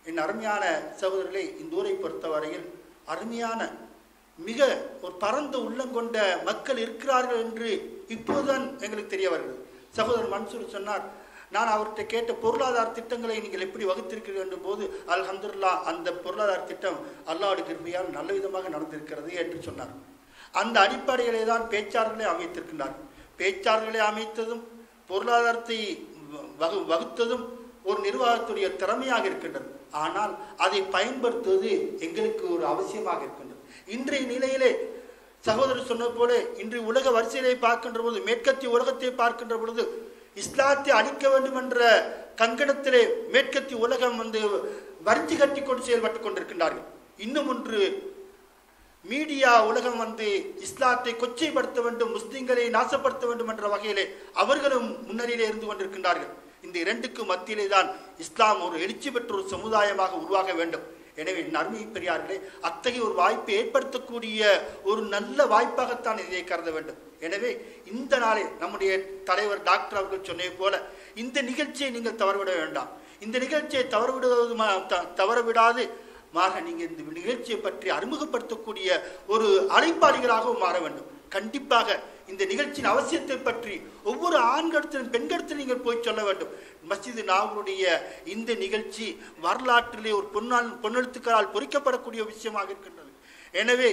என் அருமையான சகோதரர்களே, இந்த ஊரை பொறுத்தவரையில் அருமையான மிக ஒரு பரந்த உள்ளங்கொண்ட மக்கள் இருக்கிறார்கள் என்று இப்போதுதான் எங்களுக்கு தெரிய வருகிறது. சகோதரர் மன்சூர் சொன்னார், நான் அவர்கிட்ட கேட்ட பொருளாதார திட்டங்களை நீங்கள் எப்படி வகுத்திருக்கிறீர்கள் என்ற போது அல்ஹம்துலில்லாஹ் அந்த பொருளாதார திட்டம் அல்லாஹ்வுடைய கிருபையால் நல்ல விதமாக நடந்திருக்கிறது என்று சொன்னார். அந்த அடிப்படையிலே தான் பேச்சாளர்களை அமைத்திருக்கின்றார். பேச்சாளர்களை அமைத்ததும் பொருளாதாரத்தை வகுத்ததும் ஒரு நிர்வாகத்துடைய திறமையாக இருக்கின்றது. ஆனால் அதை பயன்படுத்துவது எங்களுக்கு ஒரு அவசியமாக இருக்கின்றது. இன்றைய நிலையிலே சகோதரர் சொன்ன போல இன்று உலக வரிசையை பார்க்கின்ற பொழுது, மேற்கத்திய உலகத்தை பார்க்கின்ற பொழுது, இஸ்லாத்தை அழிக்க வேண்டும் என்ற கங்கணத்திலே மேற்கத்திய உலகம் வரிஞ்சு கட்டி கொண்டு செயல்பட்டு கொண்டிருக்கின்றார்கள். இன்னும் ஒன்று மீடியா உலகம் இஸ்லாத்தை கொச்சைப்படுத்த வேண்டும், முஸ்லிம்களை நாசப்படுத்த வேண்டும் என்ற வகையிலே அவர்களும் முன்னணியிலே இருந்து கொண்டிருக்கின்றார்கள். இந்த இரண்டுக்கு மத்தியிலே தான் இஸ்லாம் ஒரு எழுச்சி பெற்ற ஒரு சமுதாயமாக உருவாக வேண்டும். எனவே நன்மை பெரியார்களே, அத்தகைய ஒரு வாய்ப்பை ஏற்படுத்தக்கூடிய ஒரு நல்ல வாய்ப்பாகத்தான் இதை கருத வேண்டும். எனவே இந்த நாளை நம்முடைய தலைவர் டாக்டர் அவர்கள் சொன்னதை போல இந்த நிகழ்ச்சியை நீங்கள் தவறவிட வேண்டாம். இந்த நிகழ்ச்சியை தவறவிடாது மாற நீங்கள் இந்த நிகழ்ச்சியை பற்றி அறிமுகப்படுத்தக்கூடிய ஒரு அழைப்பாளிகளாகவும் மாற வேண்டும். கண்டிப்பாக இந்த நிகழ்ச்சியின் அவசியத்தை பற்றி ஒவ்வொரு ஆண்களிடத்திலும் பெண்களிடத்திலும் நீங்கள் போய் சொல்ல வேண்டும். மஸ்ஜித் நபவியுடைய இந்த நிகழ்ச்சி வரலாற்றிலே ஒரு பொன்னெழுத்துக்களால் பொறிக்கப்படக்கூடிய விஷயமாக இருக்கின்றது. எனவே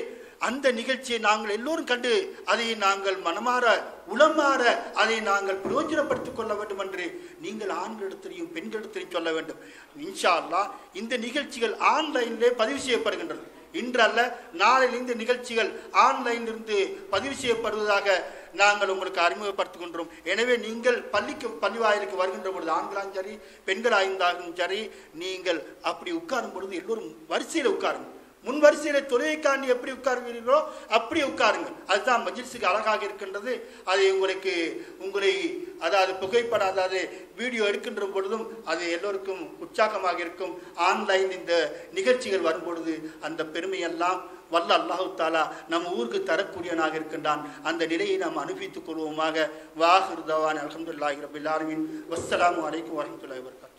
அந்த நிகழ்ச்சியை நாங்கள் எல்லோரும் கண்டு அதை நாங்கள் மனமாற உளமாற அதை நாங்கள் பிரயோஜனப்படுத்திக் கொள்ள வேண்டும் என்று நீங்கள் ஆண்களிடத்திலையும் பெண்களிடத்திலையும் சொல்ல வேண்டும். இன்ஷா அல்லாஹ் இந்த நிகழ்ச்சிகள் ஆன்லைனிலே பதிவு செய்யப்படுகின்றது. இன்றல்ல, நாளில் இந்த நிகழ்ச்சிகள் ஆன்லைனிலிருந்து பதிவு செய்யப்படுவதாக நாங்கள் உங்களுக்கு அறிமுகப்படுத்துகின்றோம். எனவே நீங்கள் பள்ளி வாயிலுக்கு வருகின்ற பொழுது ஆண்களாலும் சரி பெண்களாயிருந்தாலும் சரி, நீங்கள் அப்படி உட்காரும் பொழுது எல்லோரும் வரிசையில் உட்காருங்க. முன் வரிசையில தொலைக்காண்டி எப்படி உட்காருவீர்களோ அப்படி உட்காருங்கள். அதுதான் மஜ்லிஸுக்கு அழகாக இருக்கின்றது. அது உங்களை அதாவது புகைப்படம், அதாவது வீடியோ எடுக்கின்ற பொழுதும் அது எல்லோருக்கும் உற்சாகமாக இருக்கும். ஆன்லைன் இந்த நிகழ்ச்சிகள் வரும் பொழுது அந்த பெருமையெல்லாம் வல்ல அல்லாஹு தாலா நம்ம ஊருக்கு தரக்கூடியவனாக இருக்கின்றான். அந்த நிலையை நாம் அனுபவித்துக் கொள்வோமாக. வாஹிர் தவான் அல்ஹம்துலில்லாஹி ரப்பில் ஆலமீன். வஸ்ஸலாமு அலைக்கும் வரஹ்மத்துல்லாஹி வபரகாத்துஹு.